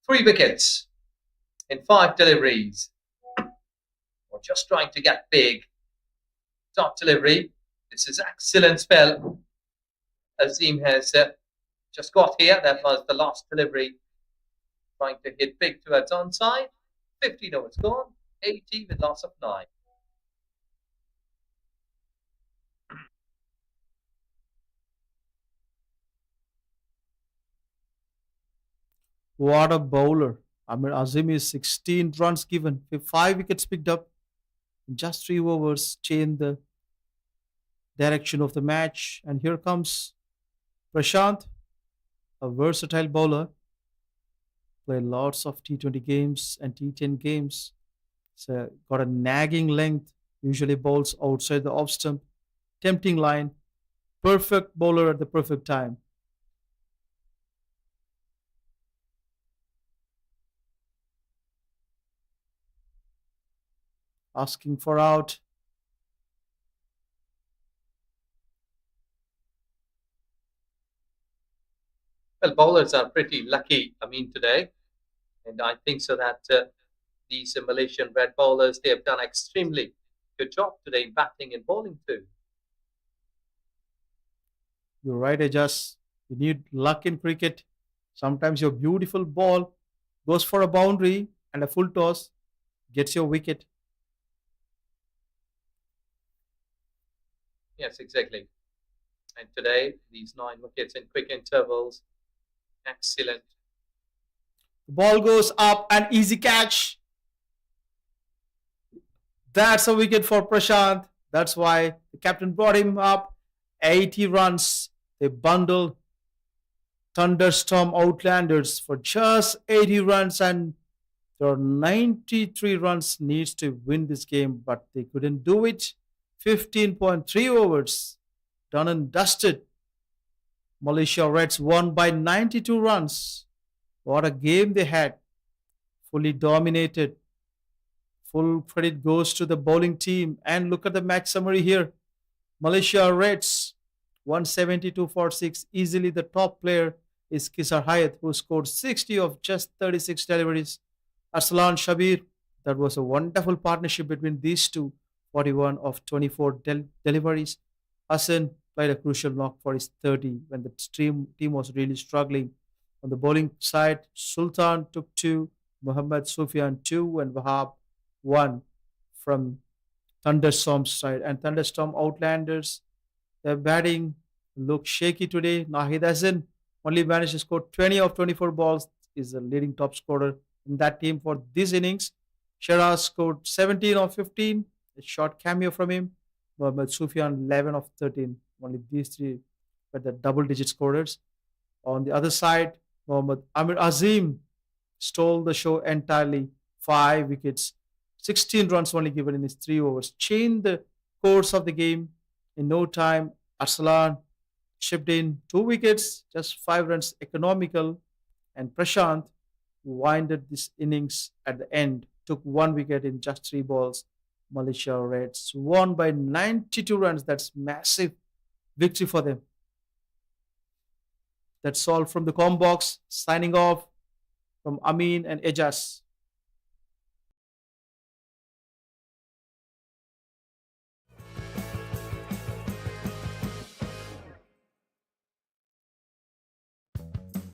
Three wickets in 5 deliveries. Or just trying to get big. Top delivery. This is excellent spell. Azim has just got here. That was the last delivery. Trying to hit big towards onside. 15 overs gone. 80 with loss of 9. What a bowler. I mean, Azim is 16 runs given, 5 wickets picked up in just 3 overs, changed the direction of the match. And here comes Prashant, a versatile bowler, played lots of T20 games and T10 games. So got a nagging length, usually bowls outside the off stump, tempting line, perfect bowler at the perfect time. Asking for out. Well, bowlers are pretty lucky, today. And I think so that these Malaysian red bowlers, they have done extremely good job today in batting and bowling too. You're right, Ajas. You need luck in cricket. Sometimes your beautiful ball goes for a boundary and a full toss gets your wicket. Yes, exactly. And today, these 9 wickets in quick intervals. Excellent. The ball goes up and easy catch. That's a wicket for Prashant. That's why the captain brought him up. 80 runs. They bundle Thunderstorm Outlanders for just 80 runs, and there are 93 runs needs to win this game, but they couldn't do it. 15.3 overs. Done and dusted. Malaysia Reds won by 92 runs. What a game they had. Fully dominated. Full credit goes to the bowling team. And look at the match summary here. Malaysia Reds 172 for 6. Easily the top player is Kisar Hayat, who scored 60 of just 36 deliveries. Arslan Shabir, that was a wonderful partnership between these two, 41 of 24 deliveries. Hassan played a crucial knock for his 30 when the team was really struggling. On the bowling side, Sultan took 2, Muhammad Sufyan 2, and Wahab 1 from Thunderstorm's side. And Thunderstorm Outlanders, their batting looked shaky today. Nahid Hassan only managed to score 20 of 24 balls, is the leading top scorer in that team for this innings. Shiraz scored 17 of 15, a short cameo from him. Mohammad Sufyan 11 of 13. Only these three were the double digit scorers. On the other side, Mohammad Amir Azim stole the show entirely. 5 wickets, 16 runs only given in his 3 overs. Changed the course of the game. In no time, Arslan chipped in 2 wickets, just 5 runs economical. And Prashant winded this innings at the end, took 1 wicket in just 3 balls. Malaysia Reds won by 92 runs. That's massive victory for them. That's all from the com box. Signing off from Amin and Ejas.